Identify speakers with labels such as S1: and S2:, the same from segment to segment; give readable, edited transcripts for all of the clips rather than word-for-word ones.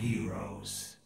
S1: heroes.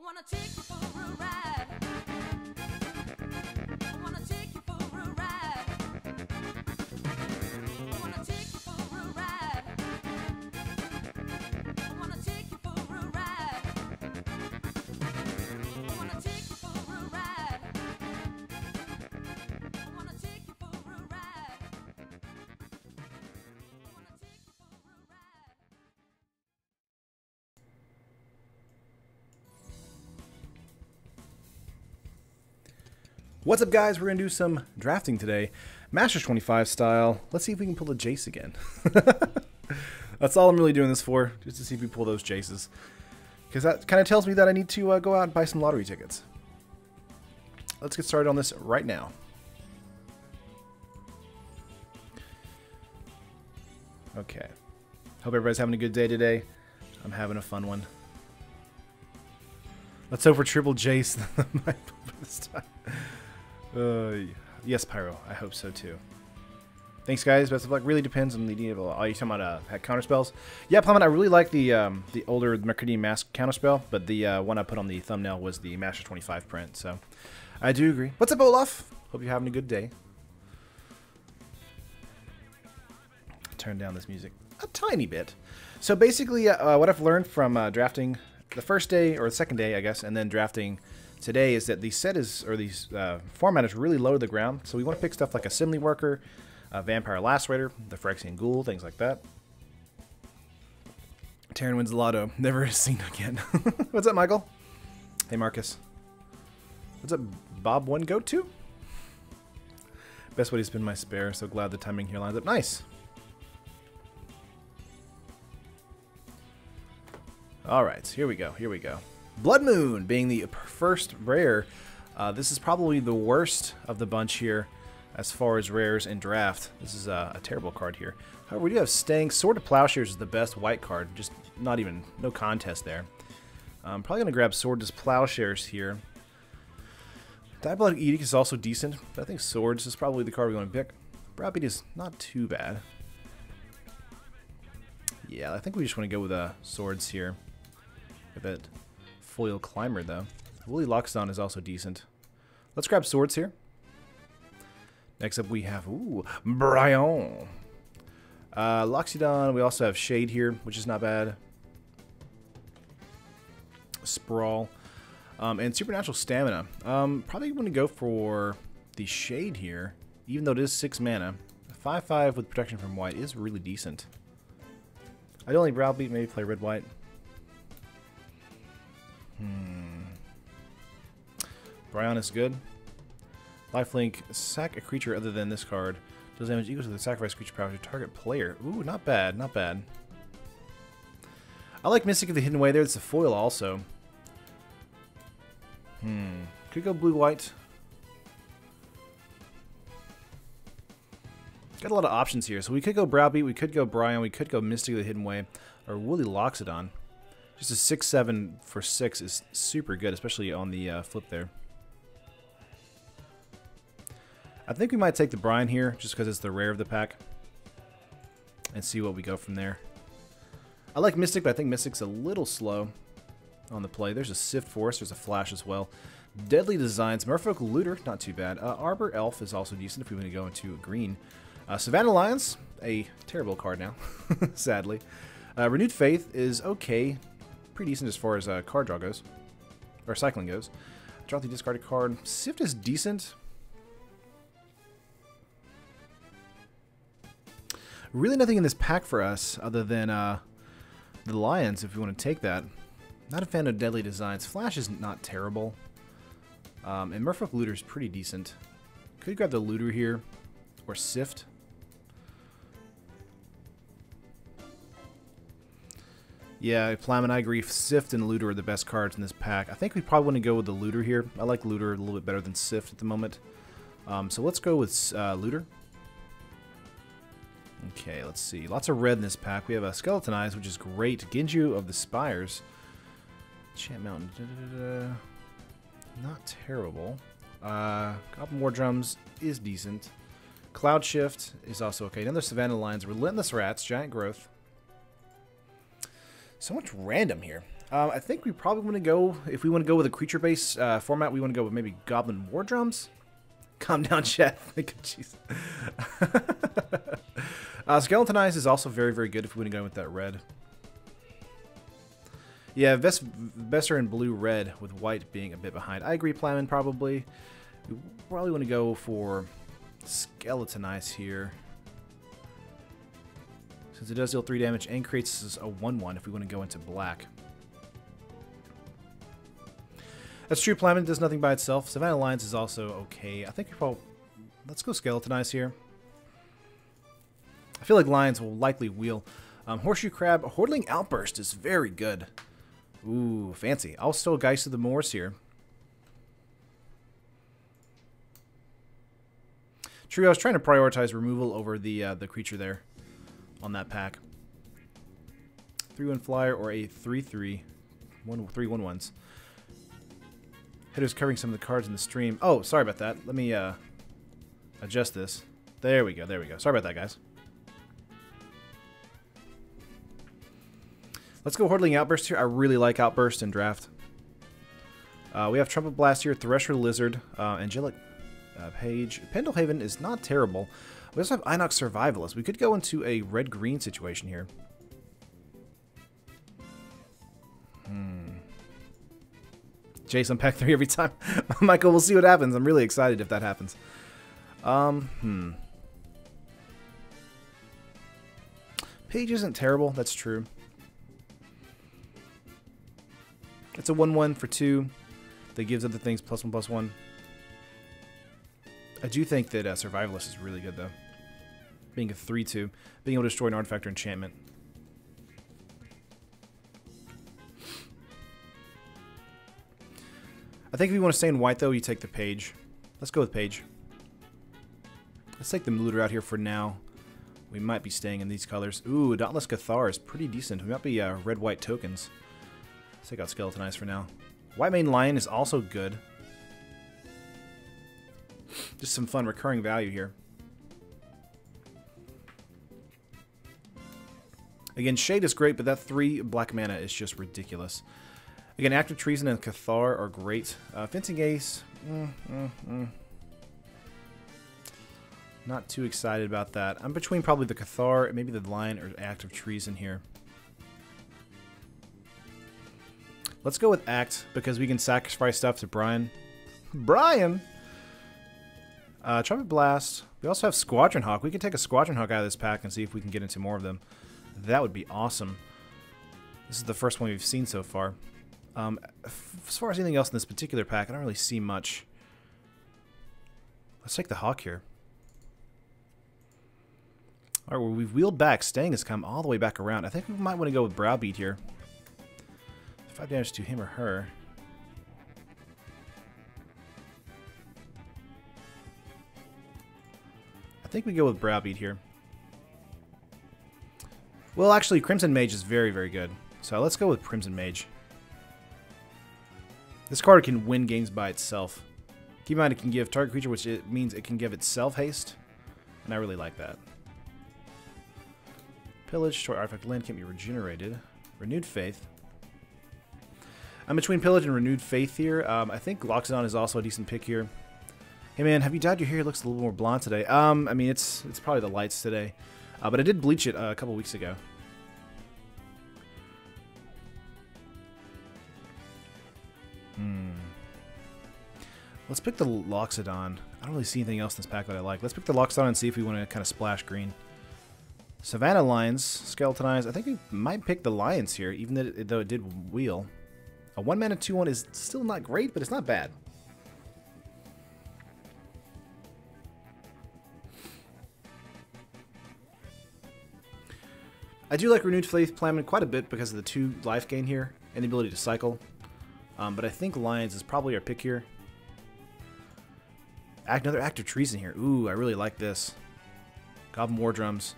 S1: wanna take you for a ride. I wanna take you for a ride. I wanna take you for a ride. I wanna take you for a ride. I wanna take you for a ride. I wanna take you for a ride. I wanna take you for a ride.
S2: What's up, guys? We're going to do some drafting today. Masters 25 style. Let's see if we can pull the Jace again. That's all I'm really doing this for, just to see if we pull those Jaces. Because that kind of tells me that I need to go out and buy some lottery tickets. Let's get started on this right now. Okay. Hope everybody's having a good day today. I'm having a fun one. Let's hope for triple Jace this time. Yes, Pyro. I hope so too. Thanks, guys. Best of luck. Really depends on the need of. Oh, you talking about counter spells? Yeah, Plummet. I really like the older Mercadian Mask counter spell, but the one I put on the thumbnail was the Master 25 print. So I do agree. What's up, Olaf? Hope you're having a good day. Turn down this music a tiny bit. So basically, what I've learned from drafting the first day or the second day, I guess, and then drafting today is that the set is, or these format is really low to the ground. So we want to pick stuff like Assembly Worker, Vampire Lacerator, the Phyrexian Ghoul, things like that. Terran wins the lotto. Never seen again. What's up, Michael? Hey, Marcus. What's up, Bob? One go to? Best way to spend my spare. So glad the timing here lines up. Nice. All right, here we go. Here we go. Blood Moon being the first rare. This is probably the worst of the bunch here as far as rares in draft. This is a terrible card here. However, we do have Stang. Sword of Plowshares is the best white card. Just not even, no contest there. I'm probably going to grab Sword of Plowshares here. Diabolic Edict is also decent, but I think Swords is probably the card we want to pick. Browbeat is not too bad. Yeah, I think we just want to go with Swords here. A bit. Foil Climber, though. Woolly Loxodon is also decent. Let's grab Swords here. Next up we have, Brian. Loxodon, we also have Shade here, which is not bad. Sprawl. And Supernatural Stamina. Probably going to go for the Shade here, even though it is 6 mana. 5/5 with protection from white is really decent. I'd only Browbeat, maybe play red-white. Bryon is good. Lifelink, sack a creature other than this card. Does damage equal to the sacrifice creature power to target player. Ooh, not bad, not bad. I like Mystic of the Hidden Way there. It's a foil also. Could go blue-white. Got a lot of options here. So we could go Browbeat, we could go Bryon, we could go Mystic of the Hidden Way, or Woolly Loxodon. Just a 6/7 for 6 is super good, especially on the flip there. I think we might take the Brine here, just because it's the rare of the pack, and see what we go from there. I like Mystic, but I think Mystic's a little slow on the play. There's a Sift Force, there's a Flash as well. Deadly Designs, Merfolk Looter, not too bad. Arbor Elf is also decent if we want to go into a green. Savannah Lions, a terrible card now, sadly. Renewed Faith is okay. Pretty decent as far as card draw goes, or cycling goes. Draw the discarded card. Sift is decent. Really nothing in this pack for us other than the Lions, if you want to take that. Not a fan of Deadly Designs. Flash is not terrible. And Merfolk Looter is pretty decent. Could grab the Looter here, or Sift. Yeah, Plum and I agree. Sift and Looter are the best cards in this pack. I think we probably want to go with the Looter here. I like Looter a little bit better than Sift at the moment. So let's go with Looter. Okay, let's see. Lots of red in this pack. We have a Skeleton Eyes, which is great. Ginju of the Spires. Chant Mountain. Not terrible. Couple more drums is decent. Cloud Shift is also okay. Another Savannah Lions. Relentless Rats. Giant Growth. So much random here. I think we probably want to go, if we want to go with a creature-based format, we want to go with maybe Goblin War Drums. Calm down, chat. Jeez. Skeletonized is also very, very good if we want to go with that red. Yeah, best are in blue-red, with white being a bit behind. I agree, Plowman, probably. We probably want to go for Skeletonized here, since it does deal 3 damage and creates a 1/1 if we want to go into black. That's true, Plowman does nothing by itself. Savannah Alliance is also okay. I think we probably... Let's go Skeletonized here. I feel like Lions will likely wheel. Horseshoe Crab, Hordling Outburst is very good. Ooh, fancy. I'll still Geist of the Moors here. True, I was trying to prioritize removal over the creature there on that pack. 3/1 flyer or a 3/3. 3/1/1s. Hitter's covering some of the cards in the stream. Oh, sorry about that. Let me adjust this. There we go. There we go. Sorry about that, guys. Let's go Hordling Outburst here. I really like Outburst in draft. We have Trumpet Blast here, Terrestrial Lizard, Angelic Page. Pendlehaven is not terrible. We also have Inox Survivalist. We could go into a red-green situation here. Jace on pack 3 every time. Michael, we'll see what happens. I'm really excited if that happens. Page isn't terrible. That's true. It's a 1/1 for 2 that gives other things +1/+1. I do think that Survivalist is really good, though. Being a 3/2. Being able to destroy an artifact or enchantment. I think if you want to stay in white, though, you take the Page. Let's go with Page. Let's take the Looter out here for now. We might be staying in these colors. Ooh, Dauntless Cathar is pretty decent. We might be red-white tokens. Let's take out Skeletonized for now. White Mane Lion is also good. Just some fun recurring value here. Again, Shade is great, but that 3 black mana is just ridiculous. Again, Active Treason and Cathar are great. Fencing Ace, not too excited about that. I'm between probably the Cathar, maybe the Lion, or Active Treason here. Let's go with Act, because we can sacrifice stuff to Brian. Brian! Trumpet Blast. We also have Squadron Hawk. We can take a Squadron Hawk out of this pack and see if we can get into more of them. That would be awesome. This is the first one we've seen so far. As far as anything else in this particular pack, I don't really see much. Let's take the Hawk here. Alright, well, we've wheeled back. Staying has come all the way back around. I think we might want to go with Browbeat here. 5 damage to him or her. I think we go with Browbeat here. Well, actually, Crimson Mage is very, very good. So let's go with Crimson Mage. This card can win games by itself. Keep in mind it can give target creature, which it means it can give itself haste. And I really like that. Pillage, destroy artifact land, can't be regenerated. Renewed Faith. I'm between Pillage and Renewed Faith here. I think Loxodon is also a decent pick here. Hey man, have you dyed your hair? It looks a little more blonde today. I mean, it's probably the lights today. But I did bleach it a couple weeks ago. Let's pick the Loxodon. I don't really see anything else in this pack that I like. Let's pick the Loxodon and see if we want to kind of splash green. Savannah Lions, Skeletonized. I think we might pick the Lions here, even though it did wheel. A 1-mana 2/1 is still not great, but it's not bad. I do like Renewed Faith Plowman quite a bit because of the 2 life gain here and the ability to cycle. But I think Lions is probably our pick here. Another Active Treason here. Ooh, I really like this. Goblin War Drums.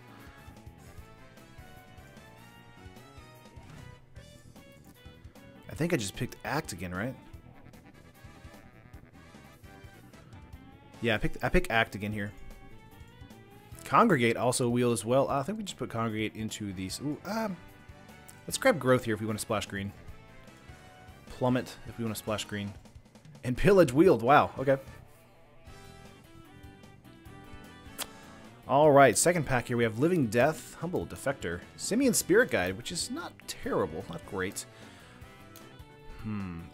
S2: I think I just picked Act again, right? Yeah, I pick Act again here. Congregate also wheel as well. I think we just put Congregate into these. Ooh, let's grab Growth here if we want to splash green. Plummet if we want to splash green. And Pillage Wield. Wow, okay. Alright, second pack here. We have Living Death, Humble Defector, Simian Spirit Guide, which is not terrible, not great.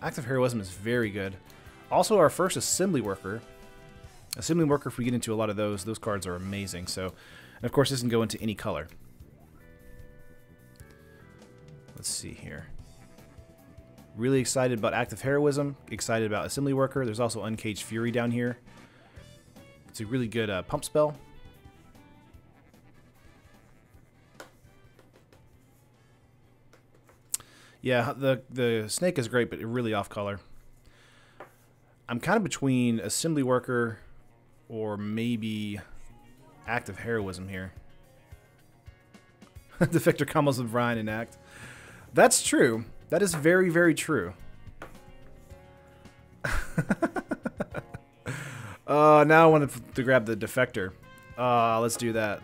S2: Active Heroism is very good. Also, our first Assembly Worker. Assembly Worker, if we get into a lot of those cards are amazing. So, and of course, this can go into any color. Let's see here. Really excited about Active Heroism. Excited about Assembly Worker. There's also Uncaged Fury down here. It's a really good pump spell. Yeah, the snake is great, but really off color. I'm kind of between Assembly Worker or maybe Active Heroism here. Defector combos with Ryan and Act. That's true. That is very, very true. Now I want to grab the Defector. Let's do that.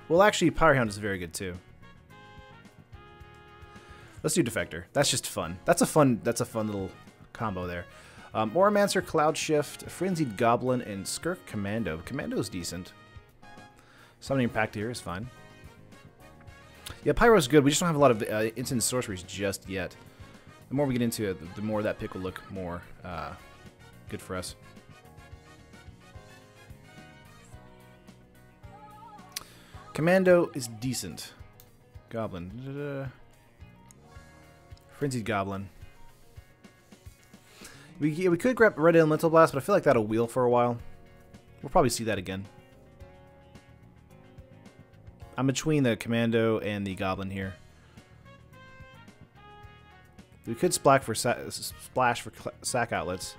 S2: Well, actually, Pyrohound is very good too. Let's do Defector. That's just fun. That's a fun little combo there. Oromancer, Cloud Shift, Frenzied Goblin, and Skirk Commando. Commando's decent. Summoning Pact here is fine. Yeah, Pyro's good. We just don't have a lot of instant sorceries just yet. The more we get into it, the more that pick will look more good for us. Commando is decent. Goblin. Frenzied Goblin. We could grab Red Elemental Blast, but I feel like that'll wheel for a while. We'll probably see that again. I'm between the Commando and the Goblin here. We could splash for sack outlets.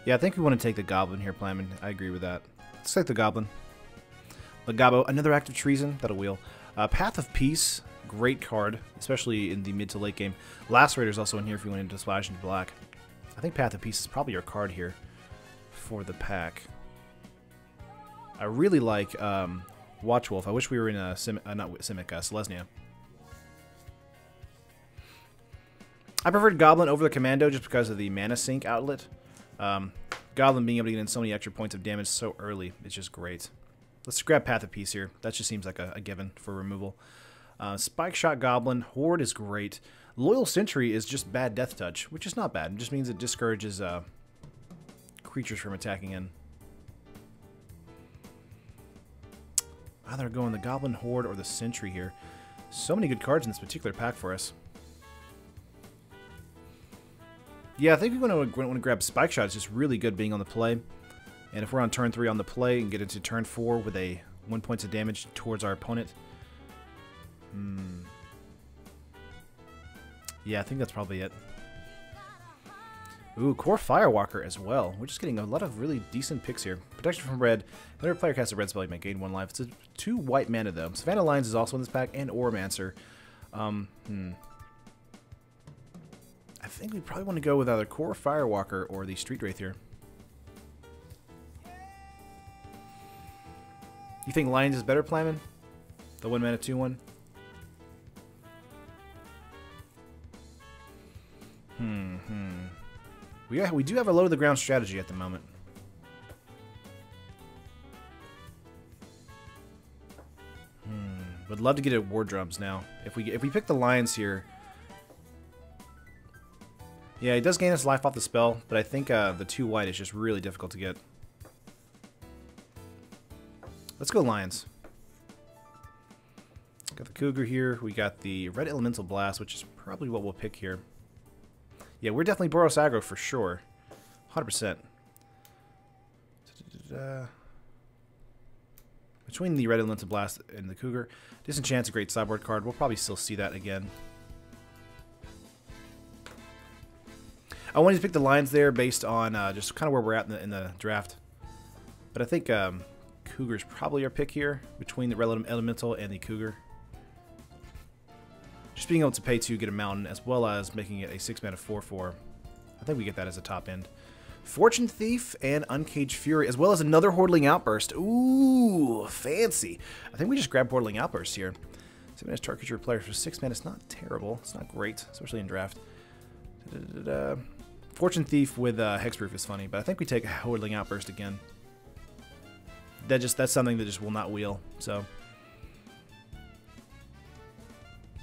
S2: Yeah, I think we want to take the Goblin here, Plamen. I agree with that. Let's take the Goblin. Legabo, another Act of Treason. That'll wheel. Path of Peace, great card, especially in the mid to late game. Lacerator's also in here if you wanted to splash into black. I think Path of Peace is probably your card here for the pack. I really like Watchwolf. I wish we were in not Simic, Selesnya. I preferred Goblin over the Commando just because of the mana sink outlet. Goblin being able to get in so many extra points of damage so early is just great. Let's grab Path of Peace here. That just seems like a given for removal. Spike Shot Goblin. Horde is great. Loyal Sentry is just bad Death Touch, which is not bad. It just means it discourages creatures from attacking in. Either going the Goblin, Horde, or the Sentry here. So many good cards in this particular pack for us. Yeah, I think we're going to grab Spike Shot. It's just really good being on the play. And if we're on turn 3 on the play and get into turn 4 with a 1 point of damage towards our opponent. Yeah, I think that's probably it. Ooh, Core Firewalker as well. We're just getting a lot of really decent picks here. Protection from red. Whenever a player casts a red spell, you may gain 1 life. It's a 2 white mana, though. Savannah Lions is also in this pack, and Oromancer. I think we probably want to go with either Core Firewalker or the Street Wraith here. You think Lions is better, Plamen? The 1 mana 2/1? We do have a low to the ground strategy at the moment. Would love to get at War Drums now. If we pick the Lions here. Yeah, it does gain us life off the spell, but I think the 2 white is just really difficult to get. Let's go Lions. Got the Cougar here. We got the Red Elemental Blast, which is probably what we'll pick here. Yeah, we're definitely Boros aggro for sure. 100%. Between the Red Elemental Blast and the Cougar, Disenchant's a great sideboard card. We'll probably still see that again. I wanted to pick the Lions there based on just kind of where we're at in the draft. But I think Cougar's probably our pick here between the Red Elemental and the Cougar. Just being able to pay 2, get a mountain, as well as making it a 6 mana 4/4. I think we get that as a top end. Fortune Thief and Uncaged Fury, as well as another Hordling Outburst. Ooh, fancy. I think we just grabbed Hordling Outburst here. 7 mana target creature player for 6 mana. It's not terrible. It's not great, especially in draft. Fortune Thief with Hexproof is funny, but I think we take Hordling Outburst again. That's something that just will not wheel. So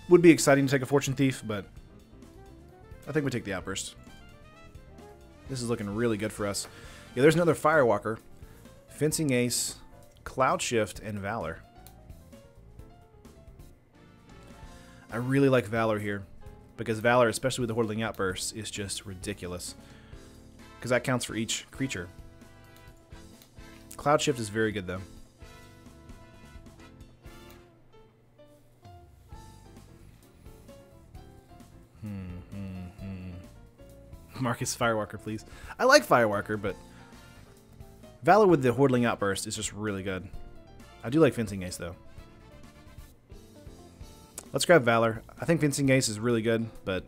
S2: would be exciting to take a Fortune Thief, but I think we take the Outburst. This is looking really good for us. Yeah, there's another Firewalker, Fencing Ace, Cloud Shift, and Valor. I really like Valor here, because Valor, especially with the Hordling Outburst, is just ridiculous. Because that counts for each creature. Cloud Shift is very good, though. Marcus Firewalker, please. I like Firewalker, but Valor with the Hordling Outburst is just really good. I do like Fencing Ace, though. Let's grab Valor. I think Fencing Ace is really good, but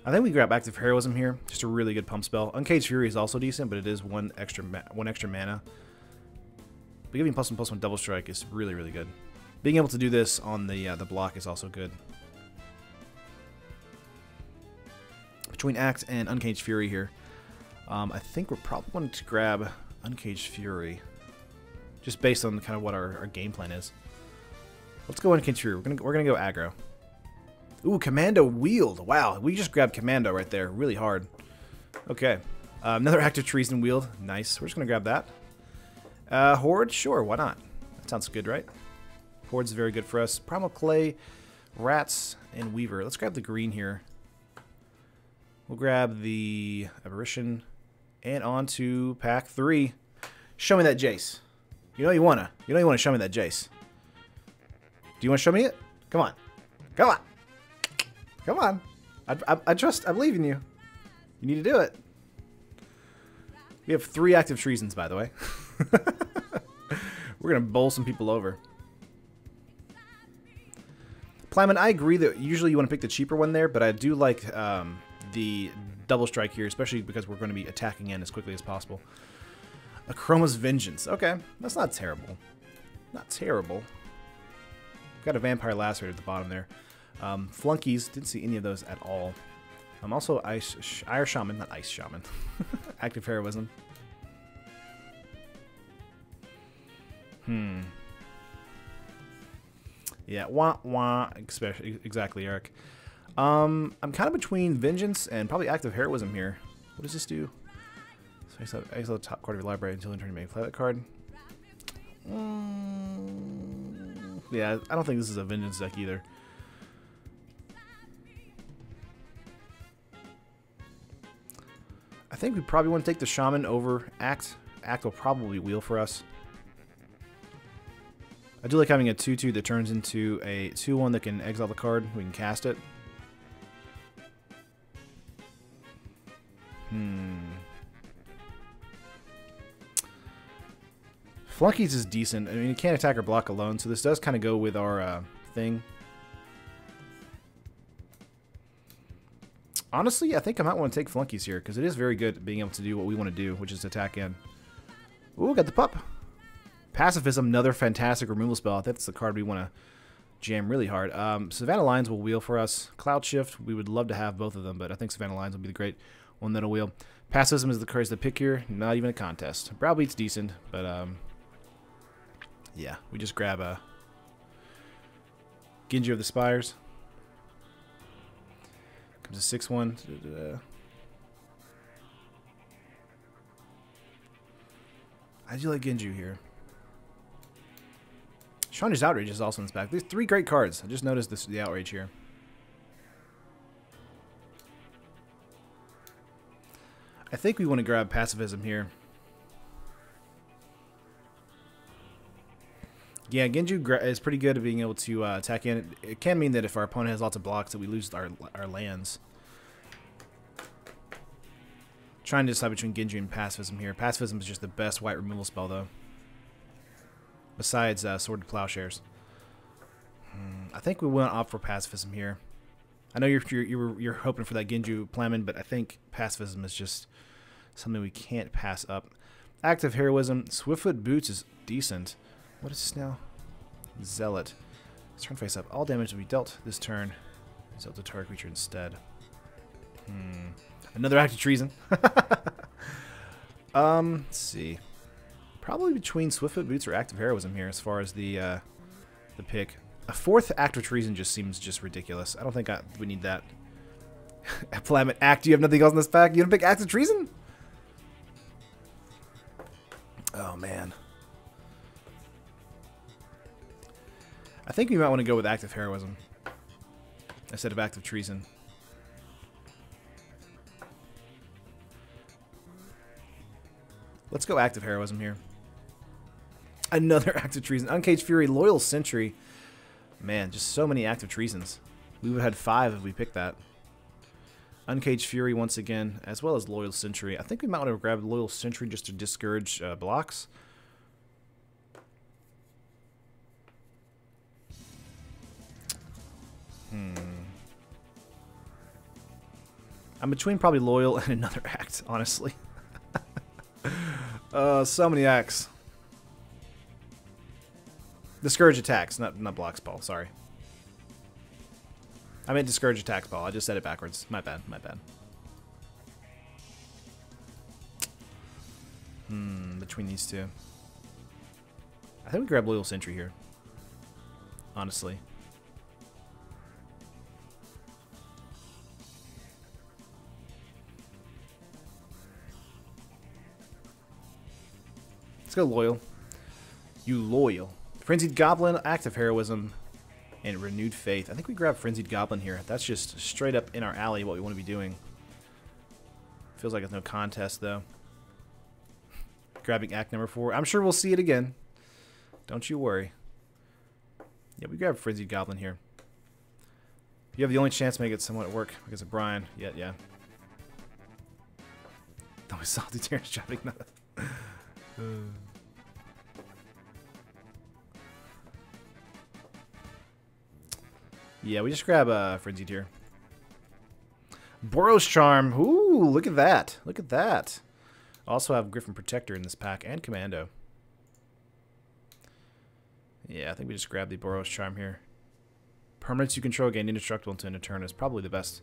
S2: I think we grab Active Heroism here. Just a really good pump spell. Uncaged Fury is also decent, but it is one extra mana. But giving +1/+1 double strike is really, really good. Being able to do this on the block is also good. Between Act and Uncaged Fury here, I think we're probably going to grab Uncaged Fury, just based on kind of what our game plan is. Let's go Uncaged Fury. We're gonna go aggro. Ooh, Commando Wield. Wow, we just grabbed Commando right there, really hard. Okay, another Active Treason Wield. Nice. We're just gonna grab that. Horde, sure, why not? That sounds good, right? Horde's very good for us. Primal Clay, Rats, and Weaver. Let's grab the green here. We'll grab the Aberration, and on to pack 3. Show me that Jace. You know you wanna show me that Jace. Do you want to show me it? Come on. Come on. Come on. I believe in you. You need to do it. We have 3 active treasons, by the way. We're going to bowl some people over. Plyman, I agree that usually you want to pick the cheaper one there, but I do like the double strike here, especially because we're going to be attacking in as quickly as possible. Chroma's Vengeance. Okay, that's not terrible. Not terrible. Got a Vampire Lacerator at the bottom there. Flunkies, didn't see any of those at all. Also Ire Shaman, not Ice Shaman. Active Heroism. Yeah, wah, exactly, Eric. I'm kind of between Vengeance and probably Active Heroism here. What does this do? So exile the top card of your library until in turn you may play that card. Yeah, I don't think this is a Vengeance deck either. I think we probably want to take the Shaman over Act. Act will probably wheel for us. I do like having a 2/2 that turns into a 2/1 that can exile the card. We can cast it. Flunkies is decent. I mean, it can't attack or block alone, so this does kind of go with our thing. Honestly, I think I might want to take Flunkies here, because it is very good at being able to do what we want to do, which is attack in. Ooh, got the pup. Pacifism, another fantastic removal spell. That's the card we want to jam really hard. Savannah Lions will wheel for us. Cloud Shift, we would love to have both of them, but I think Savannah Lions will be the great one that'll wheel. Pacifism is the card to pick here. Not even a contest. Browbeat's decent, but yeah, we just grab a Genji of the Spires. Comes a 6/1. I do like Genju here. Chandra's Outrage is also in this pack. There's 3 great cards. I just noticed the Outrage here. I think we want to grab Pacifism here. Yeah, Genju is pretty good at being able to attack in. It can mean that if our opponent has lots of blocks that we lose our lands. Trying to decide between Genju and Pacifism here. Pacifism is just the best white removal spell, though. Besides Sword to Plowshares. I think we want to opt for Pacifism here. I know you're hoping for that Genju Plamen, but I think Pacifism is just something we can't pass up. Active Heroism. Swiftfoot Boots is decent. What is this now? Zealot. Let's turn face up. All damage will be dealt this turn. Dealt to target creature instead. Another act of treason. Let's see. Probably between Swiftfoot Boots or Active Heroism here as far as the pick. A fourth act of treason just seems just ridiculous. I don't think we need that. Flamet Act. Do you have nothing else in this pack? You gonna pick Act of Treason? Oh man. I think we might want to go with Active Heroism instead of Active Treason. Let's go Active Heroism here. Another Active Treason. Uncaged Fury, Loyal Sentry. Man, just so many Active Treasons. We would have had 5 if we picked that. Uncaged Fury once again, as well as Loyal Sentry. I think we might want to grab Loyal Sentry just to discourage blocks. I'm between probably Loyal and another act, honestly. So many acts. Discourage attacks, not blocks, Paul. Sorry. I meant discourage attacks, Paul. I just said it backwards. My bad. My bad. Between these two. I think we grab Loyal Sentry here. Honestly. Let's go Loyal. You loyal. Frenzied Goblin, Active Heroism, and Renewed Faith. I think we grab Frenzied Goblin here. That's just straight up in our alley what we want to be doing. Feels like it's no contest, though. Grabbing Act number 4. I'm sure we'll see it again. Don't you worry. Yeah, we grab Frenzied Goblin here. You have the only chance to make it somewhat work because of Brian. Yeah. That was Salty Terrence dropping nothing. Yeah, we just grab Frenzied here. Boros Charm. Ooh, look at that. Look at that. Also have Griffin Protector in this pack and Commando. Yeah, I think we just grab the Boros Charm here. Permanents you control gain indestructible until end of turn is probably the best.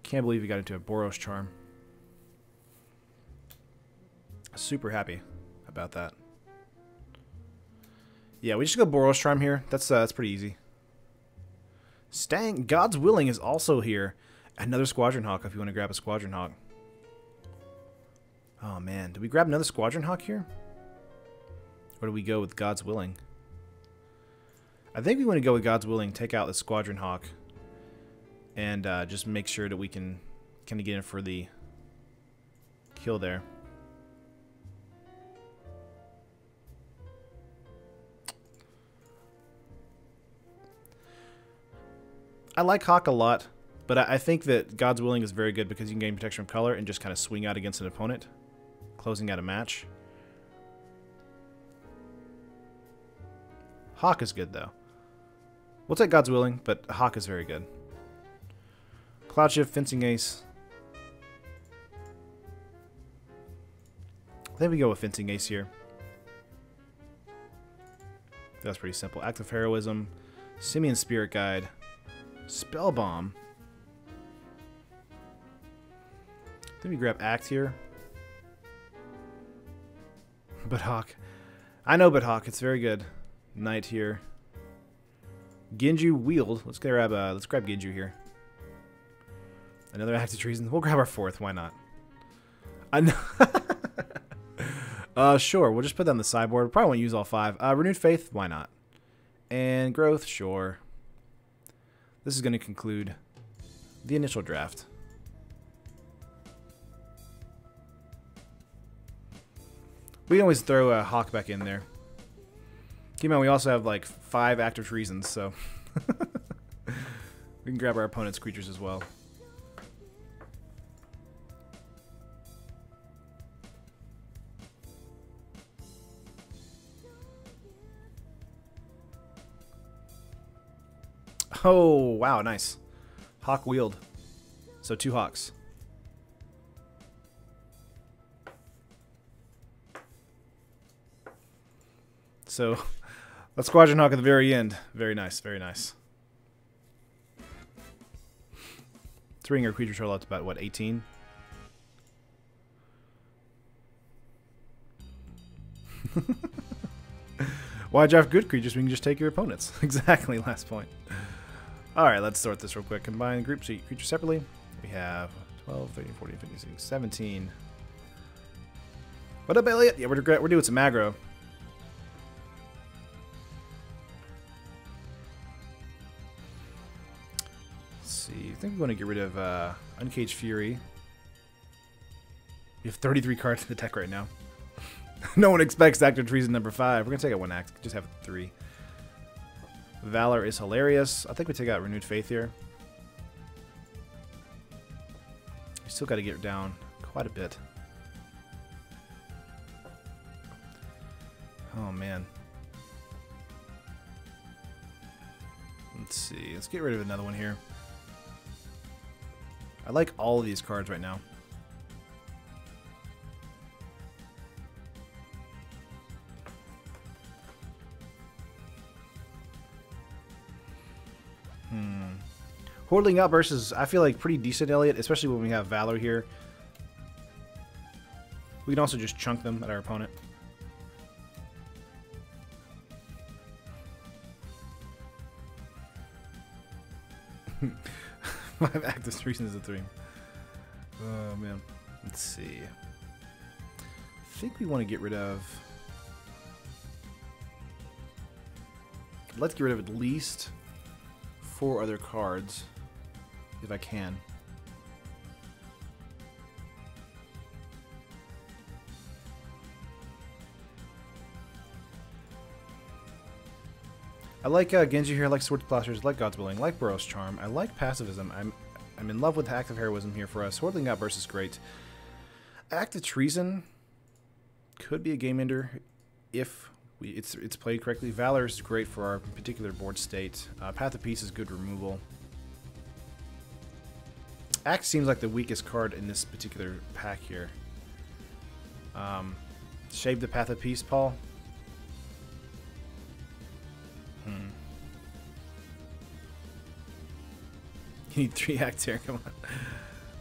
S2: Can't believe we got into a Boros Charm. Super happy about that. Yeah, we just go Boros Charm here. That's pretty easy. Stang, God's Willing is also here. Another Squadron Hawk if you want to grab a Squadron Hawk. Oh man, did we grab another Squadron Hawk here? Or do we go with God's Willing? I think we want to go with God's Willing, take out the Squadron Hawk, and just make sure that we can kind of get in for the kill there. I like Hawk a lot, but I think that God's Willing is very good because you can gain protection from color and just kind of swing out against an opponent, closing out a match. Hawk is good, though. We'll take God's Willing, but Hawk is very good. Cloud Shift, Fencing Ace. I think we go with Fencing Ace here. That's pretty simple. Active Heroism, Simian Spirit Guide, Spell Bomb. I think we grab Act here. But Hawk. I know, but Hawk. It's very good. Knight here. Genju Wield. Let's grab Genju here. Another Act of Treason. We'll grab our 4th. Why not? I know. Sure. We'll just put that on the sideboard. Probably won't use all 5. Renewed Faith. Why not? And Growth. Sure. This is going to conclude the initial draft. We can always throw a Hawk back in there. Keep in mind, we also have like 5 active treasons, so we can grab our opponent's creatures as well. Oh, wow, nice. Hawk Wield. So 2 Hawks. So, let's Squadron Hawk at the very end. Very nice, very nice. Let's bring our creature total up to about, what, 18? Why draft good creatures when you can just take your opponents? Exactly, last point. Alright, let's sort this real quick. Combine group creatures separately. We have 12, 13, 14, 15, 16, 17. What up, Elliot? Yeah, we're doing some aggro. Let's see. I think we want to get rid of Uncaged Fury. We have 33 cards in the deck right now. No one expects Active Treason number 5. We're going to take out 1 act. Just have 3. Valor is hilarious. I think we take out Renewed Faith here. We still got to get down quite a bit. Oh, man. Let's see. Let's get rid of another one here. I like all of these cards right now. Hordeling Outburst is, I feel like, pretty decent, Elliot, especially when we have Valor here. We can also just chunk them at our opponent. Five active treasons of 3. Oh, man. Let's see. I think we want to get rid of... Let's get rid of at least 4 other cards, if I can. I like Genji here, I like Sword Plasters, I like God's Willing, I like Burrow's Charm, I like Pacifism. I'm in love with Active Heroism here for us. Hordeling Outburst is great. Act of Treason could be a game ender if it's played correctly. Valor is great for our particular board state. Path of Peace is good removal. Act seems like the weakest card in this particular pack here. Shave the Path of Peace, Paul. You need 3 acts here, come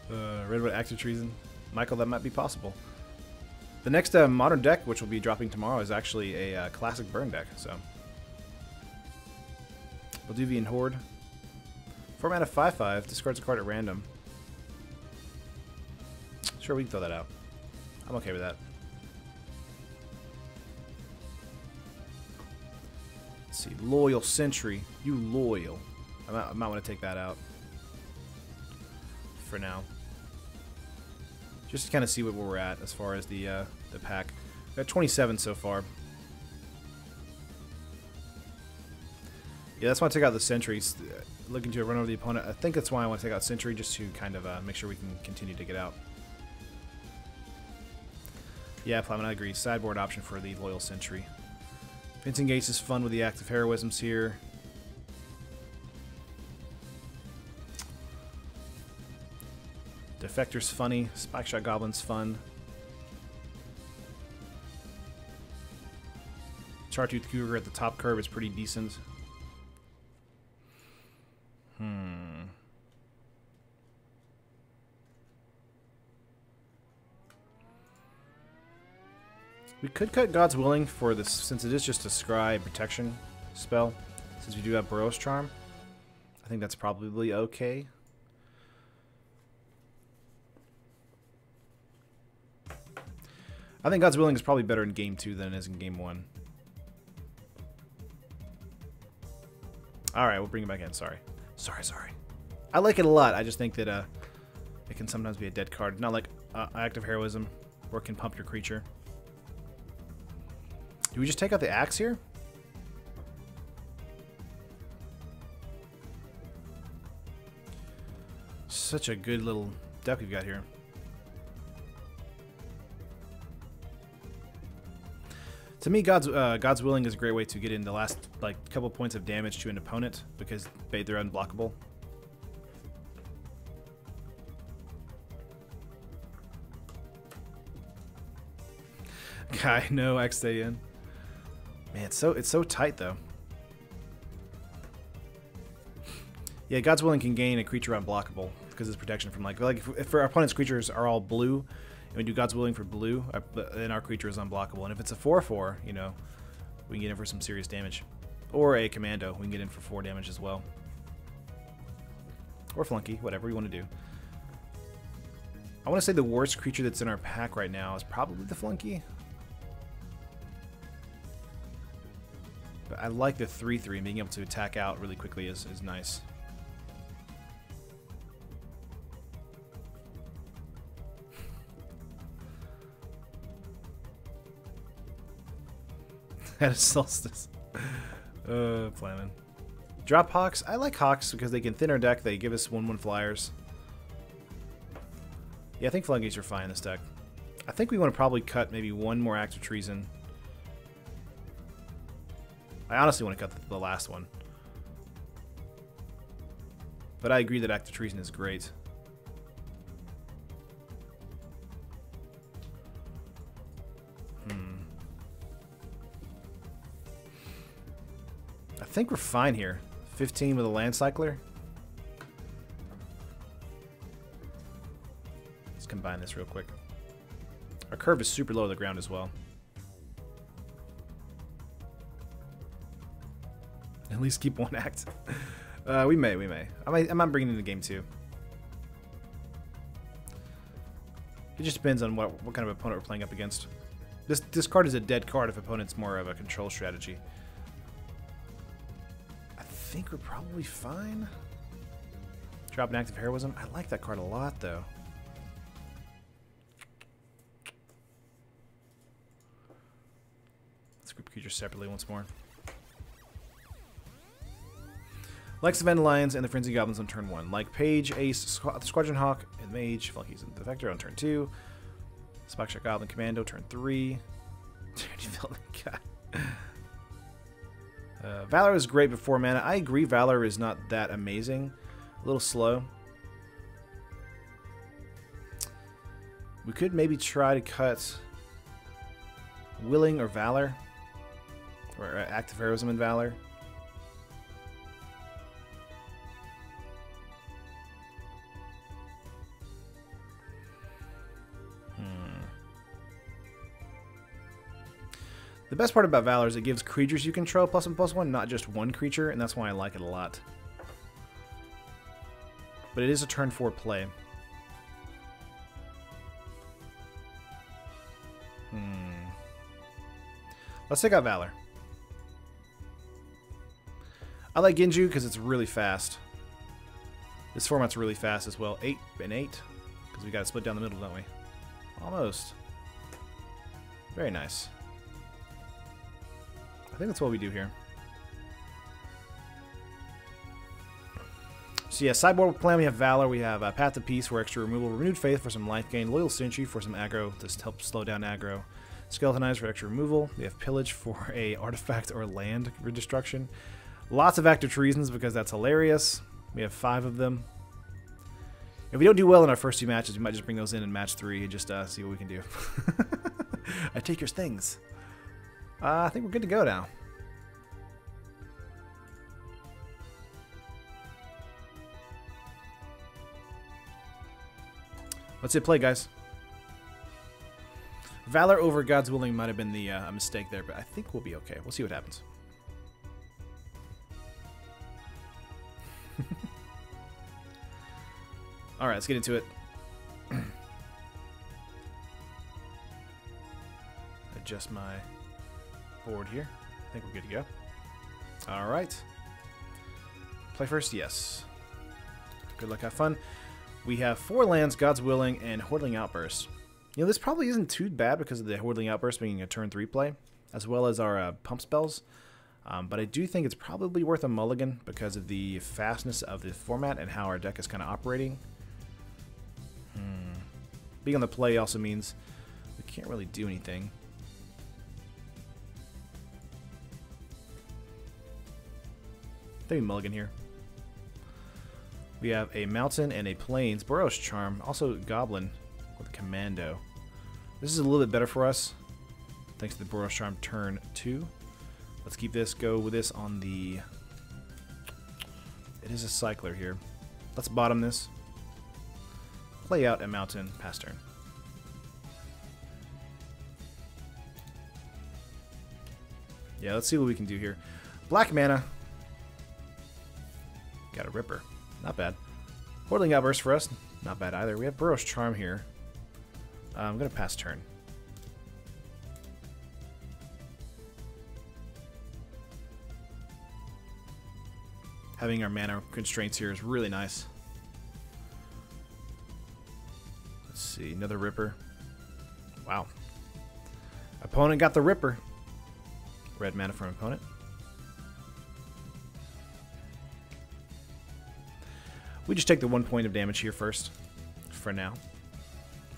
S2: on. Redwood Active Treason. Michael, that might be possible. The next modern deck, which will be dropping tomorrow, is actually a classic burn deck, so. Valdivian Horde. 4 mana 5/5, discards a card at random. Sure, we can throw that out. I'm okay with that. Let's see, Loyal Sentry. You loyal. I might want to take that out for now. Just to kind of see where we're at as far as the pack. We've got 27 so far. Yeah, that's why I took out the Sentries. Looking to run over the opponent. I think that's why I want to take out Sentry, just to kind of make sure we can continue to get out. Yeah, Plowman, I agree. Sideboard option for the Loyal Sentry. Fencing Gates is fun with the Active Heroisms here. Defector's funny. Spike Shot Goblin's fun. Chartooth Cougar at the top curve is pretty decent. We could cut God's Willing for this, since it is just a Scry protection spell. Since we do have Burrow's Charm, I think that's probably okay. I think God's Willing is probably better in Game 2 than it is in Game 1. Alright, we'll bring it back in. Sorry. Sorry. I like it a lot. I just think that it can sometimes be a dead card. Not like Active Heroism, or it can pump your creature. Do we just take out the axe here? Such a good little deck we've got here. To me, God's Willing is a great way to get in the last couple points of damage to an opponent because they're unblockable. Guy, no XAN. Man, it's so tight though. Yeah, God's Willing can gain a creature unblockable because it's protection from like if our opponent's creatures are all blue and we do God's Willing for blue, then our creature is unblockable. And if it's a 4/4, you know, we can get in for some serious damage. Or a commando, we can get in for 4 damage as well. Or flunky, whatever you want to do. I want to say the worst creature that's in our pack right now is probably the flunky. But I like the 3/3 and being able to attack out really quickly is nice. That is solstice. Planning. Drop Hawks. I like Hawks because they can thin our deck. They give us 1/1 flyers. Yeah, I think Flunkies are fine in this deck. I think we want to probably cut maybe one more Act of Treason. I honestly want to cut the last one. But I agree that Act of Treason is great. I think we're fine here. 15 with a Land Cycler. Let's combine this real quick. Our curve is super low to the ground as well. At least keep one act. We may. I might bring it into game 2. It just depends on what kind of opponent we're playing up against. This card is a dead card if opponent's more of a control strategy. I think we're probably fine. Drop an Active Heroism. I like that card a lot, though. Let's group creatures separately once more. Like Savannah Lions and the Frenzy Goblins on turn 1. Like Page, Ace, Squadron Hawk, and Mage, Flunkies and Defector on turn 2. Spockshot Goblin Commando, turn 3. God. Valor is great before mana. I agree Valor is not that amazing. A little slow. We could maybe try to cut Willing or Valor. Or Active Heroism and Valor. The best part about Valor is it gives creatures you control +1/+1, not just one creature, and that's why I like it a lot. But it is a turn 4 play. Let's take out Valor. I like Genju because it's really fast. This format's really fast as well. 8 and 8, because we got to split down the middle, don't we? Almost. Very nice. I think that's what we do here. So yeah, sideboard plan, we have Valor, we have Path of Peace for extra removal, Renewed Faith for some life gain, Loyal Sentry for some aggro to help slow down aggro, Skeletonize for extra removal, we have Pillage for a artifact or land destruction. Lots of Active Treasons because that's hilarious. We have 5 of them. If we don't do well in our first 2 matches, we might just bring those in match 3 and just see what we can do. I take your things. I think we're good to go now. Let's hit play, guys. Valor over God's Willing might have been the a mistake there, but I think we'll be okay. We'll see what happens. All right, let's get into it. Adjust my board here. I think we're good to go. All right. Play first, yes. Good luck, have fun. We have 4 lands, God's Willing, and Hordling Outburst. You know, this probably isn't too bad because of the Hordling Outburst being a turn 3 play, as well as our pump spells. But I do think it's probably worth a mulligan because of the fastness of the format and how our deck is kind of operating. Being on the play also means we can't really do anything. I think we mulligan here. We have a Mountain and a Plains, Boros Charm, also Goblin with Commando. This is a little bit better for us, thanks to the Boros Charm turn 2. Let's keep this, go with this on the... It is a cycler here. Let's bottom this. Play out a mountain, pass turn. Yeah, let's see what we can do here. Black mana. Got a Ripper. Not bad. Hordeling Outburst for us. Not bad either. We have Burrow's Charm here. I'm going to pass turn. Having our mana constraints here is really nice. Let's see. Another Ripper. Wow. Opponent got the Ripper. Red mana from opponent. We just take the 1 point of damage here first, for now.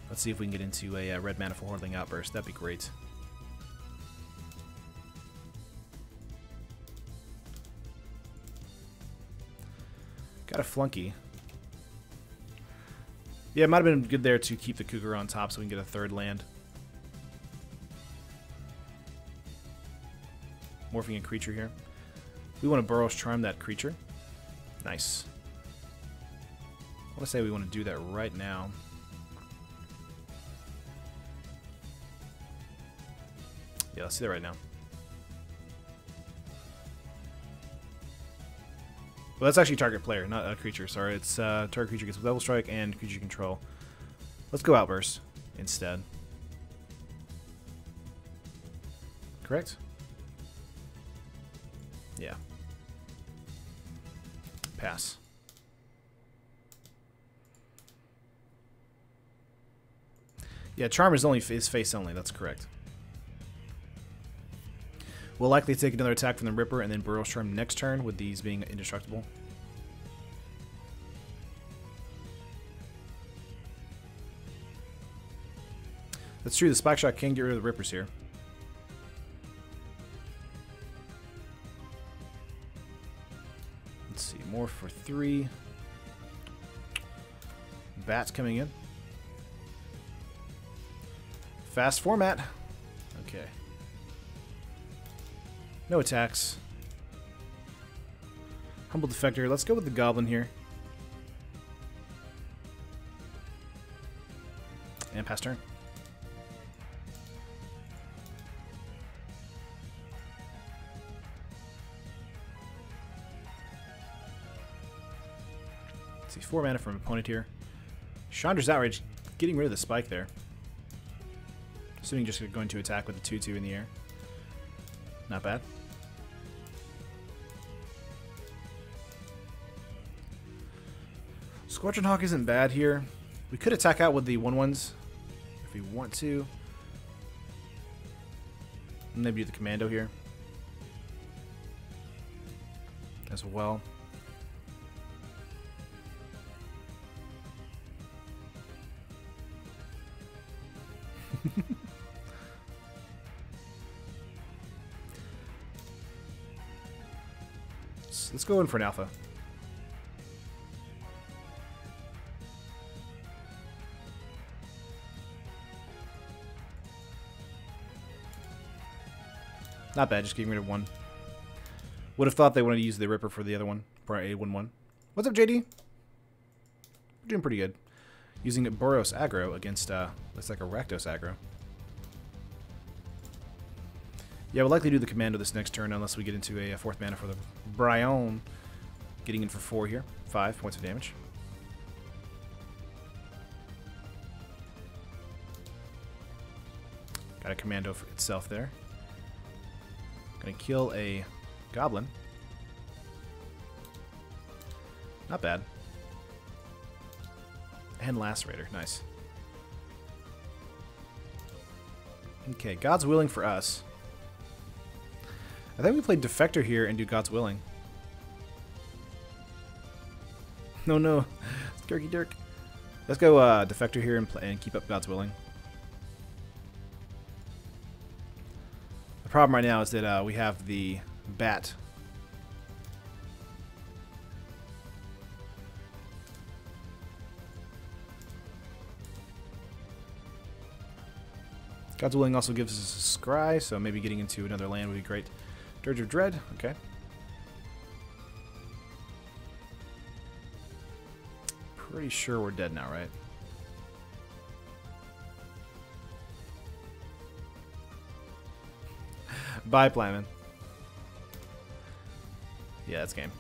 S2: Let's see if we can get into a red mana for Hordeling Outburst. That'd be great. Got a Flunky. Yeah, it might have been good there to keep the Cougar on top so we can get a third land. Morphing a creature here. We want to Burrow's Charm that creature. Nice. I want to say we want to do that right now. Yeah, let's do that right now. Well, that's actually target player, not a creature. Sorry, it's target creature gets Double Strike and creature control. Let's go Outburst instead. Correct? Yeah. Pass. Yeah, Charm is only face only. That's correct. We'll likely take another attack from the Ripper and then Burrow's Charm next turn with these being indestructible. That's true. The Spike Shot can get rid of the Rippers here. Let's see. More for 3. Bats coming in. Fast format. Okay. No attacks. Humble Defector. Let's go with the Goblin here. And pass turn. Let's see, 4 mana from opponent here. Chandra's Outrage, getting rid of the spike there. Assuming just going to attack with the 2/2 in the air. Not bad. Scorching Hawk isn't bad here. We could attack out with the 1/1s if we want to. Maybe do the Commando here as well. Let's go in for an alpha. Not bad, just getting rid of 1. Would have thought they wanted to use the Ripper for the other one. For a 1/1. What's up, JD? We're doing pretty good. Using Boros aggro against, looks like a Rakdos aggro. Yeah, we'll likely do the Commando this next turn unless we get into a 4th mana for the Bryon. Getting in for 4 here. 5 points of damage. Got a Commando for itself there. Gonna kill a Goblin. Not bad. And Lacerator. Nice. Okay, God's Willing for us. I think we play Defector here and do God's Willing. No, no. Dirky Dirk. Let's go Defector here and keep up God's Willing. The problem right now is that we have the Bat. God's Willing also gives us a Scry, so maybe getting into another land would be great. Dirge of Dread. Okay. Pretty sure we're dead now, right? Bye, Plyman. Yeah, that's game.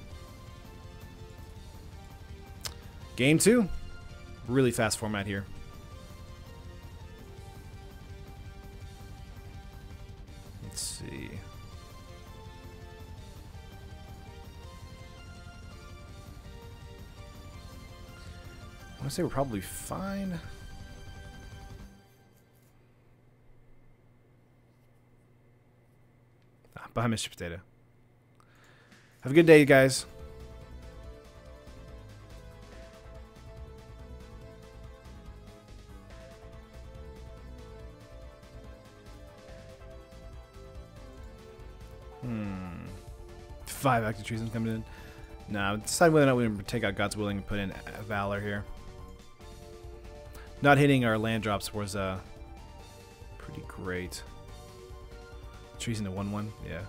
S2: Game 2. Really fast format here. Let's see. I want to say we're probably fine. Bye, Mr. Potato. Have a good day, guys. Hmm. 5 active treason coming in. Nah, decide whether or not we take out God's Willing and put in Valor here. Not hitting our land drops was pretty great. Treason to 1/1, yeah.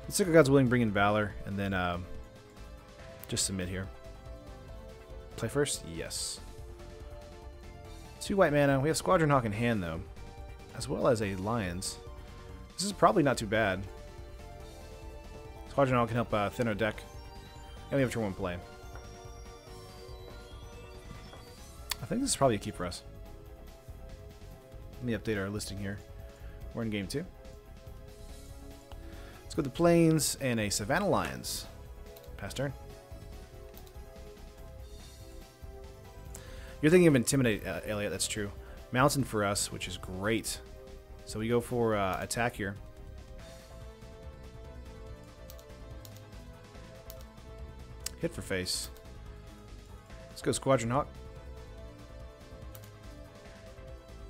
S2: Let's take out God's Willing, bring in Valor, and then just submit here. Play first? Yes. 2 white mana. We have Squadron Hawk in hand, though, as well as a Lions. This is probably not too bad. Squadron Hawk can help thin our deck. And we have turn 1 play. I think this is probably a keep for us. Let me update our listing here. We're in game 2. Let's go to the Plains and a Savannah Lions. Pass turn. You're thinking of Intimidate, Elliot. That's true. Mountain for us, which is great. So we go for attack here. Hit for face. Let's go Squadron Hawk.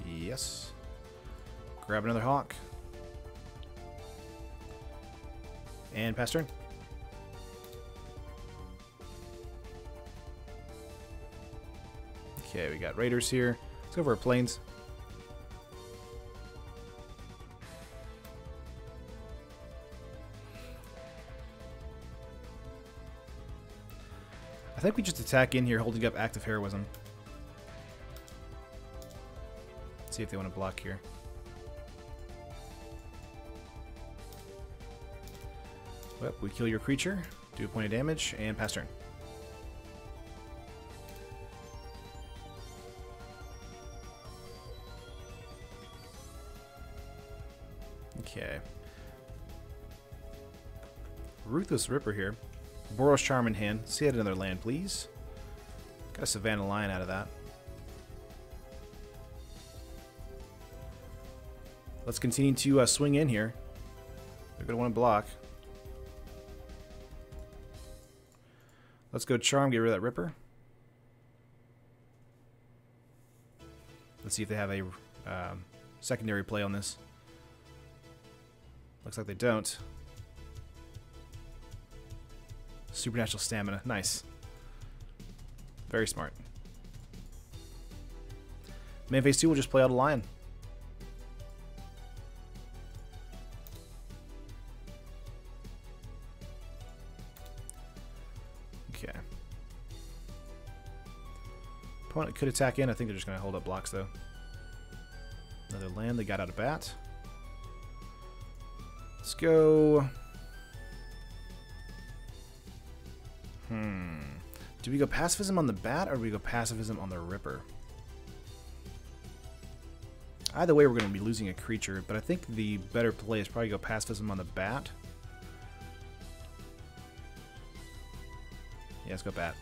S2: Yes. Grab another Hawk. And pass turn. Okay, we got Raiders here. Let's go for our Plains. I think we just attack in here, holding up Active Heroism. Let's see if they want to block here. Well, we kill your creature, do a point of damage, and pass turn. Okay. Ruthless Ripper here. Boros Charm in hand. See another land, please. Got a Savannah Lion out of that. Let's continue to swing in here. They're going to want to block. Let's go Charm, get rid of that Ripper. Let's see if they have a secondary play on this. Looks like they don't. Supernatural Stamina. Nice. Very smart. Main phase 2 will just play out a Lion. Okay. Opponent could attack in. I think they're just going to hold up blocks, though. Another land they got out of bat. Let's go. Do we go Pacifism on the bat, or do we go Pacifism on the Ripper? Either way, we're going to be losing a creature, but I think the better play is probably go Pacifism on the bat. Yeah, let's go bat.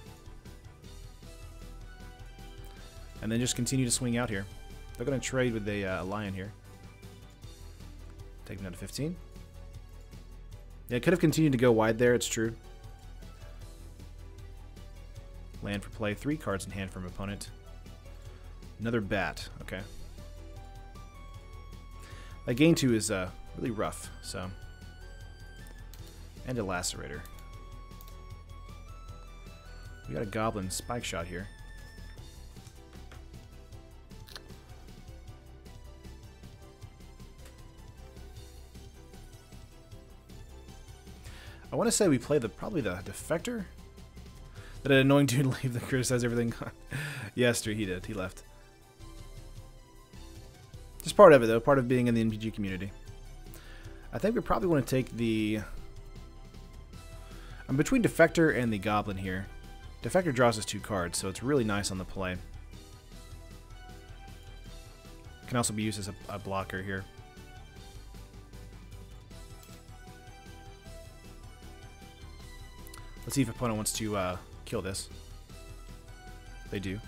S2: And then just continue to swing out here. They're going to trade with a Lion here. Taking down to 15. Yeah, it could have continued to go wide there, it's true. Land for play. 3 cards in hand from opponent. Another bat. Okay. That game 2 is really rough, so. And a Lacerator. We got a Goblin Spike Shot here. want to say we play probably the Defector. That annoying dude leave that criticize everything. Yes, he did. He left. Just part of it, though. Part of being in the NPG community. I think we probably want to take the... I'm between Defector and the Goblin here. Defector draws us 2 cards, so it's really nice on the play. Can also be used as a blocker here. Let's see if opponent wants to kill this. They do.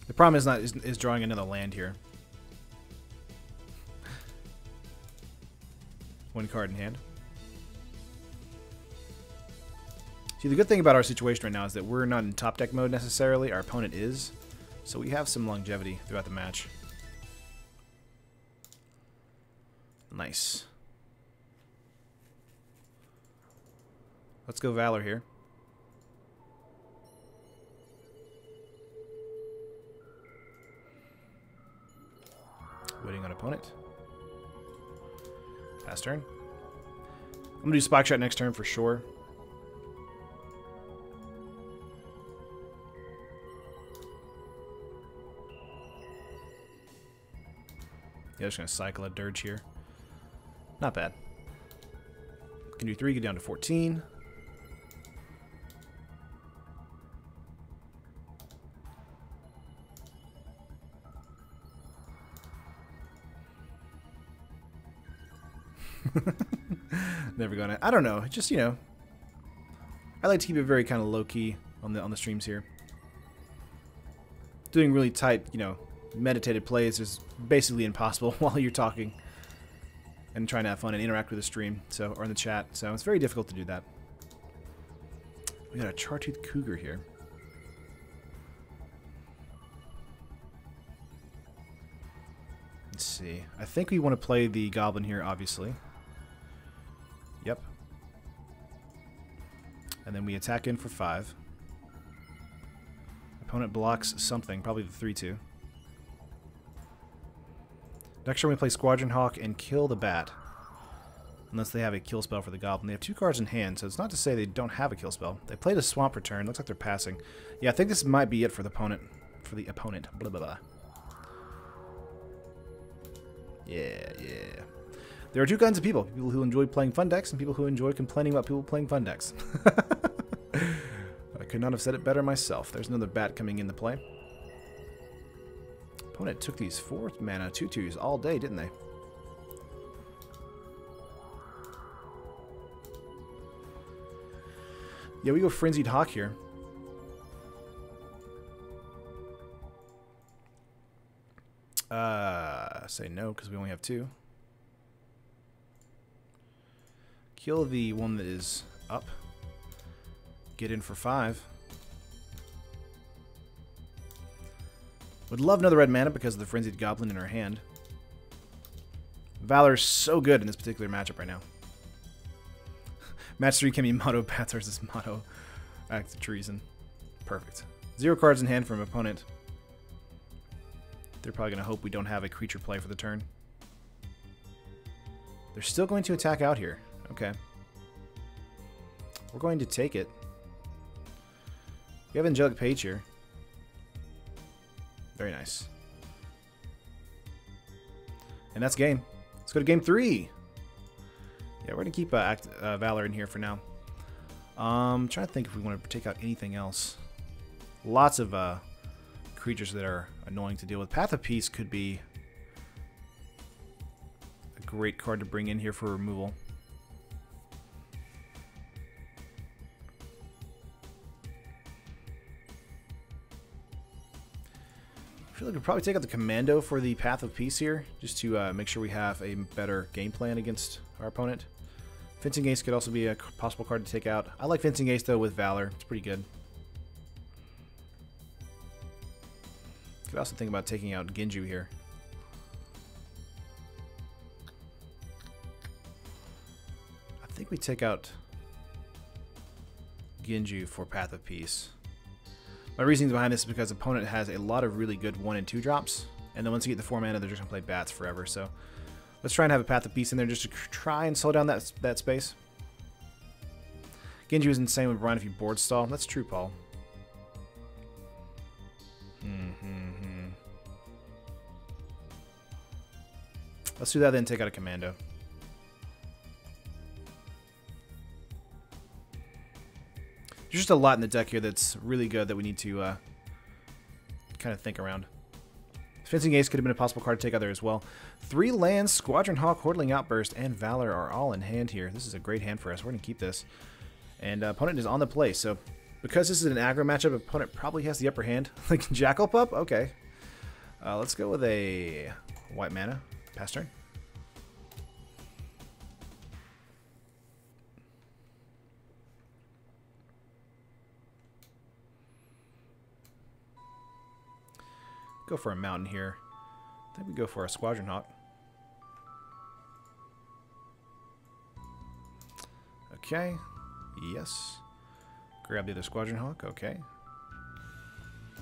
S2: The problem is drawing another land here. 1 card in hand. See, the good thing about our situation right now is that we're not in top deck mode necessarily. Our opponent is. So we have some longevity throughout the match. Nice. Let's go Valor here. Waiting on opponent. Pass turn. I'm going to do Spike Shot next turn for sure. Yeah, just going to cycle a Dirge here. Not bad. Can do 3, get down to 14. Never gonna. I don't know. Just, you know, I like to keep it very kind of low key on the streams here. Doing really tight, you know, meditated plays is basically impossible while you're talking and trying to have fun and interact with the stream, or in the chat. So it's very difficult to do that. We got a Chartooth Cougar here. Let's see. I think we want to play the Goblin here, obviously. Yep. And then we attack in for 5. Opponent blocks something, probably the 3/2. Next turn we play Squadron Hawk and kill the Bat. Unless they have a kill spell for the Goblin. They have 2 cards in hand, so it's not to say they don't have a kill spell. They played a Swamp Return. Looks like they're passing. Yeah, I think this might be it for the opponent. Blah, blah, blah. Yeah. There are 2 kinds of people. People who enjoy playing fun decks and people who enjoy complaining about people playing fun decks. I could not have said it better myself. There's another Bat coming into play. Opponent took these 4 mana 2/2s all day, didn't they? Yeah, we go Frenzied Hawk here. Say no, because we only have 2. Kill the one that is up. Get in for 5. Would love another red mana because of the Frenzied Goblin in our hand. Valor's so good in this particular matchup right now. Match 3 can be Motto Bats versus Motto Act of Treason. Perfect. 0 cards in hand from an opponent. They're probably going to hope we don't have a creature play for the turn. They're still going to attack out here. Okay. We're going to take it. We have Angelic Page here. Very nice. And that's game. Let's go to game 3. Yeah, we're going to keep Valor in here for now. Trying to think if we want to take out anything else. Lots of creatures that are annoying to deal with. Path of Peace could be a great card to bring in here for removal. I feel like we'll probably take out the Commando for the Path of Peace here, just to make sure we have a better game plan against our opponent. Fencing Ace could also be a possible card to take out. I like Fencing Ace, though, with Valor. It's pretty good. Could also think about taking out Genju here. I think we take out Genju for Path of Peace. My reasoning behind this is because the opponent has a lot of really good 1 and 2 drops, and then once you get the 4 mana, they're just going to play bats forever. So let's try and have a Path of Peace in there just to try and slow down that space. Genji was insane with Brian if you board stall. That's true, Paul. Let's do that, then take out a commando. There's just a lot in the deck here that's really good that we need to kind of think around. Fencing Ace could have been a possible card to take out there as well. 3 lands, Squadron Hawk, Hordling Outburst, and Valor are all in hand here. This is a great hand for us. We're going to keep this. And opponent is on the play, so because this is an aggro matchup, opponent probably has the upper hand. Like Jackal Pup? Okay. Let's go with a white mana. Pass turn. Go for a mountain here. I think we go for a Squadron Hawk. Okay. Yes. Grab the other Squadron Hawk. Okay.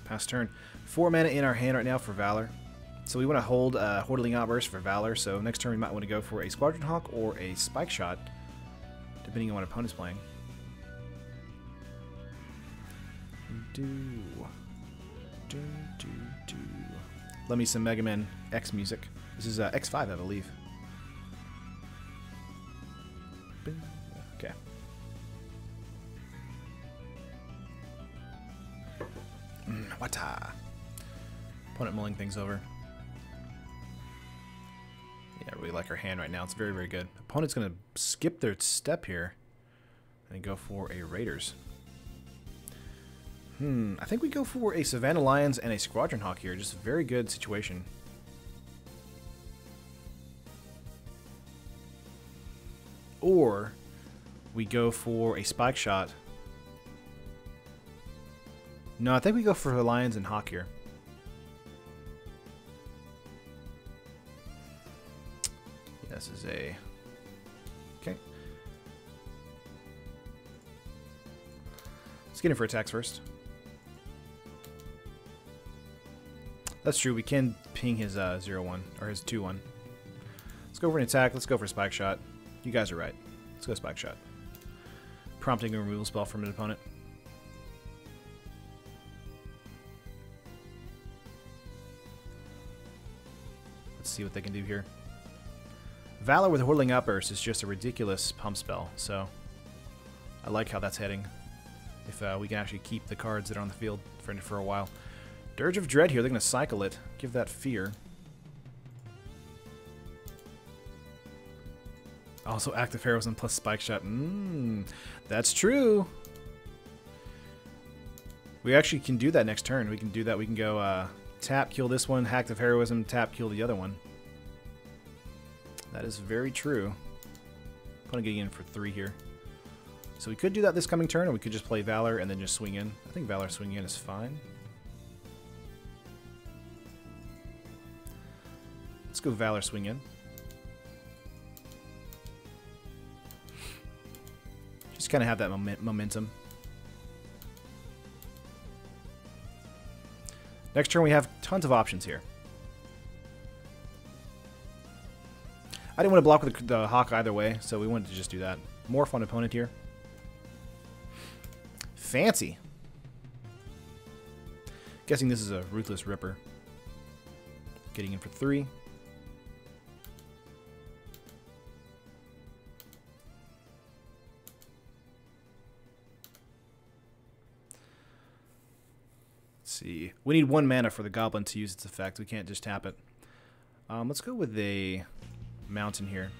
S2: Pass turn. 4 mana in our hand right now for Valor. So we want to hold Hordling Outburst for Valor. So next turn we might want to go for a Squadron Hawk or a Spike Shot, depending on what opponent's playing. Let me some Mega Man X music. This is X5, I believe. Okay. Wata. Opponent mulling things over. Yeah, I really like our hand right now. It's very, very good. Opponent's going to skip their step here and go for a Raiders. I think we go for a Savannah Lions and a Squadron Hawk here. Just a very good situation. Or we go for a Spike Shot. No, I think we go for Lions and Hawk here. Yeah, this is a... Okay. Let's get in for attacks first. That's true, we can ping his 0-1, or his 2-1. Let's go for an attack, let's go for Spike Shot. You guys are right. Let's go Spike Shot. Prompting a removal spell from an opponent. Let's see what they can do here. Valor with Hordling Outburst is just a ridiculous pump spell, so I like how that's heading. If we can actually keep the cards that are on the field for a while. Dirge of Dread here, they're going to cycle it. Give that fear. Also active heroism plus Spike Shot. That's true. We actually can do that next turn. We can do that. We can go tap, kill this one, active heroism, tap, kill the other one. That is very true. Opponent getting in for 3 here. So we could do that this coming turn, or we could just play Valor and then just swing in. I think Valor swinging in is fine. Let's go Valor swing in. Just kind of have that momentum. Next turn we have tons of options here. I didn't want to block with the Hawk either way, so we wanted to just do that. More fun opponent here. Fancy. Guessing this is a Ruthless Ripper. Getting in for 3. See. We need 1 mana for the Goblin to use its effect. We can't just tap it. Let's go with a Mountain here.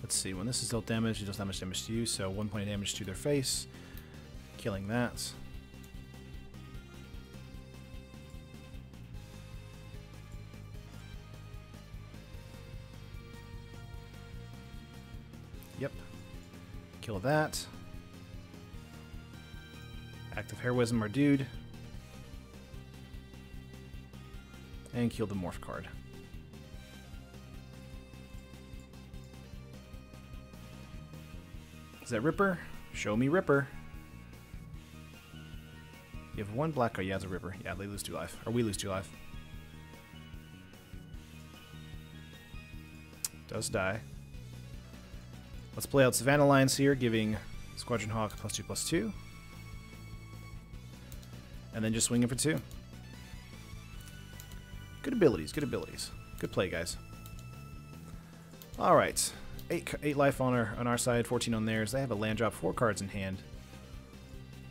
S2: Let's see. When this is dealt damage, it does not much damage to you, so 1 point of damage to their face. Killing that. Yep. Kill that. Active Heroism, our dude. And kill the morph card. Is that Ripper? Show me Ripper. You have one black card. Yeah, it's a Ripper. Yeah, they lose 2 life. Or we lose 2 life. Does die. Let's play out Savannah Lions here, giving Squadron Hawk +2/+2. And then just swinging for 2. Good abilities, good abilities. Good play, guys. Alright. 8 life on our side, 14 on theirs. They have a land drop, 4 cards in hand.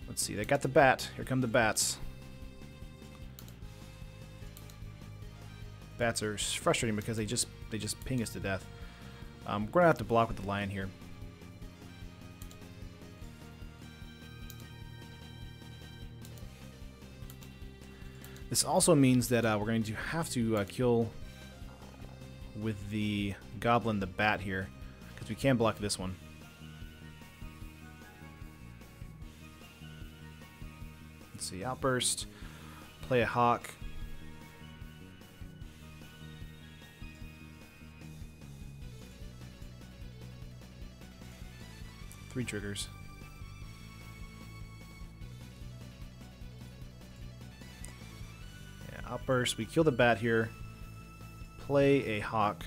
S2: Let's see, they got the bat. Here come the bats. Bats are frustrating because they just ping us to death. We're gonna have to block with the lion here. This also means that we're going to have to kill with the goblin the bat here, because we can block this one. Let's see, outburst, play a hawk. Three triggers. Yeah, outburst. We kill the bat here. Play a hawk.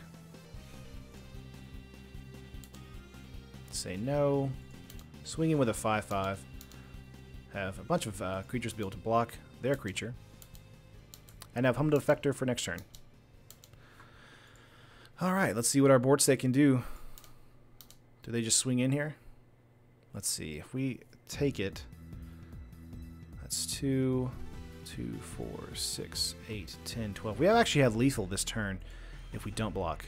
S2: Say no. Swing in with a 5/5. Have a bunch of creatures be able to block their creature. And have Humble Effector for next turn. Alright, let's see what our board state can do. Do they just swing in here? Let's see. If we take it, that's 2, 4, 6, 8, 10, 12. We actually have lethal this turn if we don't block.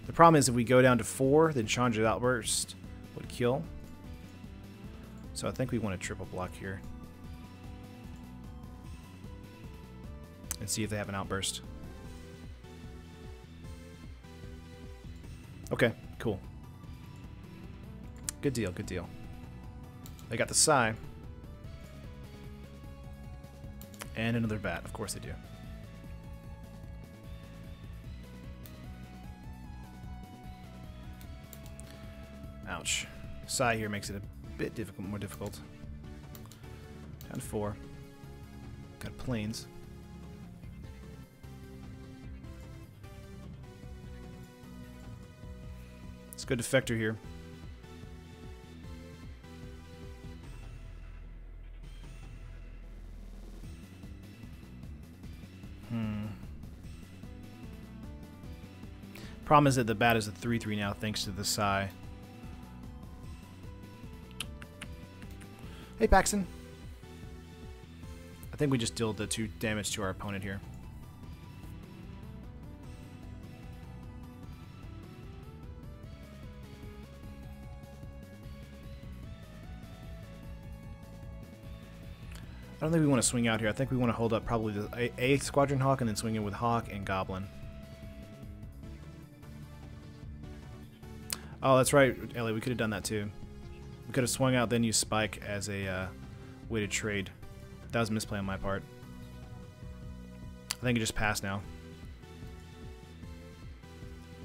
S2: The problem is if we go down to 4, then Chandra's Outburst would kill. So I think we want to triple block here. And see if they have an outburst. Okay, cool. Good deal, good deal. They got the Psy. And another bat, of course they do. Ouch. Psy here makes it a bit difficult, more difficult. Down to 4. Got planes. It's a good defector here. Problem is that the bat is a 3/3 now thanks to the Psy. Hey, Paxton. I think we just dealt the 2 damage to our opponent here. I don't think we want to swing out here. I think we want to hold up probably the A Squadron Hawk and then swing in with Hawk and Goblin. Oh, that's right, Ellie. We could have done that too. We could have swung out, then used Spike as a way to trade. That was a misplay on my part. I think it just passed now.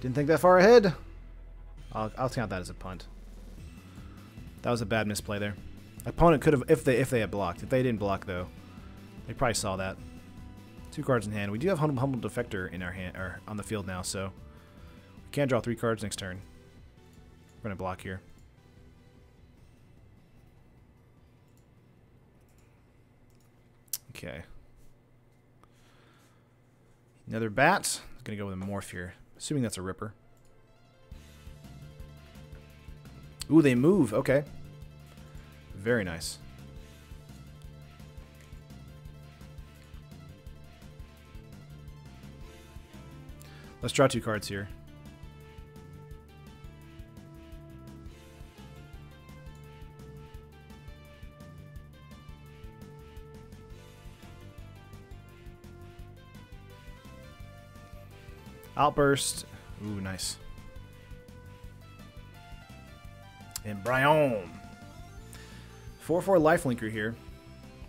S2: Didn't think that far ahead. I'll count that as a punt. That was a bad misplay there. Opponent could have, if they had blocked. If they didn't block though, they probably saw that. 2 cards in hand. We do have Humble Defector in our hand, or on the field now, so we can draw 3 cards next turn. We're gonna block here. Okay. Another bat. I'm gonna go with a morph here. Assuming that's a Ripper. Ooh, they move. Okay. Very nice. Let's draw 2 cards here. Outburst. Ooh, nice. And Brian. 4/4 lifelinker here.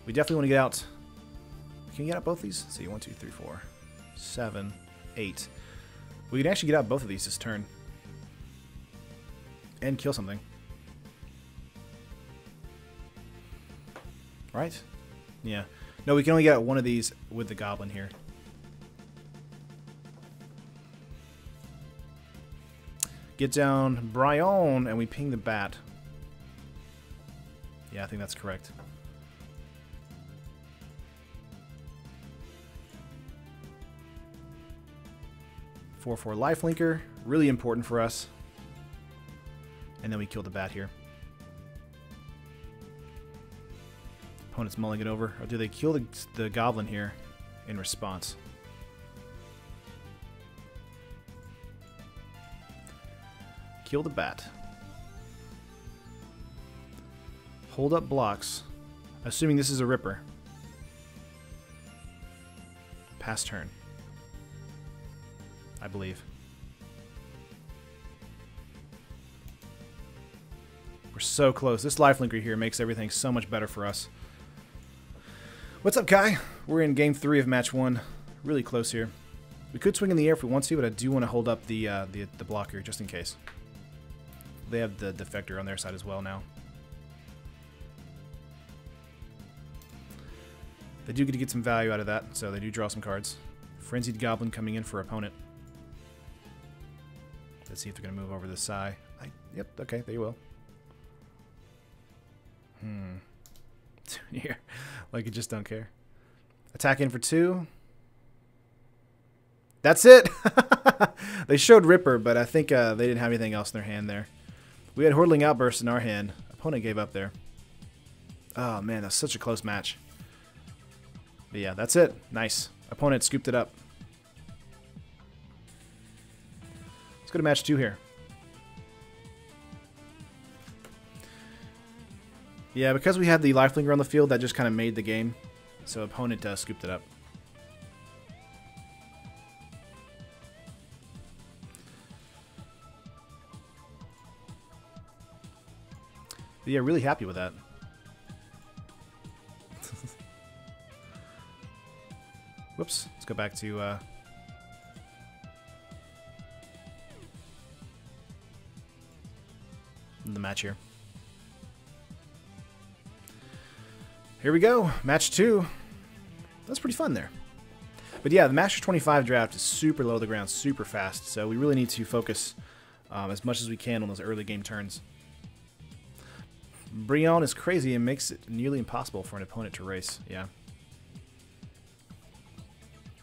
S2: We definitely want to get out Can you get out both these? Let's see, 1, 2, 3, 4, 7, 8. We can actually get out both of these this turn. And kill something. Right? Yeah. No, we can only get out one of these with the goblin here. Get down Brion, and we ping the bat. Yeah, I think that's correct. Four lifelinker, really important for us. And then we kill the bat here. Opponent's mulling it over. Or do they kill the goblin here in response? Kill the bat. Hold up blocks. Assuming this is a ripper. Pass turn. I believe. We're so close. This lifelinker here makes everything so much better for us. What's up, Kai? We're in game 3 of match 1. Really close here. We could swing in the air if we want to, but I do want to hold up the blocker just in case. They have the defector on their side as well now. They do get to get some value out of that, so they do draw some cards. Frenzied Goblin coming in for opponent. Let's see if they're going to move over the side. Yep, okay, there you will. Here, like you just don't care. Attack in for 2. That's it! They showed Ripper, but I think they didn't have anything else in their hand there. We had Hordling Outburst in our hand. Opponent gave up there. Oh man, that's such a close match. But yeah, that's it. Nice. Opponent scooped it up. Let's go to match 2 here. Yeah, because we had the lifelinker on the field, that just kind of made the game. So opponent scooped it up. But yeah, really happy with that. Whoops. Let's go back to the match here. Here we go. Match 2. That's pretty fun there. But yeah, the Masters 25 draft is super low to the ground, super fast. So we really need to focus as much as we can on those early game turns. Brion is crazy and makes it nearly impossible for an opponent to race. Yeah.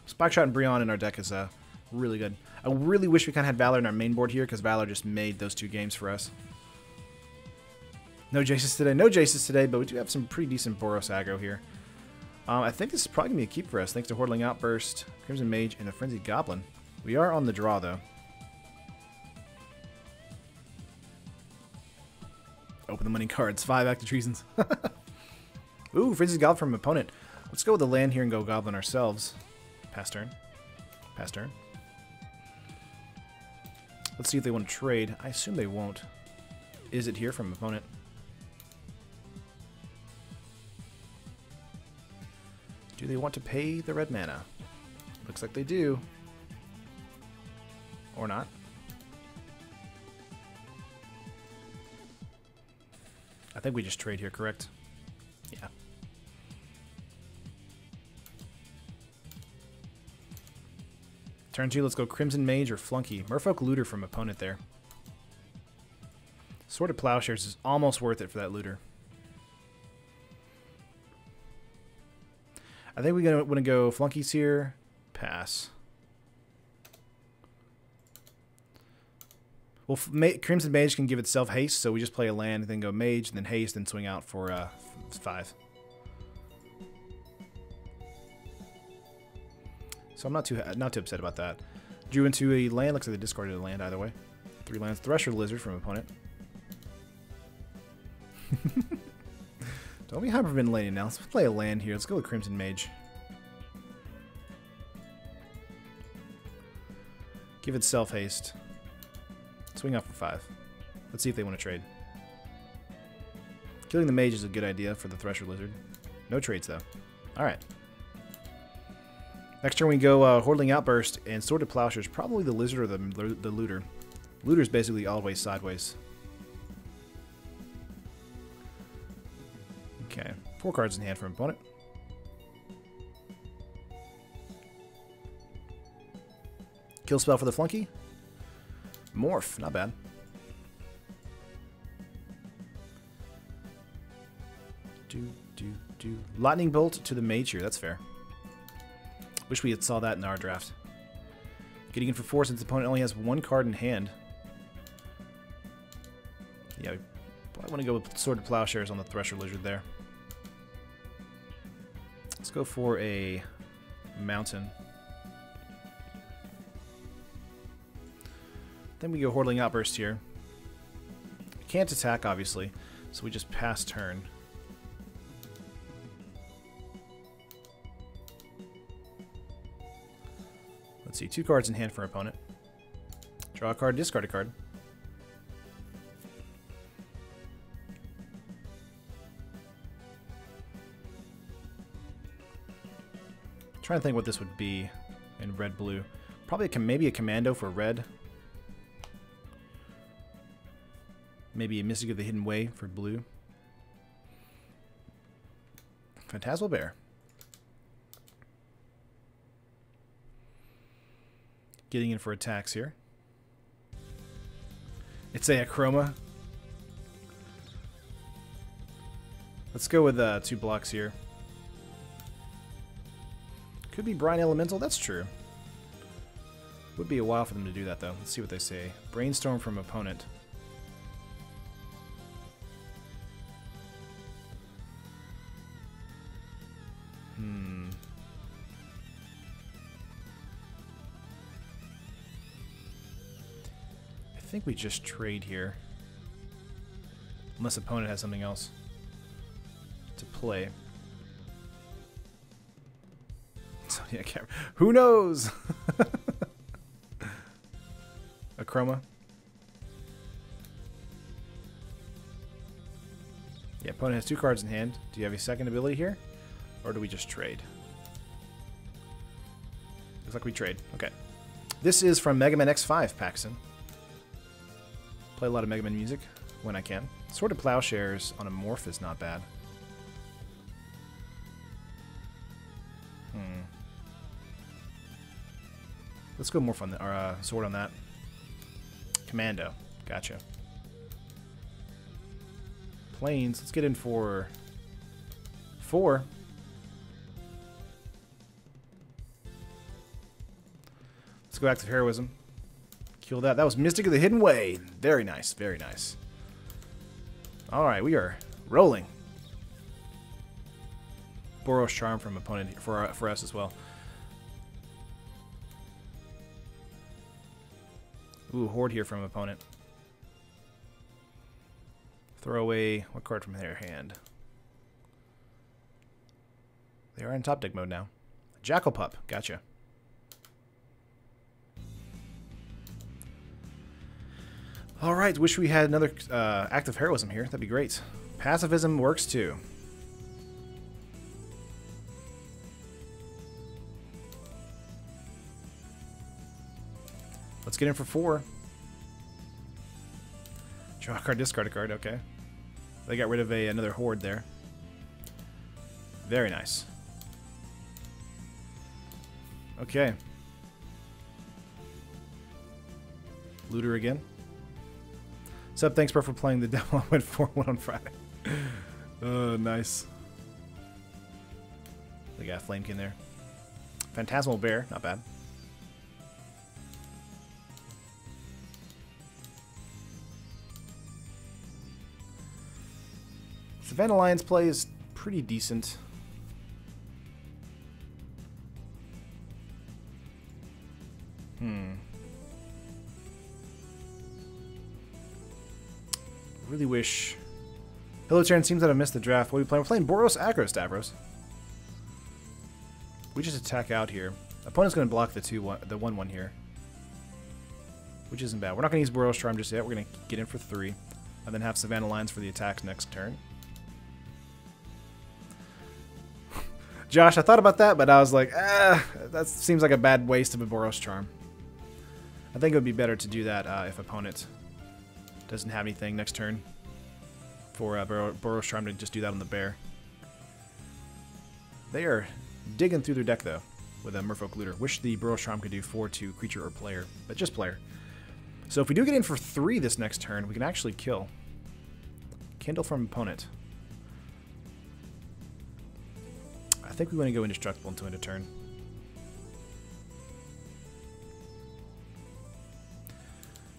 S2: Spike Shot and Brion in our deck is really good. I really wish we kind of had Valor in our main board here because Valor just made those 2 games for us. No Jaces today. No Jaces today, but we do have some pretty decent Boros aggro here. I think this is probably going to be a keep for us thanks to Hordling Outburst, Crimson Mage, and a Frenzied Goblin. We are on the draw, though. Open the money cards. 5 active treasons. Ooh, Frenzied Goblin from opponent. Let's go with the land here and go Goblin ourselves. Pass turn. Pass turn. Let's see if they want to trade. I assume they won't. Is it here from opponent? Do they want to pay the red mana? Looks like they do. Or not. I think we just trade here, correct? Yeah. Turn 2, let's go Crimson Mage or Flunky. Merfolk Looter from opponent there. Sword of Plowshares is almost worth it for that looter. I think we're going to go Flunkies here. Pass. Well, Crimson Mage can give itself haste, so we just play a land, then go Mage, then haste, then swing out for 5. So I'm not too upset about that. Drew into a land. Looks like they discarded a land either way. 3 lands. Thresher Lizard from opponent. Don't be hyperventilating now. Let's play a land here. Let's go with Crimson Mage. Give it self haste. Swing out for 5. Let's see if they want to trade. Killing the Mage is a good idea for the Thresher Lizard. No trades though. Alright. Next turn we go Hordeling Outburst and Sword of Plowshares. Probably the Lizard or the Looter. Looter's basically always sideways. Okay, 4 cards in hand for an opponent. Kill spell for the flunky. Morph, not bad. Lightning Bolt to the Mage here, that's fair. Wish we had saw that in our draft. Getting in for 4 since the opponent only has 1 card in hand. Yeah, we probably want to go with Sword of Plowshares on the Thresher Lizard there. Let's go for a Mountain. Then we go Hordeling Outburst here. Can't attack, obviously, so we just pass turn. Let's see, 2 cards in hand for opponent. Draw a card, discard a card. Trying to think what this would be in red-blue. Probably maybe a commando for red. Maybe a Mystic of the Hidden Way for blue. Phantasmal Bear. Getting in for attacks here. It's a Chroma. Let's go with 2 blocks here. Could be Brine Elemental, that's true. Would be a while for them to do that though. Let's see what they say. Brainstorm from opponent. I think we just trade here. Unless opponent has something else to play. So, yeah, who knows? A Chroma. Yeah, opponent has 2 cards in hand. Do you have a second ability here? Or do we just trade? Looks like we trade. Okay. This is from Mega Man X5, Paxton. Play a lot of Mega Man music when I can. Sword of Plowshares on a Morph is not bad. Let's go Morph on that, or Sword on that. Commando. Gotcha. Planes. Let's get in for 4. Let's go Active Heroism. Kill that. That was Mystic of the Hidden Way. Very nice. Very nice. Alright, we are rolling. Boros Charm from opponent for us as well. Ooh, Horde here from opponent. Throw away what card from their hand? They are in top deck mode now. Jackal Pup, gotcha. Alright, wish we had another Active Heroism here. That'd be great. Pacifism works too. Let's get in for 4. Draw a card, discard a card, okay. They got rid of another Horde there. Very nice. Okay. Looter again. Sup, thanks bro for playing the demo. I went 4-1 on Friday. Oh, nice. They got Flamekin there. Phantasmal Bear, not bad. Savannah Lions play is pretty decent. Really wish. Hello, Terran. Seems that I missed the draft. What are we playing? We're playing Boros Aggro, Stavros. We just attack out here. Opponent's going to block the 1/1 here, which isn't bad. We're not going to use Boros Charm just yet. We're going to get in for 3, and then have Savannah Lions for the attacks next turn. Josh, I thought about that, but I was like, that seems like a bad waste of a Boros Charm. I think it would be better to do that if opponent doesn't have anything next turn for Boros Charm to just do that on the bear. They are digging through their deck, though, with a Merfolk Looter. Wish the Boros Charm could do 4 to creature or player, but just player. So if we do get in for 3 this next turn, we can actually kill. Kindle from opponent. I think we want to go indestructible until end of turn.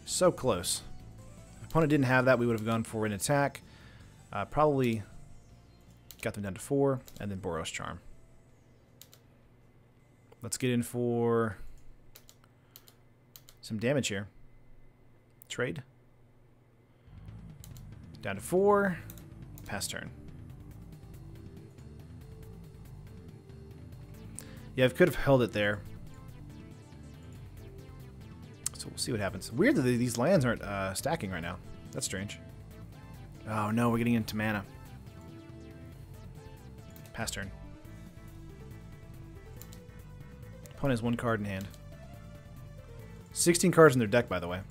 S2: So close. If opponent didn't have that, we would have gone for an attack. Probably got them down to 4, and then Boros Charm. Let's get in for some damage here. Trade. Down to 4. Pass turn. Yeah, I could have held it there. So we'll see what happens. Weird that these lands aren't stacking right now. That's strange. Oh no, we're getting into mana. Pass turn. Opponent has 1 card in hand. 16 cards in their deck, by the way.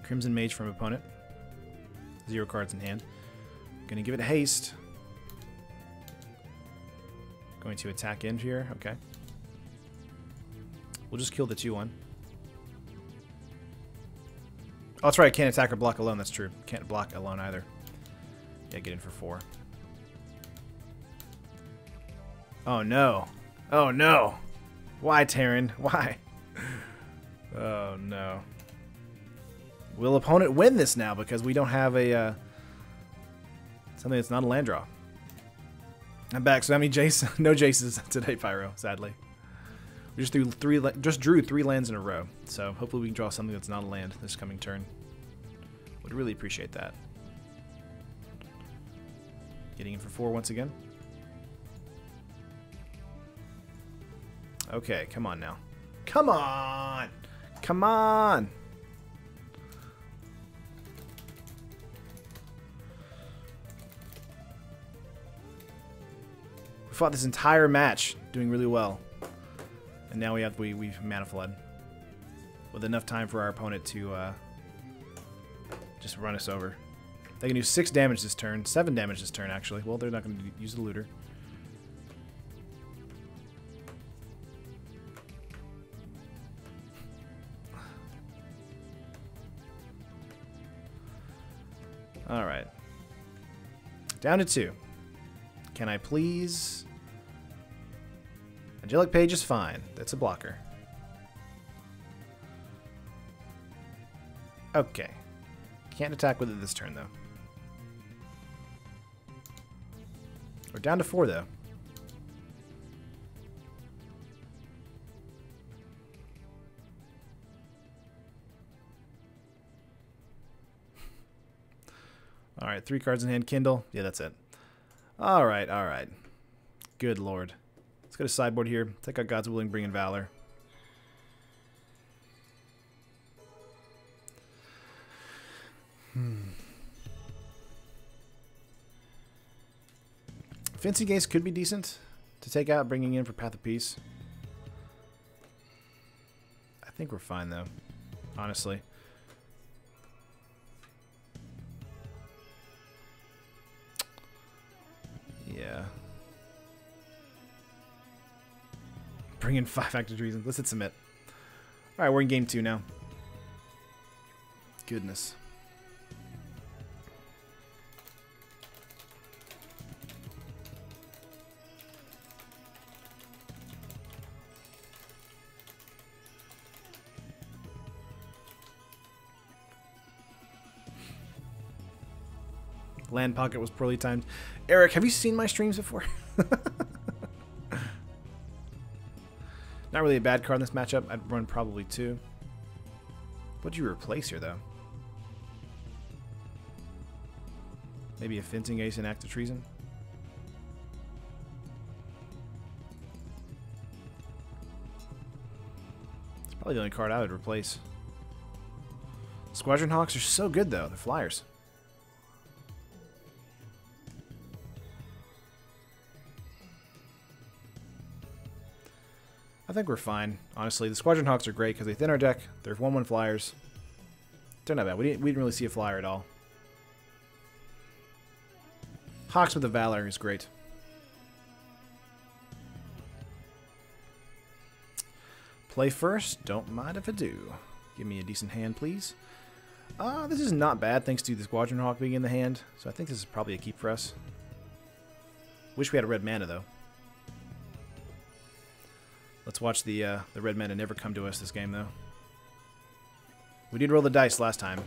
S2: Crimson Mage from opponent. 0 cards in hand. Gonna give it haste. Going to attack in here. Okay. We'll just kill the 2/1. Oh, that's right. I can't attack or block alone. That's true. Can't block alone either. Yeah, get in for 4. Oh, no. Oh, no. Why, Terran? Why? Oh, no. Will opponent win this now because we don't have a something that's not a land draw? I'm back. So how many Jace? No Jaces today, Pyro. Sadly, we just drew 3 lands in a row. So hopefully we can draw something that's not a land this coming turn. Would really appreciate that. Getting in for 4 once again. Okay, come on now. Come on! Come on! We fought this entire match doing really well. And now we've mana flood. With enough time for our opponent to just run us over. They can do 6 damage this turn, 7 damage this turn actually. Well, they're not going to use the looter. Alright. Down to 2. Can I please... Angelic Page is fine. That's a blocker. Okay. Can't attack with it this turn, though. We're down to 4, though. Alright, 3 cards in hand. Kindle. Yeah, that's it. Alright, alright. Good lord. Let's go to sideboard here. Take out God's Willing, bring in Valor. Fancy Gaze could be decent to take out, bringing in for Path of Peace. I think we're fine, though. Honestly. Yeah. Bring in 5 active reasons. Let's hit submit. Alright, we're in game 2 now. Goodness. Land Pocket was poorly timed. Eric, have you seen my streams before? Not really a bad card in this matchup. I'd run probably 2. What'd you replace here, though? Maybe a Fencing Ace and Act of Treason? It's probably the only card I would replace. Squadron Hawks are so good, though. They're flyers. I think we're fine, honestly. The Squadron Hawks are great because they thin our deck. They're 1/1 flyers. They're not bad. We didn't really see a flyer at all. Hawks with the Valor is great. Play first. Don't mind if I do. Give me a decent hand, please. This is not bad thanks to the Squadron Hawk being in the hand. So I think this is probably a keep for us. Wish we had a red mana, though. Let's watch the red mana never come to us this game, though. We did roll the dice last time.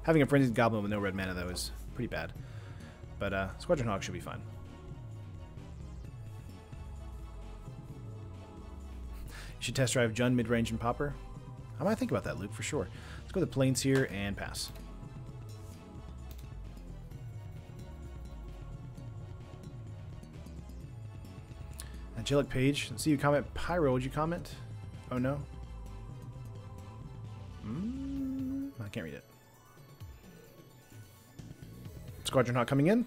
S2: Having a Frenzied Goblin with no red mana, though, is pretty bad. But Squadron Hawk should be fine. You should test drive Jund, mid-range, and Popper. I might think about that, Luke, for sure. Let's go to the planes here and pass. Angelic Page. Let's see you comment. Pyro, would you comment? Oh, no. I can't read it. Squadron Hawk coming in.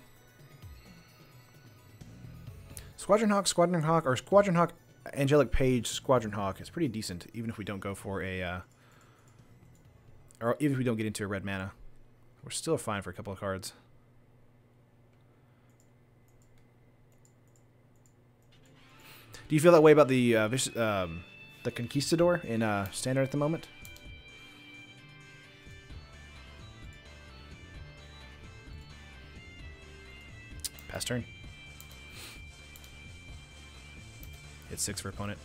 S2: Squadron Hawk, or Squadron Hawk, Angelic Page, Squadron Hawk is pretty decent, even if we don't go for a, or even if we don't get into a red mana. We're still fine for a couple of cards. Do you feel that way about the Conquistador in Standard at the moment? Pass turn. Hit 6 for opponent.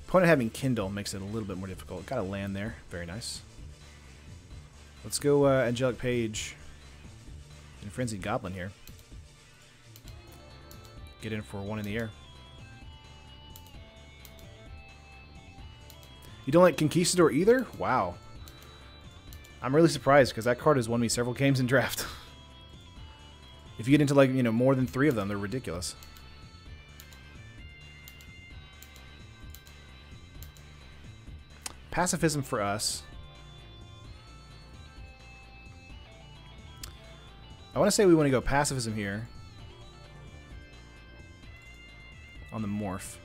S2: Opponent having Kindle makes it a little bit more difficult. Got a land there. Very nice. Let's go Angelic Page and Frenzied Goblin here. Get in for 1 in the air. You don't like Conquistador either? Wow. I'm really surprised because that card has won me several games in draft. If you get into, like, you know, more than 3 of them, they're ridiculous. Pacifism for us. I want to say we want to go Pacifism here. On the Morph.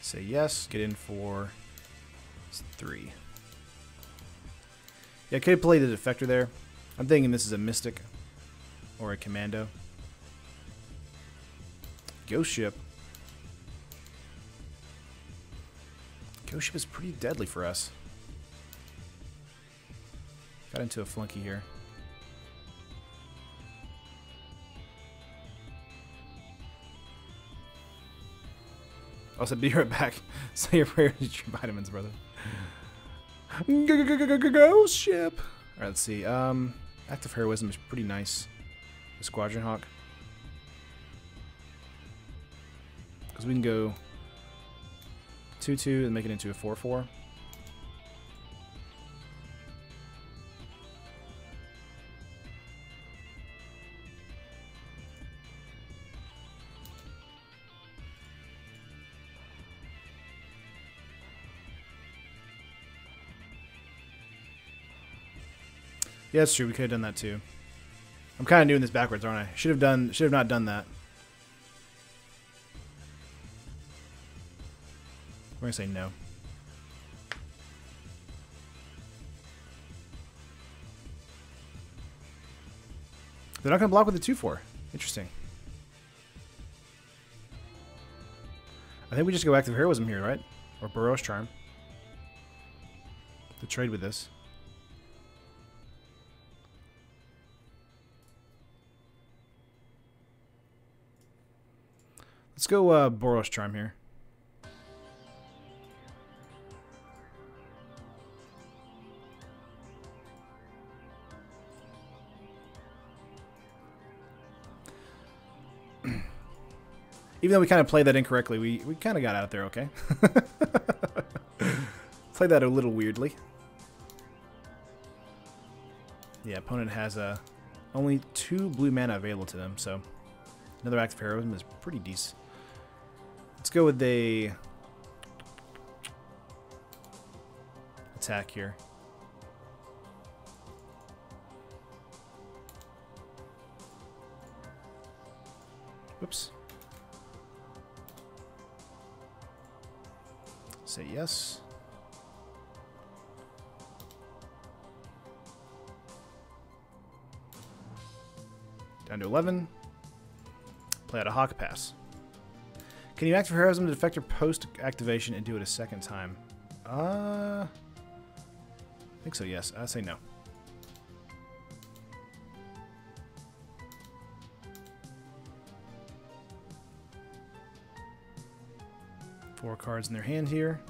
S2: Say yes, get in for 3. Yeah, I could play the Defector there. I'm thinking this is a Mystic or a Commando. Ghost Ship. Ghost Ship is pretty deadly for us. Got into a flunky here. Also, be right back. Say your prayers, eat your vitamins, brother. Ghost Ship. Alright, let's see. Active Heroism is pretty nice. The Squadron Hawk. Because we can go 2/2 and make it into a 4/4. Yeah, that's true. We could have done that too. I'm kind of doing this backwards, aren't I? Should have not done that. We're gonna say no. They're not gonna block with the 2/4. Interesting. I think we just go Active Heroism here, right? Or Burrow's Charm. To trade with this. Let's go Boros Charm here. Even though we kind of played that incorrectly, we kind of got out there okay. Played that a little weirdly. Yeah, opponent has a Only 2 blue mana available to them, so another active heroism is pretty decent. Let's go with a attack here. Whoops. Say yes. Down to 11. Play out a Hawk Pass. Can you activate heroism to defect your post-activation and do it a second time? I think so, yes. I say no. Four cards in their hand here.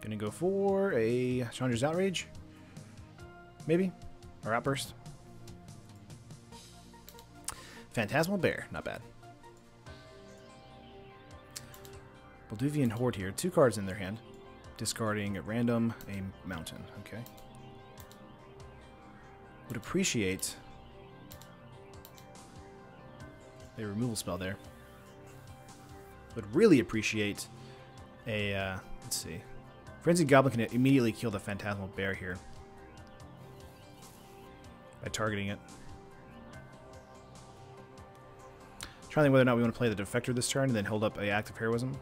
S2: Gonna go for a Chandra's Outrage. Maybe. Or Outburst. Phantasmal Bear. Not bad. Balduvian Horde here. 2 cards in their hand. Discarding at random a mountain. Okay. Would appreciate a removal spell there. Would really appreciate a, let's see. Frenzied Goblin can immediately kill the Phantasmal Bear here by targeting it. Trying to think whether or not we want to play the Defector this turn and then hold up a active heroism.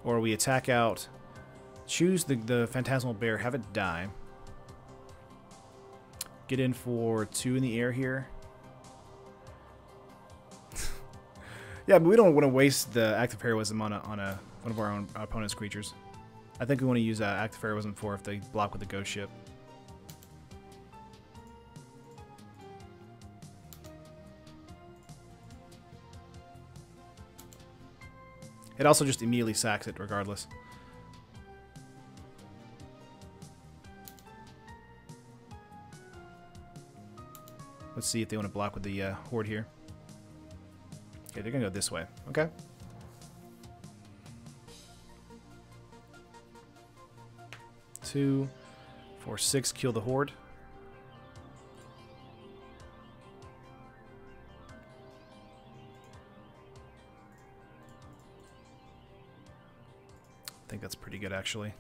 S2: Or we attack out, choose the Phantasmal Bear, have it die. Get in for 2 in the air here. Yeah, but we don't want to waste the active heroism on one of our own opponent's creatures. I think we want to use active heroism for if they block with the ghost ship. It also just immediately sacks it regardless. Let's see if they want to block with the Horde here. Okay, they're going to go this way. Okay. Two, 4, 6, kill the Horde. I think that's pretty good, actually.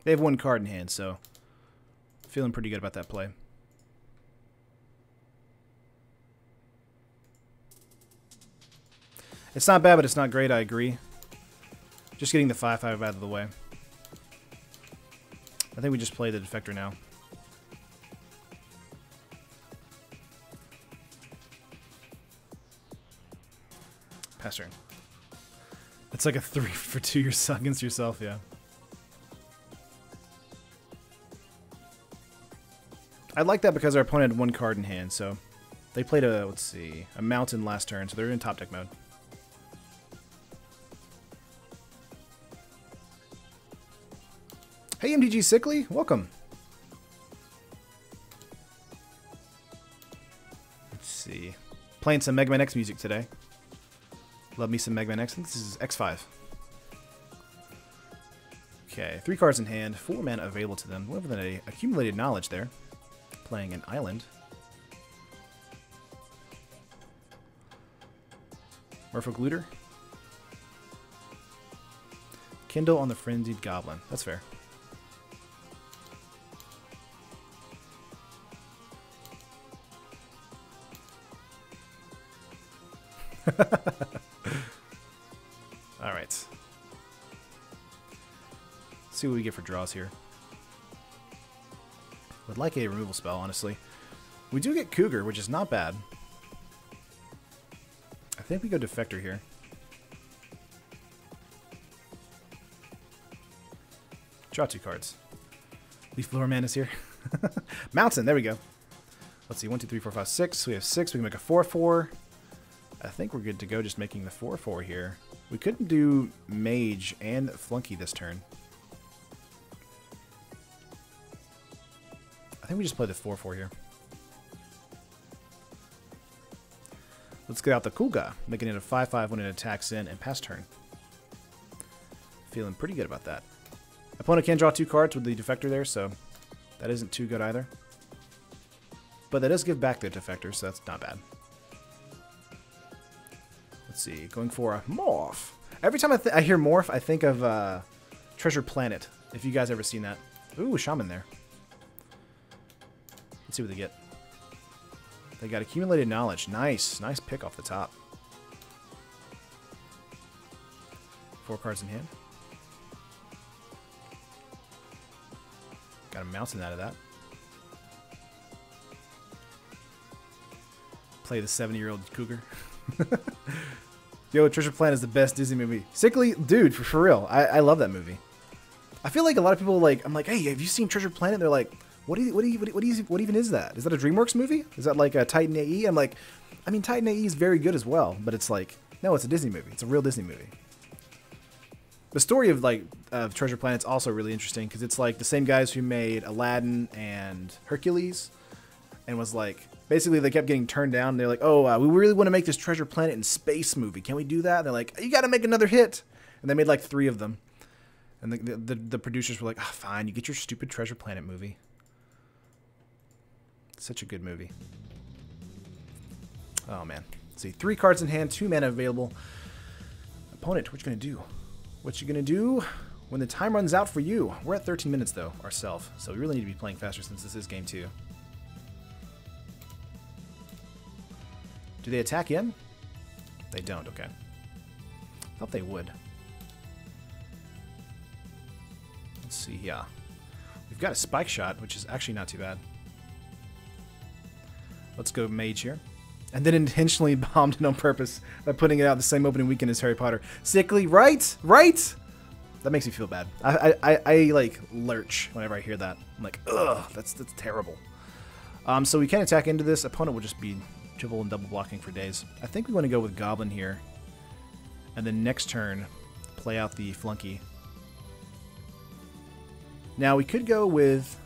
S2: They have 1 card in hand, so feeling pretty good about that play. It's not bad, but it's not great, I agree. Just getting the 5/5 out of the way. I think we just play the Defector now. Pass turn. It's like a 3 for 2 against yourself, yeah. I like that because our opponent had 1 card in hand, so they played a, let's see, a mountain last turn, so they're in top deck mode. Hey MTG Sickly, welcome. Let's see. Playing some Mega Man X music today. Love me some Mega Man X. I think this is X5. Okay, 3 cards in hand, 4 mana available to them. More than a accumulated knowledge there. Playing an island. Merfolk Kindle on the Frenzied Goblin. That's fair. Alright. See what we get for draws here. Would like a removal spell, honestly. We do get Cougar, which is not bad. I think we go Defector here. Draw 2 cards. Leaf Blower Man is here. Mountain, there we go. Let's see, 1, 2, 3, 4, 5, 6. We have 6. We can make a 4/4. I think we're good to go just making the 4/4 here. We couldn't do Mage and Flunky this turn. I think we just play the 4/4 here. Let's get out the Kuga, making it a 5/5 when it attacks in and pass turn. Feeling pretty good about that. Opponent can draw 2 cards with the defector there, so that isn't too good either. But that does give back the defector, so that's not bad. Let's see, going for a Morph. Every time I hear Morph, I think of Treasure Planet, if you guys ever seen that. Ooh, Shaman there. Let's see what they get. They got Accumulated Knowledge. Nice. Nice pick off the top. 4 cards in hand. Got a mountain out of that. Play the 70-year-old cougar. Yo, Treasure Planet is the best Disney movie. Sickly, dude, for real. I love that movie. I feel like a lot of people I'm like, hey, have you seen Treasure Planet? They're like, what even is that? Is that a DreamWorks movie? Is that like a Titan AE? I'm like, I mean, Titan AE is very good as well, but it's like, no, it's a Disney movie. It's a real Disney movie. The story of Treasure Planet's also really interesting because it's like the same guys who made Aladdin and Hercules, and was like, basically they kept getting turned down. They're like, oh, we really want to make this Treasure Planet in space movie. Can we do that? And they're like, you got to make another hit. And they made like 3 of them. And the producers were like, oh, fine, you get your stupid Treasure Planet movie. Such a good movie. Oh, man. Let's see, 3 cards in hand, 2 mana available. Opponent, what you going to do? What you going to do when the time runs out for you? We're at 13 minutes, though, ourselves. So we really need to be playing faster since this is game 2. Do they attack in? They don't, okay. Thought they would. Let's see, yeah. We've got a Spike Shot, which is actually not too bad. Let's go Mage here. And then intentionally bombed it on purpose by putting it out the same opening weekend as Harry Potter. Sickly, right? Right? That makes me feel bad. I like lurch whenever I hear that. I'm like, ugh, that's terrible. So we can attack into this. Opponent will just be triple and double blocking for days. I think we want to go with Goblin here. And then next turn, play out the Flunky. Now we could go with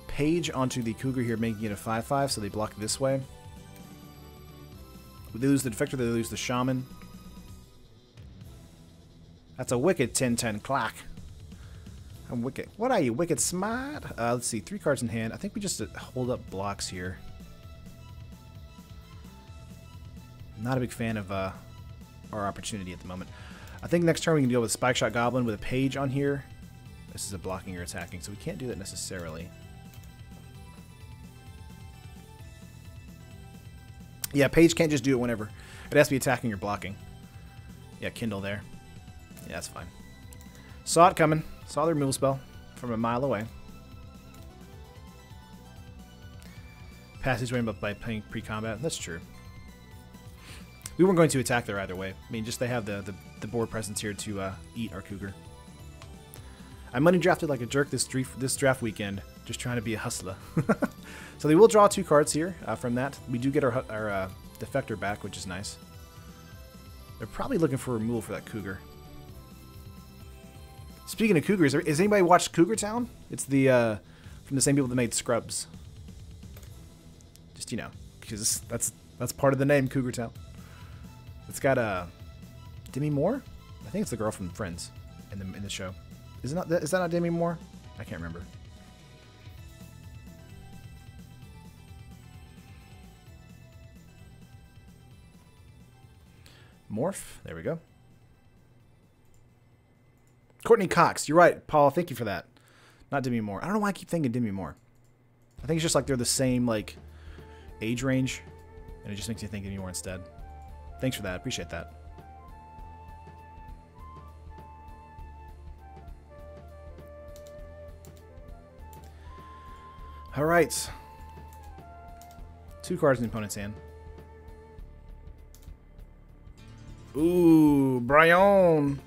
S2: Page onto the Cougar here, making it a 5/5, so they block this way. They lose the Defector, they lose the Shaman. That's a wicked 10-10 clock. I'm wicked. What are you, wicked smart? Let's see, 3 cards in hand. I think we just hold up blocks here. Not a big fan of our opportunity at the moment. I think next turn we can deal with Spike Shot Goblin with a Page on here. This is a blocking or attacking, so we can't do that necessarily. Yeah, Page can't just do it whenever. It has to be attacking or blocking. Yeah, Kindle there. Yeah, that's fine. Saw it coming. Saw the removal spell from a mile away. Passageway by playing pre-combat. That's true. We weren't going to attack there either way. I mean, just they have the board presence here to eat our Cougar. I money drafted like a jerk this draft weekend, just trying to be a hustler. So they will draw 2 cards here from that. We do get our Defector back, which is nice. They're probably looking for removal for that Cougar. Speaking of Cougars, has anybody watched Cougar Town? It's the from the same people that made Scrubs. Just, you know, because that's part of the name, Cougar Town. It's got Demi Moore? I think it's the girl from Friends in the show. Is that not Demi Moore? I can't remember. Morph. There we go. Courtney Cox. You're right, Paul. Thank you for that. Not Demi Moore. I don't know why I keep thinking Demi Moore. I think it's just like they're the same like age range, and it just makes me think Demi Moore instead. Thanks for that. Appreciate that. All right. 2 cards in the opponent's hand. Ooh, Brian.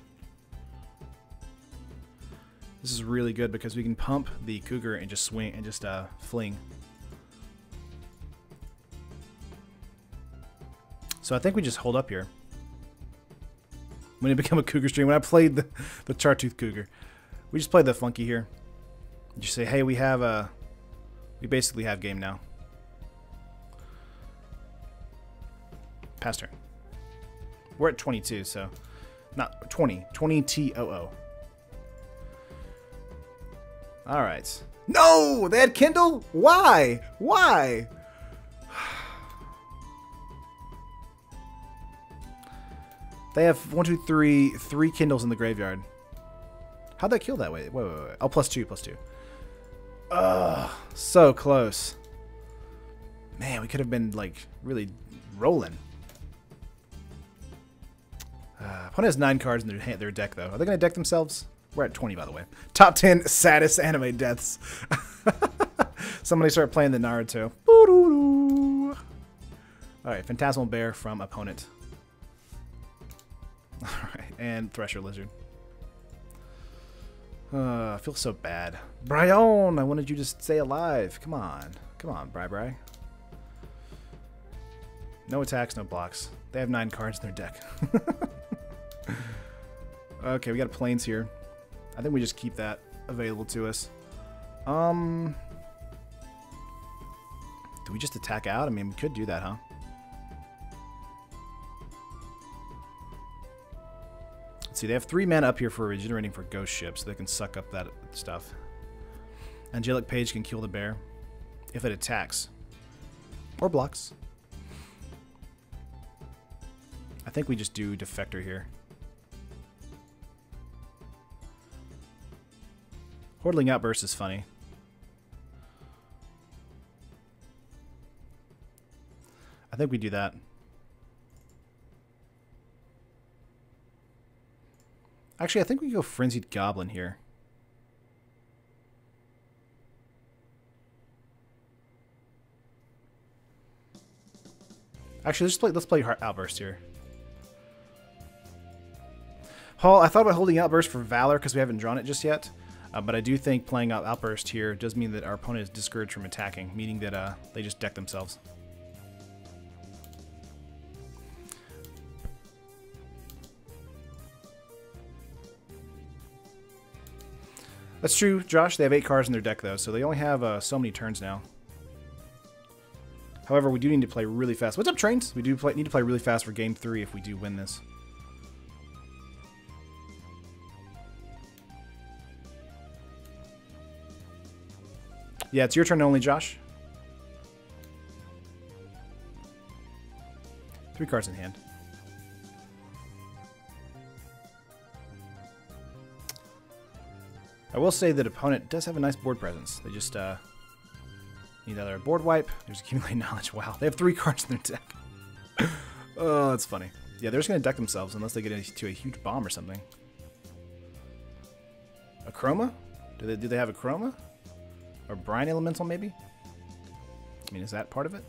S2: This is really good because we can pump the Cougar and just swing and just fling. So I think we just hold up here. When it become a Cougar stream, when I played the Chartooth Cougar, we just played the Flunky here. You just say, hey, we basically have game now. Pass turn. We're at 22, so Not 20. 20 TOO. Alright. No! They had Kindle? Why? Why? They have 1, 2, 3, 3 Kindles in the graveyard. How'd that kill that way? Wait. Oh, +2, +2. Ugh, so close. Man, we could have been, like, really rolling. Opponent has 9 cards in their deck, though. Are they going to deck themselves? We're at 20, by the way. Top 10 saddest anime deaths. Somebody start playing the Naruto. Alright, Phantasmal Bear from opponent. Alright, and Thresher Lizard. I feel so bad. Brian, I wanted you to stay alive. Come on. Come on, Bri. No attacks, no blocks. They have 9 cards in their deck. Okay, we got Plains here. I think we just keep that available to us. Do we just attack out? I mean, we could do that, huh? Let's see, they have 3 mana up here for regenerating for ghost ships, so they can suck up that stuff. Angelic Page can kill the bear if it attacks. Or blocks. I think we just do Defector here. Hordling Outburst is funny. I think we do that. Actually, I think we go Frenzied Goblin here. Actually, let's play Outburst here. Hall, I thought about holding Outburst for Valor because we haven't drawn it just yet. But I do think playing out Outburst here does mean that our opponent is discouraged from attacking, meaning that they just deck themselves. That's true, Josh. They have 8 cards in their deck, though, so they only have so many turns now. However, we do need to play really fast. What's up, Trains? We do need to play really fast for Game 3 if we do win this. Yeah, it's your turn only, Josh. 3 cards in hand. I will say that opponent does have a nice board presence. They just need either a board wipe. There's accumulate knowledge. Wow, they have 3 cards in their deck. Oh, that's funny. Yeah, they're just gonna deck themselves unless they get into a huge bomb or something. A Chroma? Do they have a Chroma? Or Brine Elemental, maybe? I mean, is that part of it?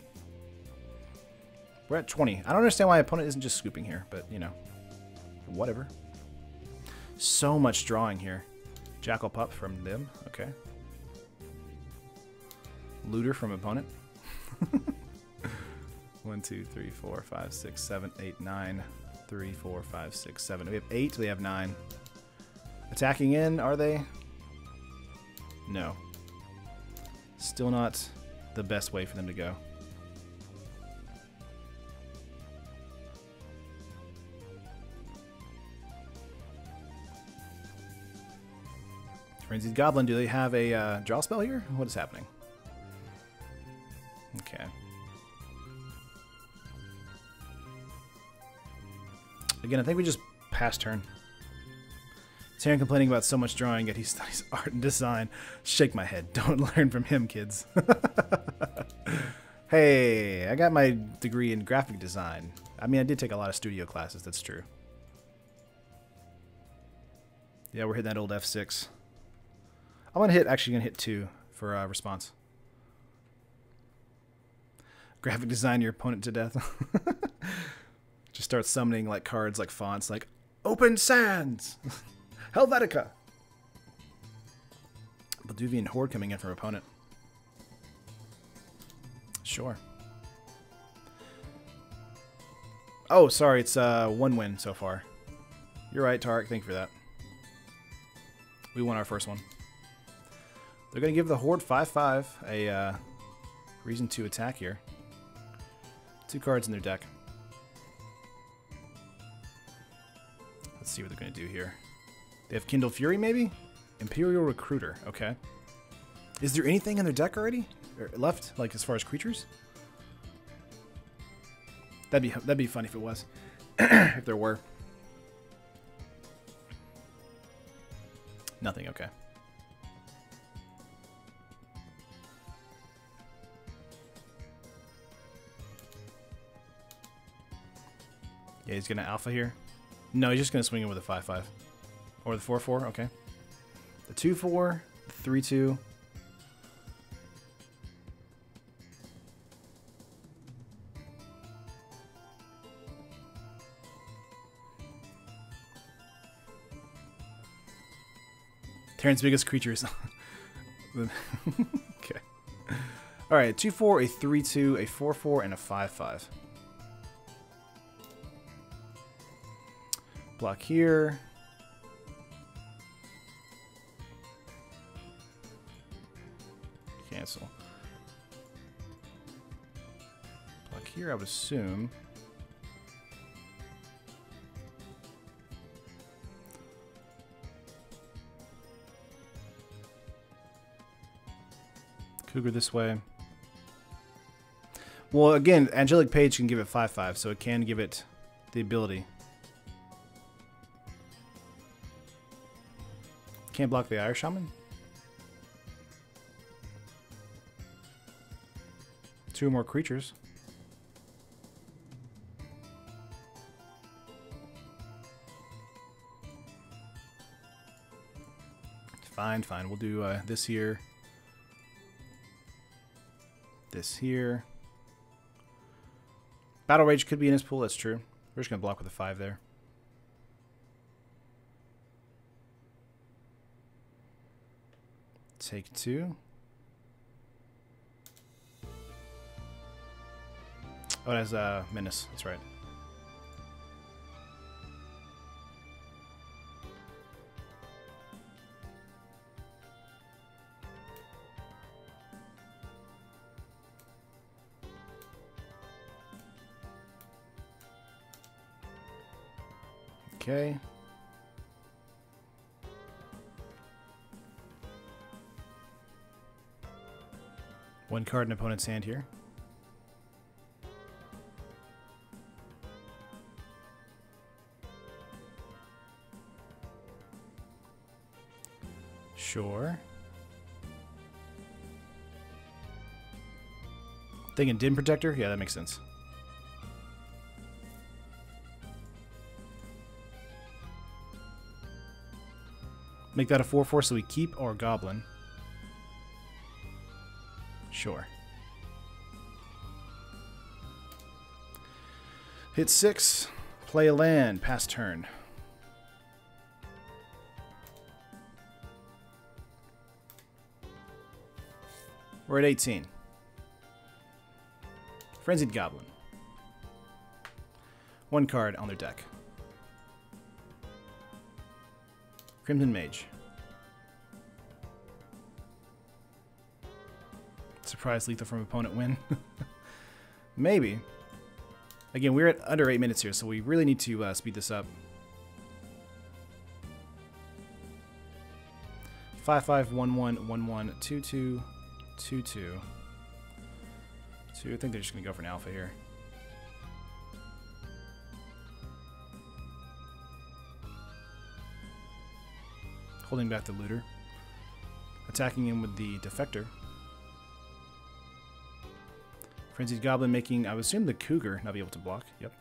S2: We're at 20. I don't understand why opponent isn't just scooping here, but, you know. Whatever. So much drawing here. Jackal Pup from them. Okay. Looter from opponent. 1, 2, 3, 4, 5, 6, 7, 8, 9. 3, 4, 5, 6, 7. We have 8. They have 9. Attacking in, are they? No. Still not the best way for them to go. Frenzied Goblin, do they have a draw spell here? What is happening? Okay. Again, I think we just pass turn. Terran complaining about so much drawing, yet he studies art and design. Shake my head. Don't learn from him, kids. Hey, I got my degree in graphic design. I mean, I did take a lot of studio classes, that's true. Yeah, we're hitting that old F6. I'm actually gonna hit 2 for response. Graphic design your opponent to death. Just start summoning like cards, like fonts, like Open Sands, Helvetica. Balduvian Horde coming in from opponent. Sure. Oh, sorry, it's 1 win so far. You're right, Tarek. Thank you for that. We won our first one. They're going to give the Horde 5/5 a reason to attack here. 2 cards in their deck. Let's see what they're going to do here. They have Kindle Fury, maybe? Imperial Recruiter. Okay. Is there anything in their deck already? Or left, like as far as creatures? That'd be fun if it was. If there were. Nothing, okay. Yeah, he's going to alpha here. No, he's just going to swing in with a 5-5. Or the 4-4, okay. The 2-4, the 3-2. Terran's biggest creatures. Okay. Alright, 2-4, a 3-2, a 4-4, and a 5-5. Block here. Cancel. Block here, I would assume. Cougar this way. Well, again, Angelic Page can give it 5-5, so it can give it the ability. Can't block the Irish Shaman. 2 more creatures. Fine, fine. We'll do this here. This here. Battle Rage could be in his pool, that's true. We're just going to block with a 5 there. Take 2. Oh, it has Menace, that's right. Okay. One card in opponent's hand here. Sure. Thinking Din Protector? Yeah, that makes sense. Make that a 4-4 so we keep our Goblin. Sure. Hit 6. Play a land. Pass turn. We're at 18. Frenzied Goblin. 1 card on their deck. Crimson Mage. Surprise lethal from opponent win. Maybe. Again, we're at under 8 minutes here, so we really need to speed this up. 5-5, 1-1, 1-1, 2-2, 2-2. I think they're just going to go for an alpha here. Holding back the looter. Attacking him with the defector. Frenzied Goblin making, I would assume, the Cougar not be able to block. Yep.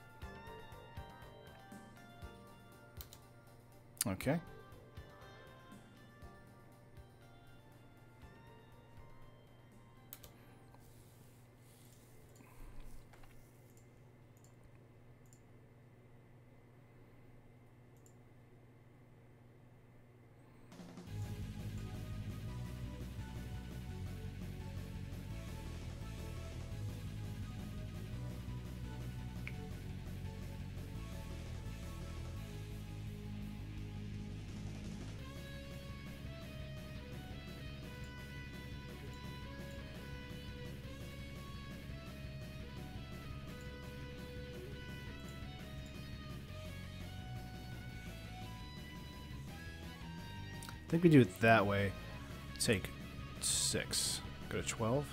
S2: Okay. I think we do it that way. Take 6. Go to 12.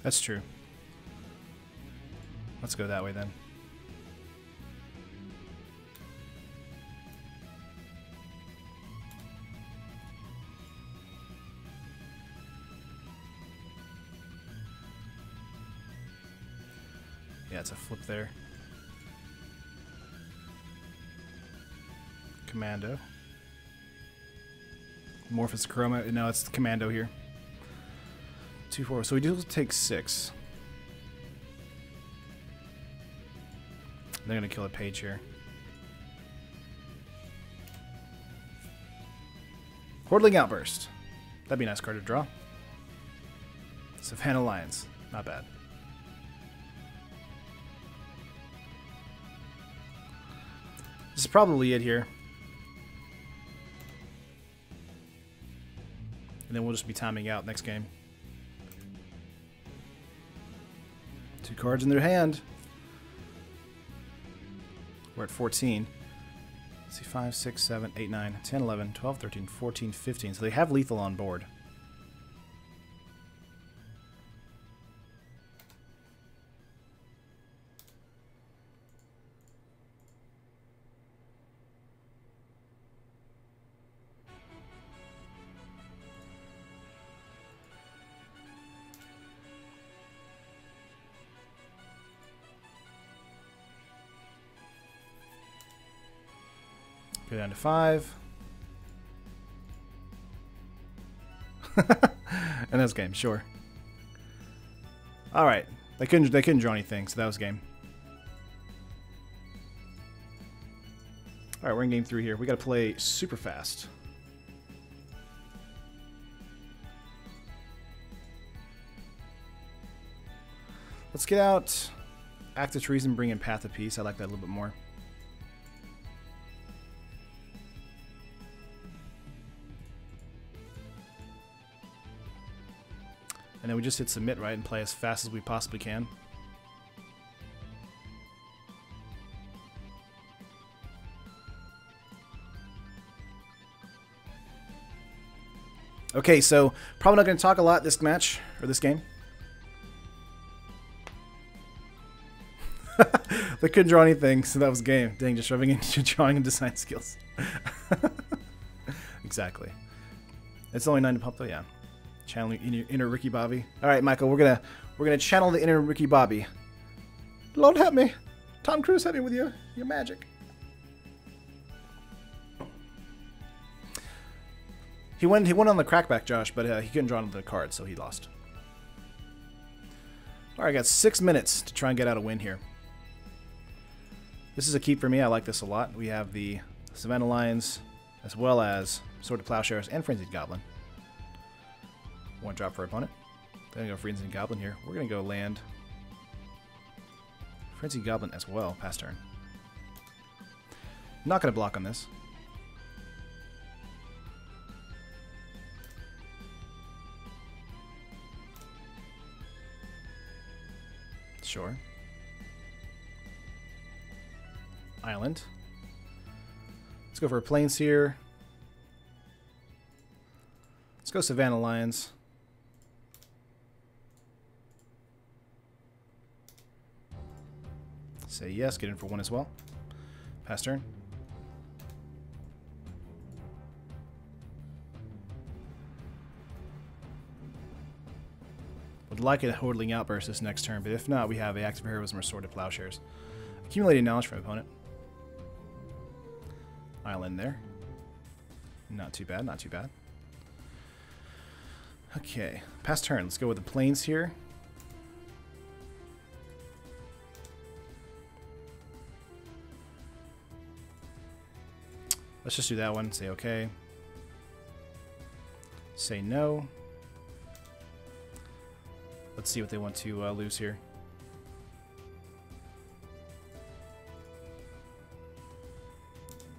S2: That's true. Let's go that way then. Yeah, it's a flip there. Commando. Morphous Chroma. No, it's Commando here. 2, 4. So we do take 6. They're going to kill a page here. Hordling Outburst. That'd be a nice card to draw. Savannah Lions. Not bad. This is probably it here. And then we'll just be timing out next game. 2 cards in their hand. We're at 14. Let's see, 5, 6, 7, 8, 9, 10, 11, 12, 13, 14, 15. So they have lethal on board. Go down to 5. And that's game, sure. Alright. They couldn't draw anything, so that was game. Alright, we're in game 3 here. We gotta play super fast. Let's get out Act of Treason, bring in Path of Peace. I like that a little bit more. And then we just hit submit, right, and play as fast as we possibly can. Okay, so probably not going to talk a lot this match, or this game. They couldn't draw anything, so that was game. Dang, just shoving into drawing and design skills. Exactly. It's only 9 to pump though, yeah. Channeling inner Ricky Bobby. All right, Michael, we're gonna channel the inner Ricky Bobby. Lord help me, Tom Cruise, help me with your magic. He went on the crackback, Josh, but he couldn't draw the card, so he lost. All right, I got 6 minutes to try and get out a win here. This is a keep for me. I like this a lot. We have the Savannah Lions, as well as Sword of Plowshares and Frenzied Goblin. 1 drop for opponent. Then go Frenzied Goblin here. We're gonna go land Frenzied Goblin as well, pass turn. Not gonna block on this. Sure. Island. Let's go for Plains here. Let's go Savannah Lions. Say yes, get in for 1 as well. Pass turn. Would like a Hordling Outburst this next turn, but if not, we have a Active Heroism or Sword of Plowshares. Accumulating knowledge from opponent. Island there. Not too bad, not too bad. Okay, pass turn. Let's go with the Plains here. Let's just do that one. Say okay. Say no. Let's see what they want to lose here.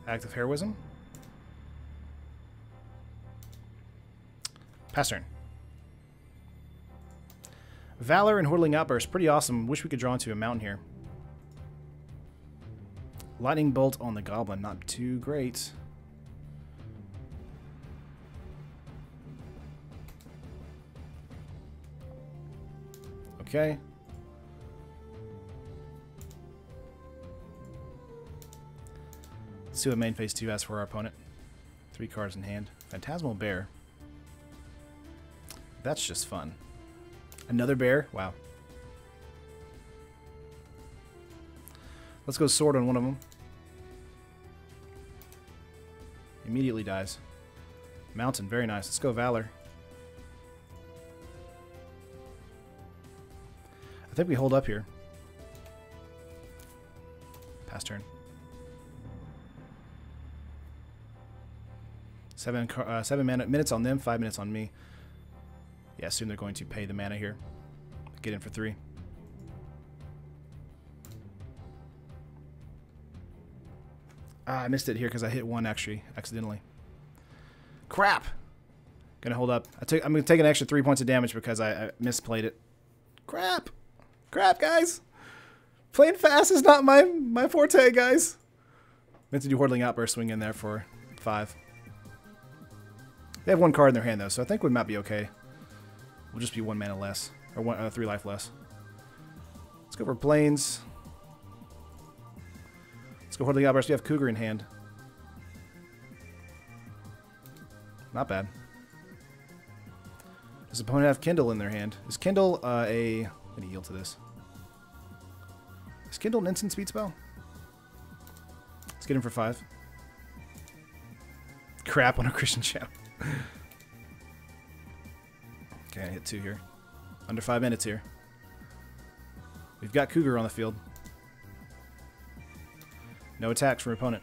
S2: Active Heroism. Pass turn. Valor and Whirling Outburst. Pretty awesome. Wish we could draw into a mountain here. Lightning Bolt on the Goblin. Not too great. Okay. Let's see what main phase 2 has for our opponent. 3 cards in hand. Phantasmal Bear. That's just fun. Another bear? Wow. Let's go sword on one of them. Immediately dies. Mountain, very nice. Let's go Valor. I think we hold up here. Pass turn. 7 minutes on them, 5 minutes on me. Yeah, assume they're going to pay the mana here. Get in for 3. I missed it here because I hit 1 actually, accidentally. Crap! Gonna hold up. I'm gonna take an extra 3 points of damage because I misplayed it. Crap! Crap, guys! Playing fast is not my forte, guys. Meant to do Whirling Outburst, swing in there for 5. They have 1 card in their hand though, so I think we might be okay. We'll just be 1 mana less, or 3 life less. Let's go for Plains. Let's go Whirling Outburst. We have Cougar in hand. Not bad. Does opponent have Kindle in their hand? Is Kindle I'm gonna yield to this. Is Kindle an instant speed spell? Let's get him for 5. Crap on a Christian champ. Okay, I hit 2 here. Under 5 minutes here. We've got Cougar on the field. No attacks from opponent.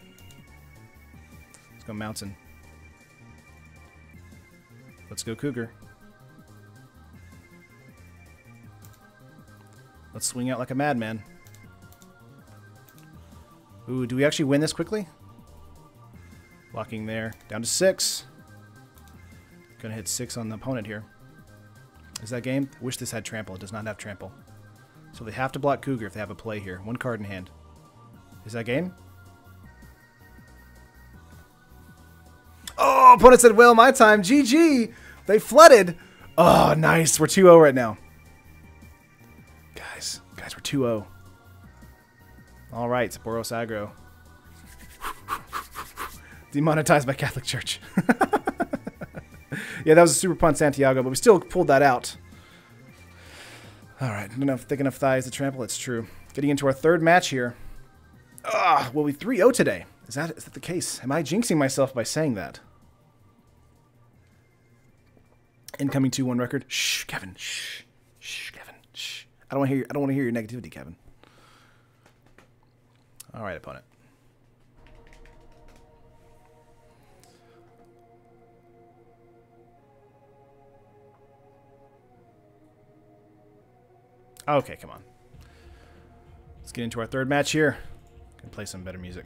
S2: Let's go Mountain. Let's go Cougar. Let's swing out like a madman. Ooh, do we actually win this quickly? Locking there. Down to 6. Gonna hit 6 on the opponent here. Is that game? I wish this had trample. It does not have trample. So they have to block Cougar if they have a play here. 1 card in hand. Is that game? Oh, opponent said, well, my time. GG. They flooded. Oh, nice. We're 2-0 right now. Guys, we're 2-0. All right, Boros aggro. Demonetized by Catholic Church. Yeah, that was a super punt, Santiago, but we still pulled that out. All right, thick enough thighs to trample. It's true. Getting into our 3rd match here. Well, we 3-0 today. Is that the case? Am I jinxing myself by saying that? Incoming 2-1 record. Shh, Kevin. Shh, shh, Kevin. Shh. I don't want to hear your negativity, Kevin. All right, opponent. Okay, come on. Let's get into our 3rd match here. Gonna play some better music.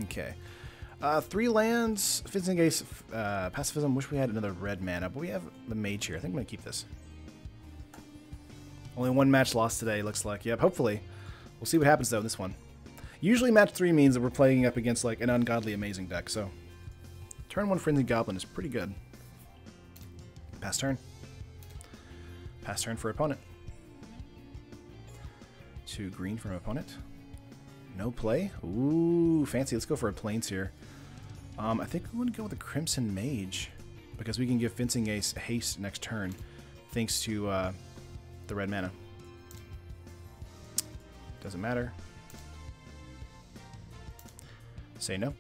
S2: Okay. 3 lands, Fizzing Ace, Pacifism. Wish we had another red mana, but we have the Mage here. I think I'm going to keep this. Only 1 match lost today, looks like. Yep, hopefully. We'll see what happens, though, in this one. Usually match 3 means that we're playing up against like an ungodly amazing deck, so turn 1 Friendly Goblin is pretty good. Pass turn. Pass turn for opponent. 2 green from opponent. No play. Ooh, fancy. Let's go for a Plains here. I think we want to go with the Crimson Mage because we can give Fencing Ace a haste next turn thanks to the red mana. Doesn't matter. Say no.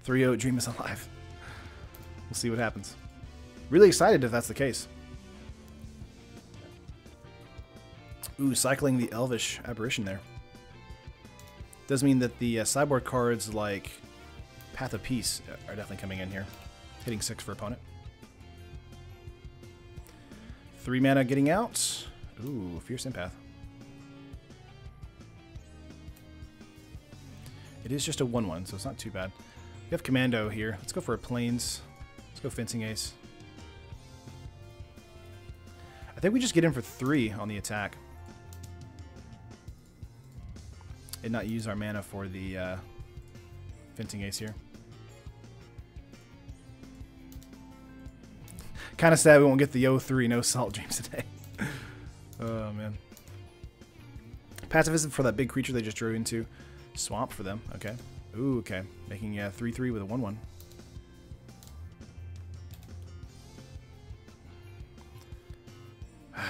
S2: 3-0, Dream is alive. We'll see what happens. Really excited if that's the case. Ooh, cycling the Elvish Aberration there. Does mean that the sideboard cards like Path of Peace are definitely coming in here. Hitting 6 for opponent. 3 mana getting out. Ooh, Fierce Empath. It is just a 1/1, so it's not too bad. We have Commando here. Let's go for a Plains. Let's go Fencing Ace. I think we just get in for 3 on the attack. And not use our mana for the Fencing Ace here. Kind of sad we won't get the 0-3 no Salt Dreams today. Oh, man. Pacifism for that big creature they just drew into. Swamp for them. Okay. Ooh, okay. Making 3-3 with a 1/1.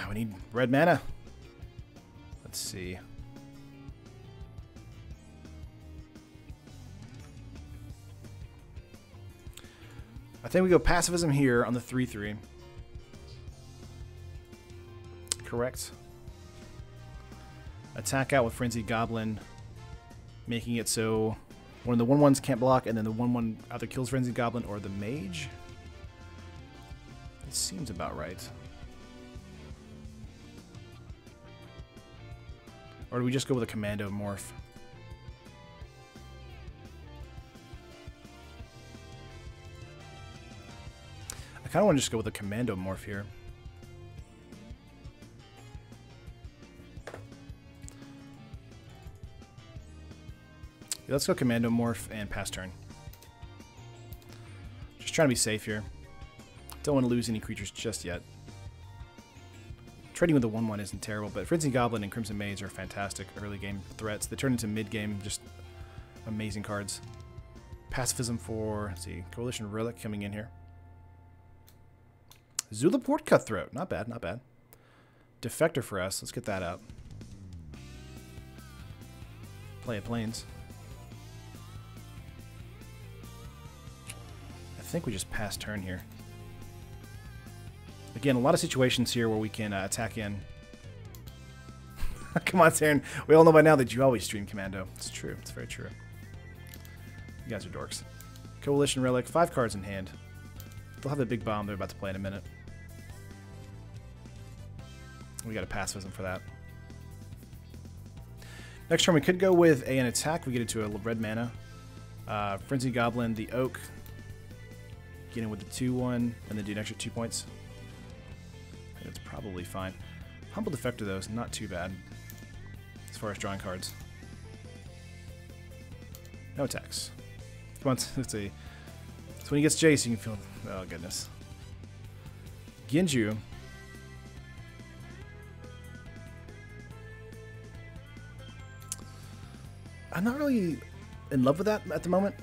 S2: We need red mana. Let's see. I think we go Pacifism here on the 3-3. Correct. Attack out with Frenzied Goblin, making it so one of the 1/1s can't block, and then the 1/1 either kills Frenzied Goblin or the Mage. It seems about right. Or do we just go with a Commando Morph? I kind of want to just go with a Commando Morph here. Yeah, let's go Commando Morph and pass turn. Just trying to be safe here. Don't want to lose any creatures just yet. Trading with the 1/1 isn't terrible, but Frenzied Goblin and Crimson Mage are fantastic early game threats. They turn into mid game, just amazing cards. Pacifism for, let's see, Coalition Relic coming in here. Zulaport Cutthroat, not bad, not bad. Defector for us, let's get that out. Play a Plains. I think we just pass turn here. Again, a lot of situations here where we can attack in. Come on, Terran. We all know by now that you always stream Commando. It's true. It's very true. You guys are dorks. Coalition Relic, 5 cards in hand. They'll have the big bomb they're about to play in a minute. We got a Pacifism for that. Next turn we could go with an attack. We get it to a red mana. Frenzied Goblin, the Oak. Get in with the 2/1 and then do an extra 2 points. I think that's probably fine. Humble Defector though is not too bad as far as drawing cards. No attacks. Come on, let's see. So when he gets Jace, you can feel. Oh goodness. Genju. I'm not really in love with that at the moment.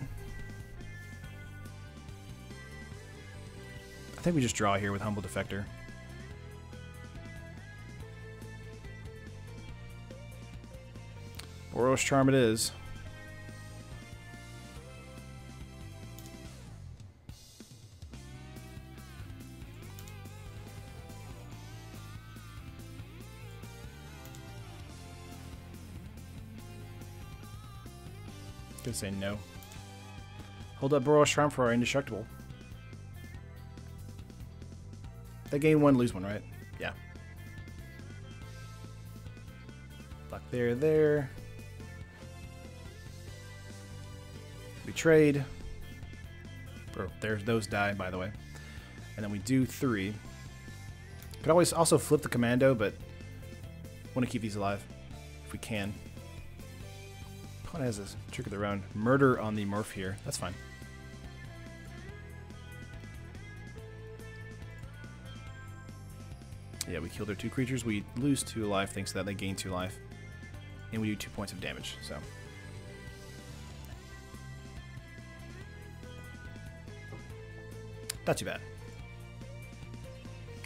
S2: I think we just draw here with Humble Defector. Boros Charm it is. Gonna say no. Hold up Boros Charm for our Indestructible. They gain 1, lose 1, right? Yeah. Block there. We trade. There's those die, by the way. And then we do 3. Could always also flip the Commando, but want to keep these alive if we can. Opponent has a trick of their own. Murder on the Morph here. That's fine. Yeah, we kill their 2 creatures. We lose 2 life thanks to that. They gain 2 life. And we do 2 points of damage. So not too bad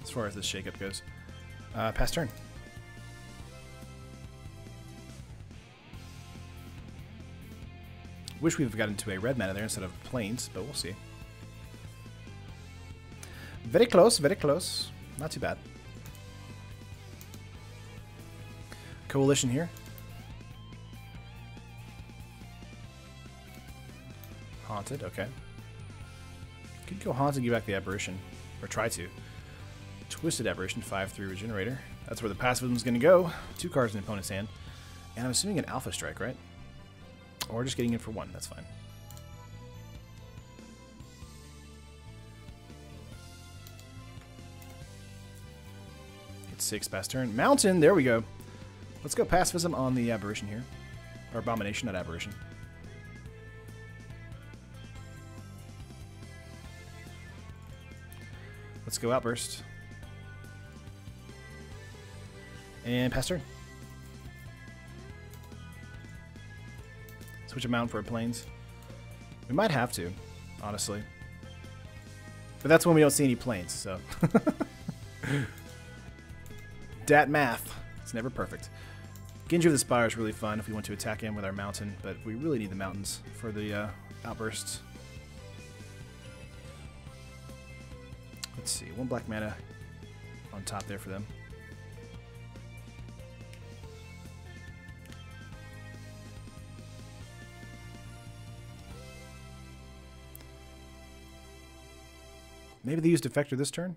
S2: as far as this shakeup goes. Pass turn. Wish we'd have gotten to a red mana there instead of Plains, but we'll see. Very close, very close. Not too bad. Coalition here. Haunted, okay. Could go Haunted and give back the Aberration. Or try to. Twisted Aberration, 5/3 Regenerator. That's where the Pacifism is going to go. 2 cards in the opponent's hand. And I'm assuming an Alpha Strike, right? Or just getting in for 1. That's fine. Hit 6 past turn. Mountain! There we go. Let's go pacifism on the aberration here. Or abomination, not aberration. Let's go outburst. And pass turn. Switch a mountain for a plains. We might have to, honestly. But that's when we don't see any plains, so. Dat math. It's never perfect. Genji of the Spire is really fun if we want to attack him with our mountain, but we really need the mountains for the outbursts. Let's see, 1 black mana on top there for them. Maybe they used Defector this turn?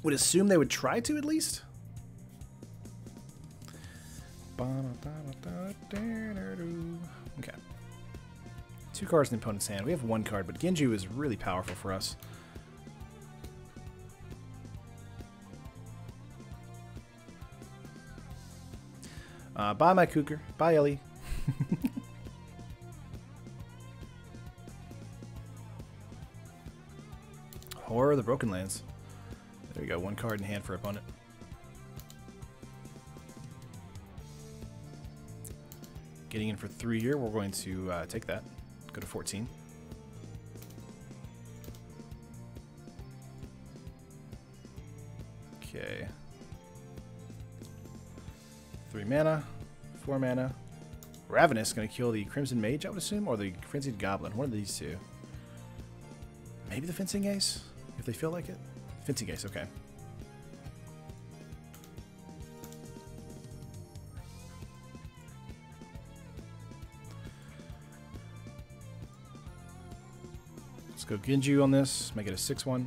S2: Would assume they would try to, at least. Okay. 2 cards in the opponent's hand. We have 1 card, but Genju is really powerful for us. Bye, my cougar. Bye, Ellie. Horror of the Broken Lands. There we go. 1 card in hand for opponent. Getting in for 3 here. We're going to take that. Go to 14. Okay. 3 mana. 4 mana. Ravenous going to kill the Crimson Mage, I would assume, or the Frenzied Goblin. One of these two. Maybe the Fencing Ace, if they feel like it. Fencing Ace, okay. Let's go Genju on this, make it a 6-1.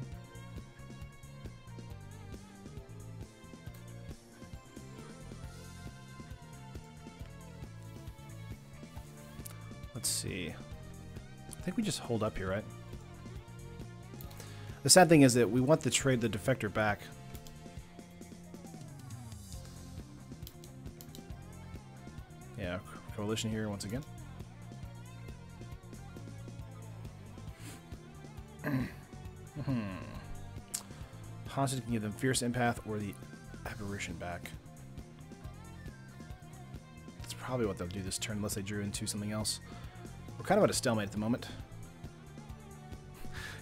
S2: Let's see. I think we just hold up here, right? The sad thing is that we want to trade the Defector back. Yeah, Coalition here once again. Haunted can give them Fierce Empath or the Aberration back. That's probably what they'll do this turn unless they drew into something else. We're kind of at a stalemate at the moment.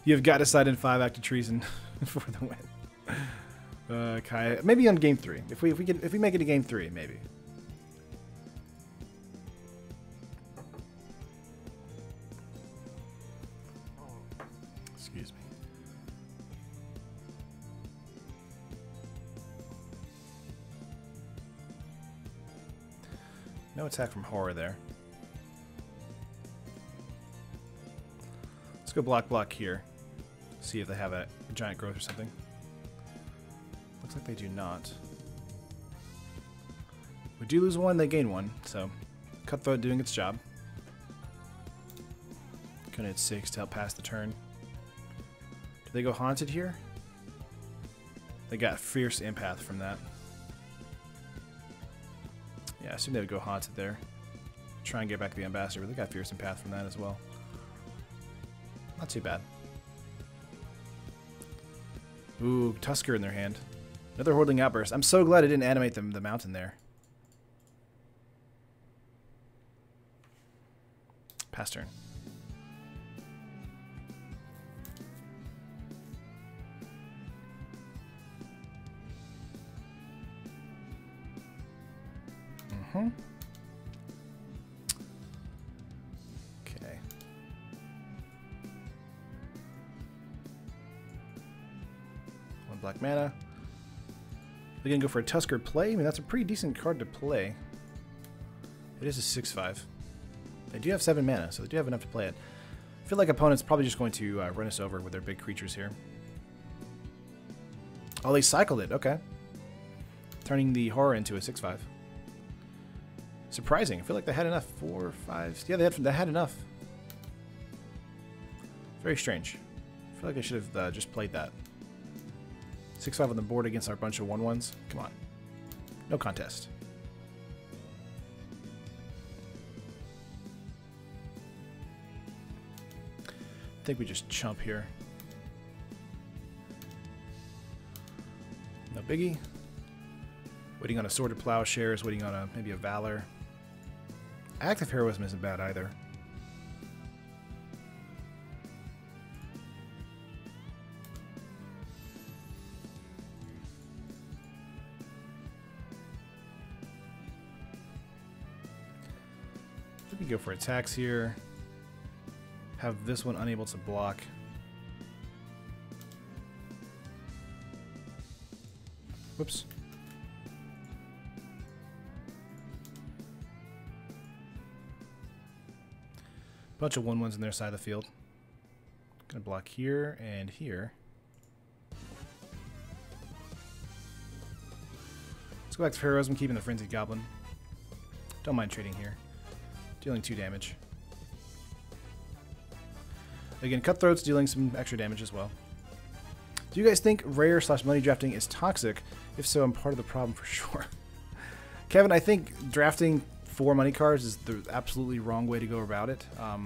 S2: You've got to side in 5 active treason for the win. Kai, maybe on game 3. If we make it to game 3, maybe. Excuse me. No attack from Horror there. Let's go block here. See if they have a giant growth or something. Looks like they do not. We do lose 1, they gain 1, so Cutthroat doing its job. Gonna hit 6 to help pass the turn. Do they go Haunted here? They got Fierce Empath from that. Yeah, I assume they would go Haunted there. Try and get back the Ambassador, but they got Fierce Empath from that as well. Not too bad. Ooh, Tusker in their hand. Another Hordeling Outburst. I'm so glad I didn't animate the mountain there. Pass turn. Okay. 1 black mana. They're going to go for a Tusker play. I mean, that's a pretty decent card to play. It is a 6/5. They do have 7 mana, so they do have enough to play it. I feel like opponent's probably just going to run us over with their big creatures here. Oh, they cycled it. Okay. turning the horror into a 6/5. Surprising. I feel like they had enough. 4, 5. Yeah, they had enough. Very strange. I feel like I should have just played that. 6/5 on the board against our bunch of 1/1s. Come on. No contest. I think we just chump here. No biggie. Waiting on a Sword of Plowshares, waiting on maybe a Valor. Active Heroism isn't bad either. We can go for attacks here. Have this one unable to block. Whoops. Bunch of 1/1s in their side of the field. Gonna block here and here. Let's go back to Heroism, keeping the Frenzied Goblin. Don't mind trading here. Dealing 2 damage. Again, Cutthroat's dealing some extra damage as well. Do you guys think rare/money drafting is toxic? If so, I'm part of the problem for sure. Kevin, I think drafting 4 money cards is the absolutely wrong way to go about it. I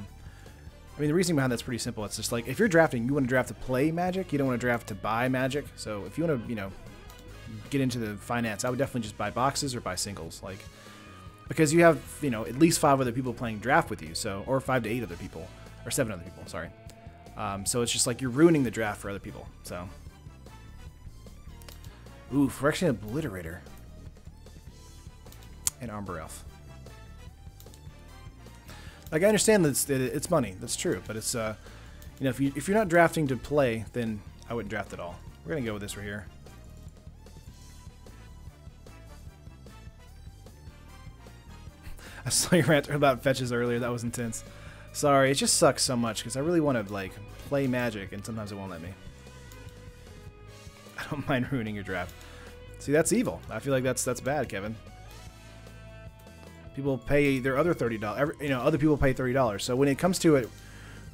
S2: mean, the reasoning behind that's pretty simple. It's just like, if you're drafting, you want to draft to play Magic. You don't want to draft to buy Magic. So if you want to, you know, get into the finance, I would definitely just buy boxes or buy singles. Like, because you have, you know, at least 5 other people playing draft with you. So, or 5 to 8 other people, or 7 other people. Sorry. So it's just like you're ruining the draft for other people. So, ooh, Phyrexian Obliterator and Arbor Elf. Like, I understand that it's money. That's true, but it's you know, if you're not drafting to play, then I wouldn't draft at all. We're gonna go with this right here. I saw your rant about fetches earlier. That was intense. Sorry, it just sucks so much because I really want to like play Magic, and sometimes it won't let me. I don't mind ruining your draft. See, that's evil. I feel like that's bad, Kevin. People pay their other $30. You know, other people pay $30. So when it comes to it,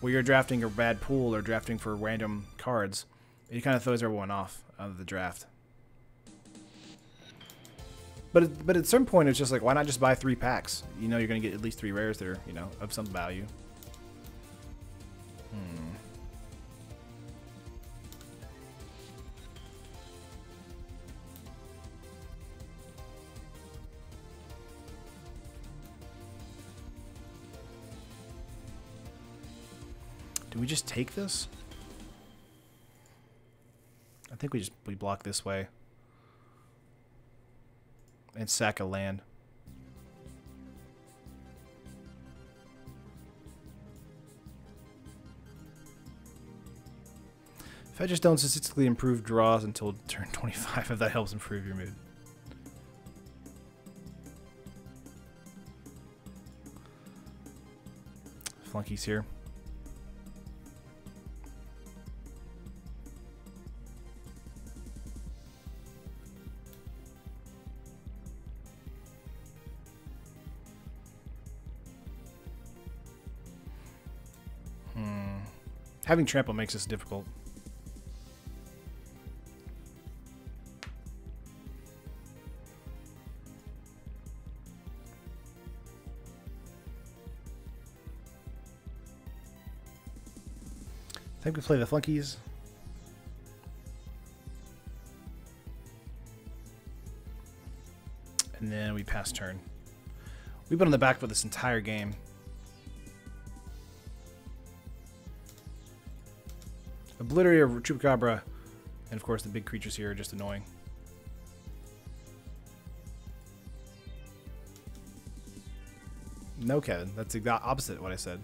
S2: where you're drafting a bad pool or drafting for random cards, it kind of throws everyone off of the draft. But at a certain point, it's just like, why not just buy 3 packs? You know, you're going to get at least 3 rares that are, you know, of some value. Do we just take this? I think we block this way and sack a land. Fetches don't statistically improve draws until turn 25 if that helps improve your mood. Flunkies here. Having trample makes this difficult. I think we play the flunkies. And then we pass turn. We've been on the back foot this entire game. Obliterator, Chupacabra, and of course the big creatures here are just annoying. No, Kevin, that's the opposite of what I said.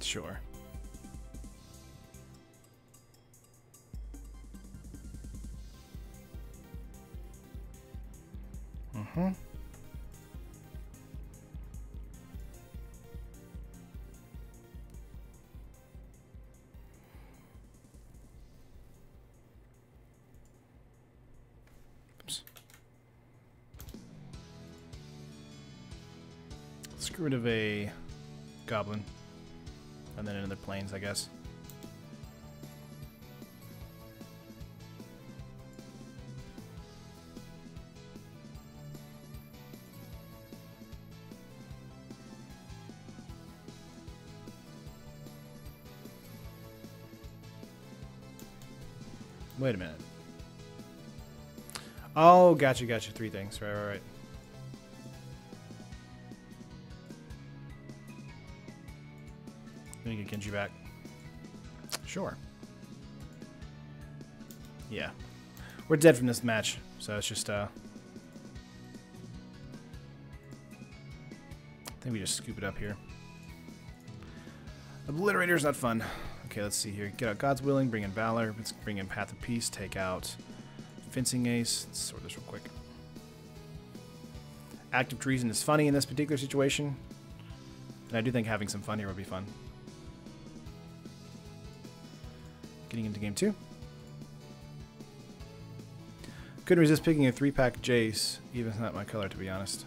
S2: Sure. Oops. Let's get rid of a goblin. And then another plains, I guess. Wait a minute. Oh, gotcha. 3 things. Right. Let me get Genji back. Sure. Yeah. We're dead from this match, so it's just, I think we just scoop it up here. Obliterator's not fun. Okay, let's see here. Get out God's Willing, bring in Valor, let's bring in Path of Peace, take out Fencing Ace. Let's sort this real quick. Active Treason is funny in this particular situation, and I do think having some fun here would be fun. Getting into game 2. Couldn't resist picking a 3-pack Jace, even if not my color, to be honest.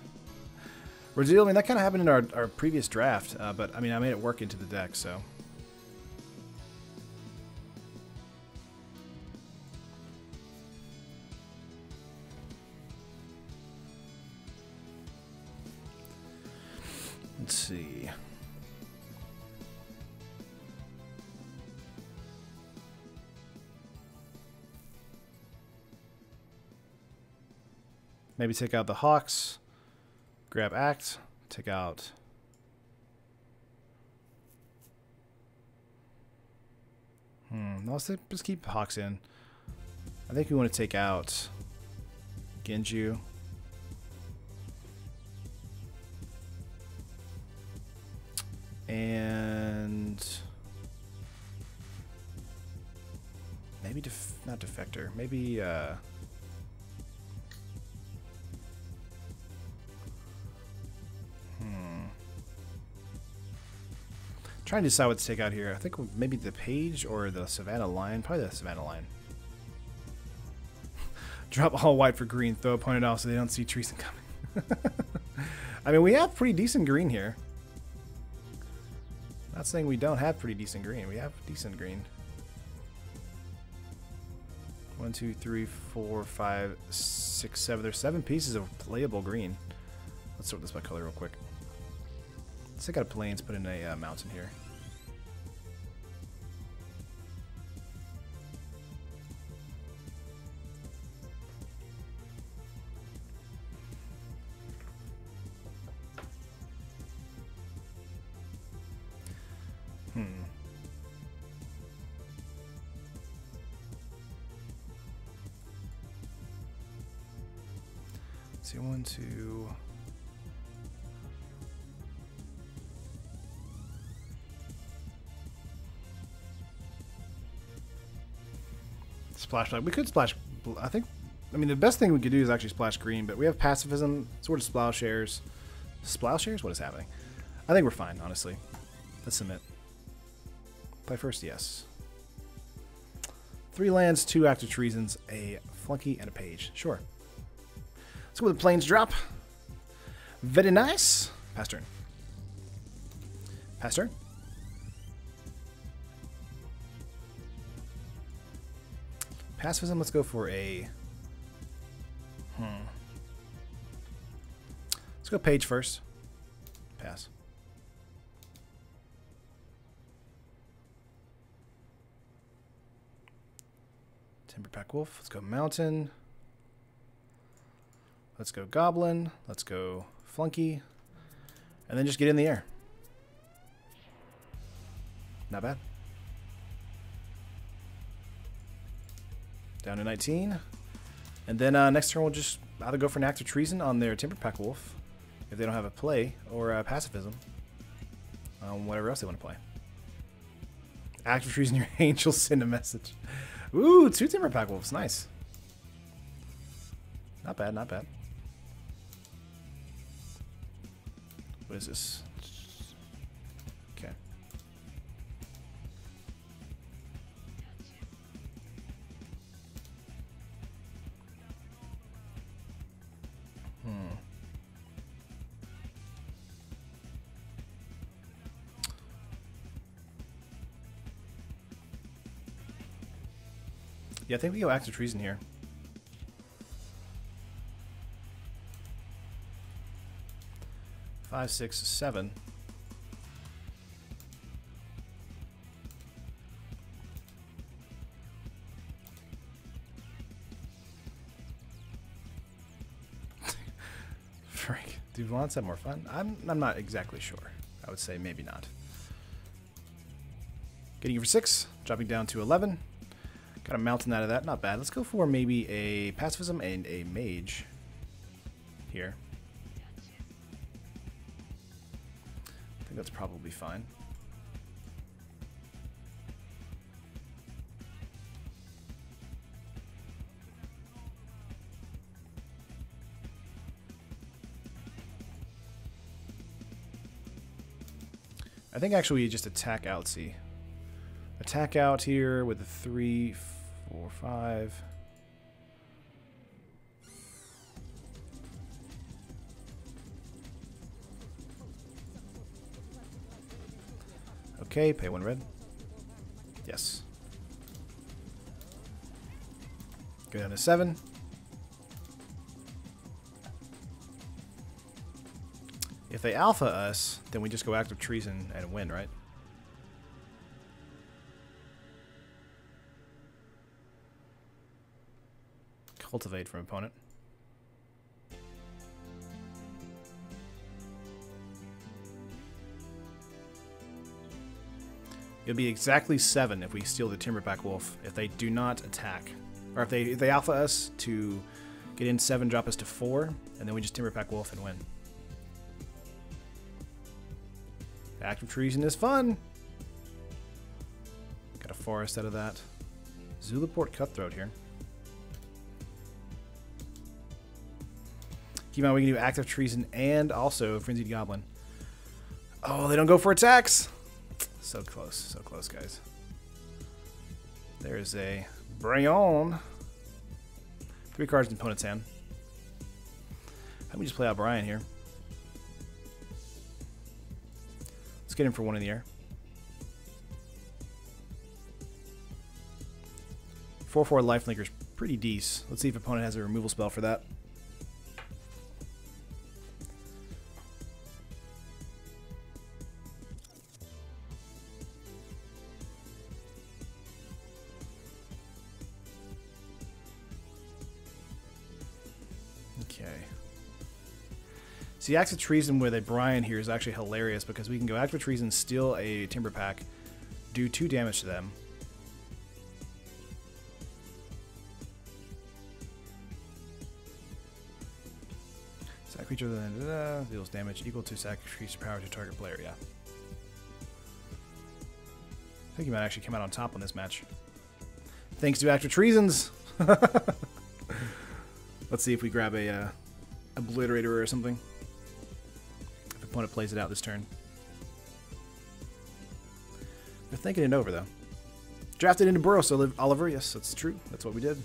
S2: Razil, I mean, that kind of happened in our previous draft, but I mean, I made it work into the deck, so. Let's see. Maybe take out the Hawks. Grab Act. Take out. Let's just keep Hawks in. I think we want to take out Genju. And maybe not Defector. Maybe trying to decide what to take out here. I think maybe the Page or the Savannah Lion. Probably the Savannah Lion. Drop all white for green. Throw opponent off so they don't see Treason coming. I mean, we have pretty decent green here. Not saying we don't have pretty decent green. We have decent green. 1, 2, 3, 4, 5, 6, 7. There's 7 pieces of playable green. Let's sort this by color real quick. Let's take out a plains, put in a mountain here. Let's see, 1, 2. Splash black. We could splash. I think. I mean, the best thing we could do is actually splash green, but we have pacifism, sort of Plowshares. Plowshares? What is happening? I think we're fine, honestly. Let's submit. Play first, yes. 3 lands, 2 active treasons, a flunky, and a page. Sure. Let's go with the plains drop. Very nice. Pass turn. Pass turn. Pacifism, let's go for a... Let's go page first. Pass. Timberpack Wolf. Let's go mountain. Let's go goblin. Let's go flunky. And then just get in the air. Not bad. Down to 19. And then next turn we'll just either go for an active treason on their Timberpack Wolf if they don't have a play, or pacifism. Whatever else they want to play. Active treason, your angel send a message. Ooh, 2 Timberpack Wolves. Nice. Not bad, not bad. What is this? Okay. Yeah, I think we go active treason here. Five, 6, 7. Frank, do Volants have more fun? I'm not exactly sure. I would say maybe not. Getting you for 6, dropping down to 11. Got a mountain out of that, not bad. Let's go for maybe a pacifism and a mage here. I think that's probably fine. I think actually we just attack out, see. Attack out here with a 3, 4, 5. Okay, pay 1 red. Yes. Go down to 7. If they alpha us, then we just go active treason and win, right? Cultivate from opponent. It'll be exactly 7 if we steal the Timberback Wolf. If they do not attack, or if they alpha us to get in 7, drop us to 4, and then we just Timberback Wolf and win. Active treason is fun. Got a forest out of that. Zulaport Cutthroat here. Keep in mind we can do active treason and also Frenzied Goblin. Oh, they don't go for attacks. So close, guys. There's a Brian. 3 cards in opponent's hand. How do we just play out Brian here? Let's get him for 1 in the air. 4/4 Lifelinker's pretty decent. Let's see if opponent has a removal spell for that. Okay. See, active treason with a Brian here is actually hilarious because we can go active treason, steal a Timber Pack, do 2 damage to them. Sack creature deals damage equal to sack creature power to target player. Yeah. I think he might actually come out on top on this match. Thanks to active treasons. Let's see if we grab a obliterator or something. If the opponent plays it out this turn. They're thinking it over though. Drafted into Burrow, so Oliver. Yes, that's true. That's what we did.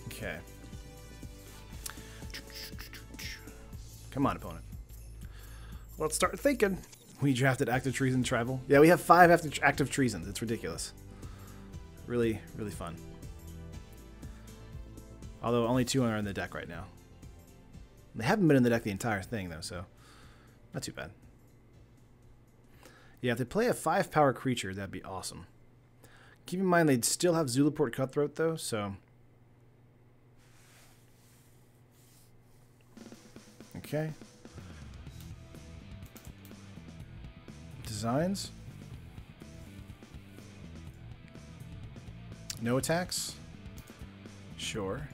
S2: Okay. Come on, opponent. Let's start thinking. We drafted active treason tribal. Yeah, we have 5 active treasons. It's ridiculous. Really, really fun. Although only 2 are in the deck right now. They haven't been in the deck the entire thing though, so not too bad. Yeah, if they play a 5-power creature, that'd be awesome. Keep in mind they'd still have Zulaport Cutthroat though, so. Okay. Designs. No attacks. Sure.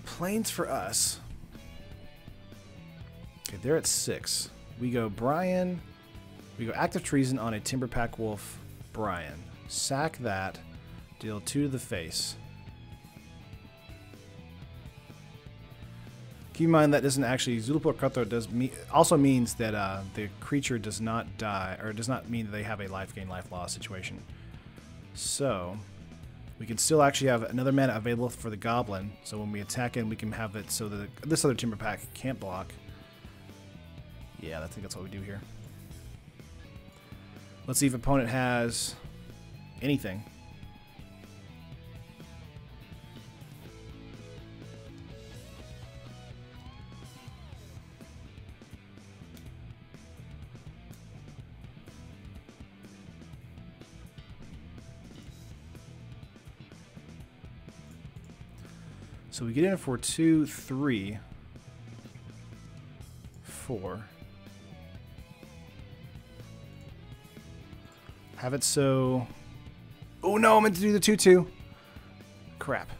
S2: Planes for us. Okay, they're at 6. We go Brian. We go Active Treason on a Timberpack Wolf Brian. Sack that. Deal 2 to the face. Keep in mind that doesn't actually... Zulaport Cutthroat also means that the creature does not die, or does not mean that they have a life gain, life loss situation. So, we can still actually have another mana available for the Goblin. So when we attack in, we can have it so that this other Timberpack can't block. Yeah, I think that's what we do here. Let's see if opponent has anything. So we get in for 2, 3, 4. Have it so... Oh no, I meant to do the 2-2. Crap.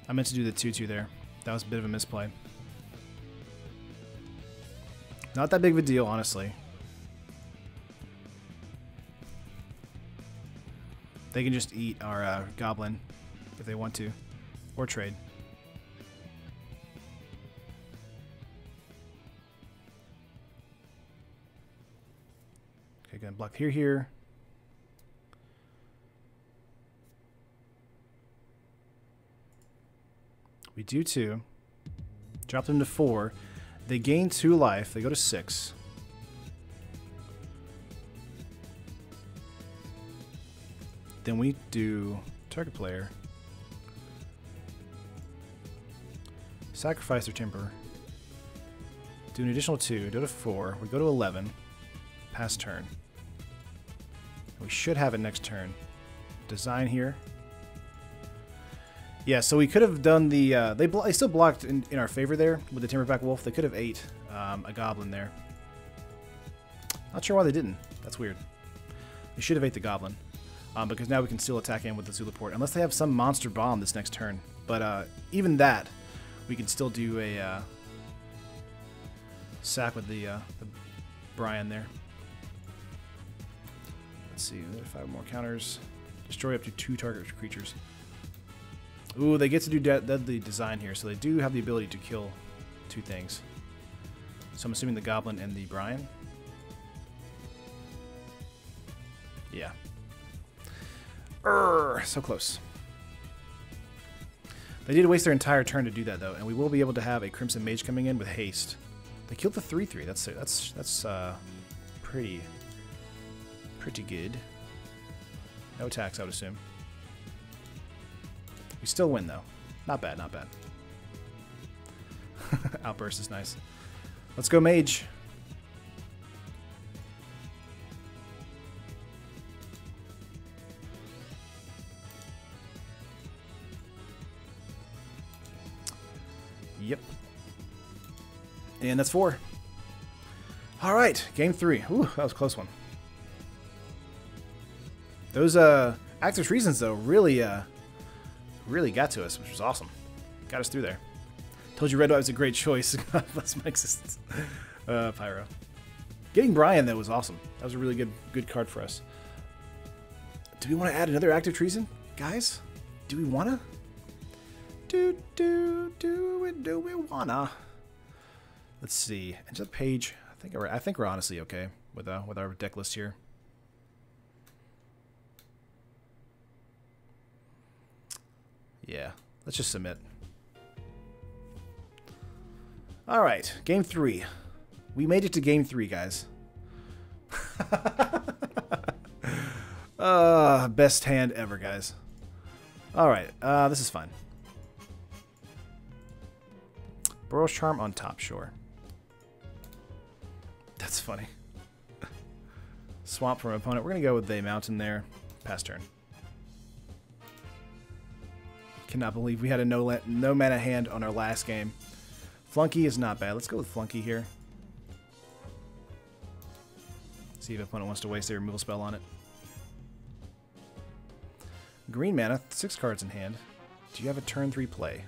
S2: I meant to do the 2-2 there. That was a bit of a misplay. Not that big of a deal, honestly. They can just eat our Goblin if they want to. Or trade. Okay, gonna block here. We do 2. Drop them to 4. They gain 2 life. They go to 6. Then we do target player. Sacrifice their Timber. Do an additional 2. Go to 4. We go to 11. Pass turn. We should have it next turn. Design here. Yeah, so we could have done the... they still blocked in our favor there with the Timberpack Wolf. They could have ate a Goblin there. Not sure why they didn't. That's weird. They should have ate the Goblin. Because now we can still attack in with the Zulaport. Unless they have some monster bomb this next turn. But even that, we can still do a sack with the Brian there. Let's see, 5 more counters. Destroy up to 2 target creatures. Ooh, they get to do deadly design here, so they do have the ability to kill 2 things. So I'm assuming the Goblin and the Brian. Yeah. So close. They did waste their entire turn to do that, though, and we will be able to have a Crimson Mage coming in with haste. They killed the 3/3. That's pretty good. No attacks, I would assume. We still win, though. Not bad, not bad. Outburst is nice. Let's go Mage. Yep. And that's 4. All right, game 3. Ooh, that was a close one. Those Active Treasons, though, really got to us, which was awesome. Got us through there. Told you Red White was a great choice. God bless my existence. Pyro. Getting Brian, though, was awesome. That was a really good card for us. Do we want to add another Active Treason, guys? Do we wanna? Do we wanna? Let's see. And just page. I think we're honestly okay with our deck list here. Yeah, let's just submit. All right, game 3. We made it to game 3, guys. Best hand ever, guys. All right, this is fine. Burrow's Charm on top, sure. That's funny. Swamp from an opponent. We're going to go with the Mountain there. Pass turn. Cannot believe we had a no mana hand on our last game. Flunky is not bad. Let's go with Flunky here. See if opponent wants to waste their removal spell on it. Green mana, 6 cards in hand. Do you have a turn 3 play?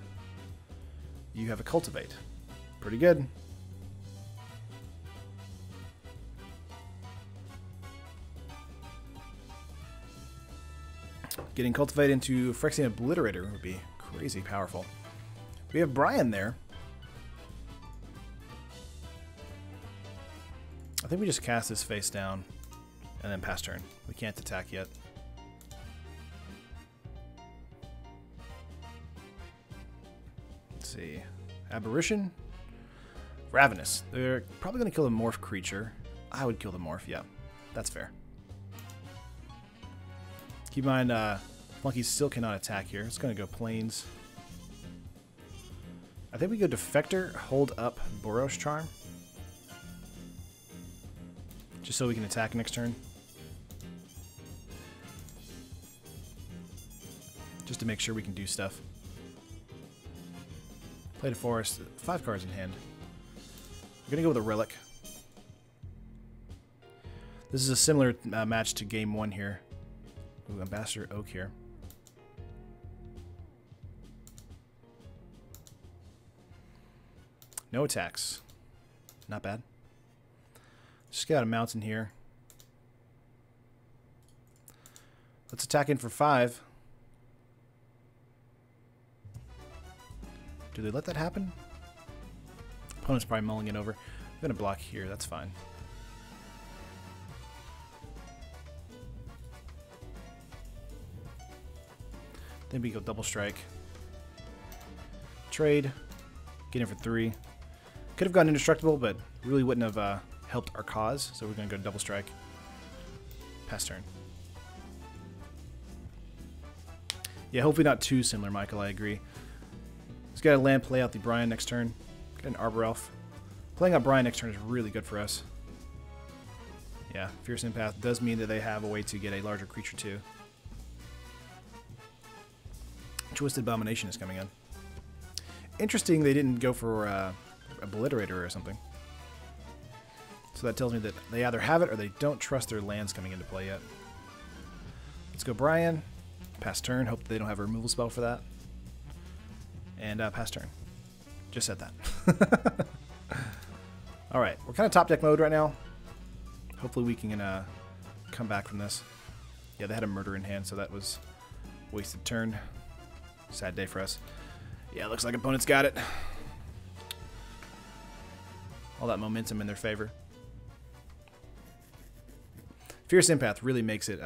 S2: You have a Cultivate. Pretty good. Getting cultivated into Phyrexian Obliterator would be crazy powerful. We have Brian there. I think we just cast this face down and then pass turn. We can't attack yet. Let's see. Aberration. Ravenous. They're probably going to kill the morph creature. I would kill the morph, yeah. That's fair. Keep in mind, Flunky still cannot attack here. It's going to go Plains. I think we go Defector, hold up Boros Charm. Just so we can attack next turn. Just to make sure we can do stuff. Play the Forest, 5 cards in hand. We're going to go with a Relic. This is a similar match to game 1 here. Ooh, Ambassador Oak here. No attacks. Not bad. Just get out a mountain here. Let's attack in for 5. Do they let that happen? Opponent's probably mulling it over. I'm going to block here. That's fine. Then we go double strike. Trade. Get in for 3. Could have gone indestructible, but really wouldn't have helped our cause. So we're going to go double strike. Pass turn. Yeah, hopefully not too similar, Michael. I agree. He's got a land play out the Brian next turn. Got an Arbor Elf. Playing out Brian next turn is really good for us. Yeah, Fierce Empath does mean that they have a way to get a larger creature too. Twisted Abomination is coming in. Interesting they didn't go for Obliterator or something. So that tells me that they either have it or they don't trust their lands coming into play yet. Let's go Brian. Pass turn. Hope they don't have a removal spell for that. And pass turn. Just said that. Alright, we're kind of top deck mode right now. Hopefully we can come back from this. Yeah, they had a murder in hand, so that was wasted turn. Sad day for us. Yeah, looks like opponents got it. All that momentum in their favor. Fierce Empath really makes it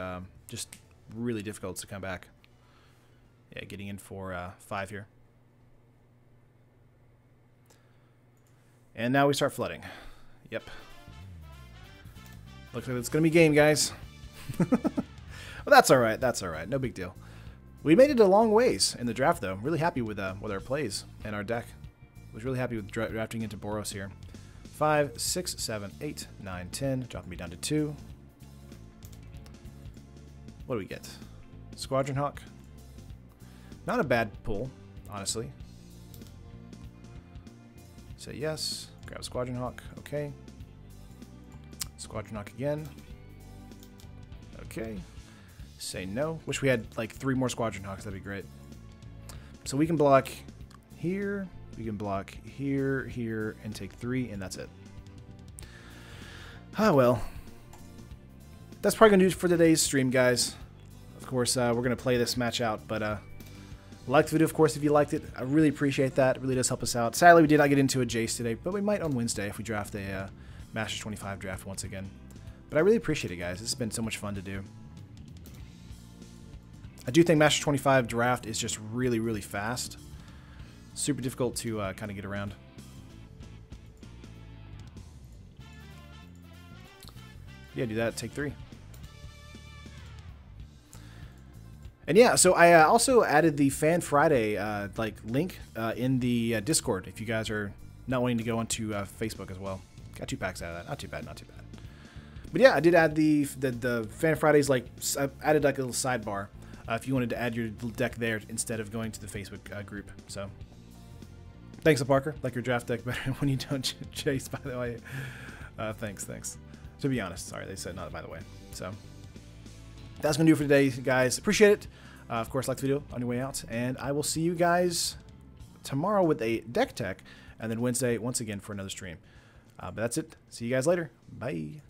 S2: just really difficult to come back. Yeah, getting in for 5 here. And now we start flooding. Yep. Looks like it's going to be game, guys. Well, that's alright. That's alright. No big deal. We made it a long ways in the draft, though. Really happy with our plays and our deck. Was really happy with drafting into Boros here. 5, 6, 7, 8, 9, 10. Dropping me down to 2. What do we get? Squadron Hawk. Not a bad pull, honestly. Say yes. Grab Squadron Hawk. Okay. Squadron Hawk again. Okay. Say no. Wish we had like 3 more Squadron Hawks. That'd be great. So we can block here. We can block here, here, and take 3, and that's it. Ah, well. That's probably going to do it for today's stream, guys. Of course, we're going to play this match out, but like the video, of course, if you liked it. I really appreciate that. It really does help us out. Sadly, we did not get into a Jace today, but we might on Wednesday if we draft a Masters 25 draft once again. But I really appreciate it, guys. This has been so much fun to do. I do think Masters 25 draft is just really, really fast. Super difficult to kind of get around. Yeah, do that. Take 3. And yeah, so I also added the Fan Friday link in the Discord if you guys are not wanting to go onto Facebook as well. Got 2 packs out of that. Not too bad, not too bad. But yeah, I did add the Fan Fridays, like I added like a little sidebar if you wanted to add your deck there instead of going to the Facebook group. So thanks, Parker. Like your draft deck better when you don't chase. By the way, thanks. To be honest, sorry, they said not by the way. So that's gonna do it for today, guys. Appreciate it. Of course, like the video on your way out, and I will see you guys tomorrow with a deck tech, and then Wednesday once again for another stream. But that's it. See you guys later. Bye.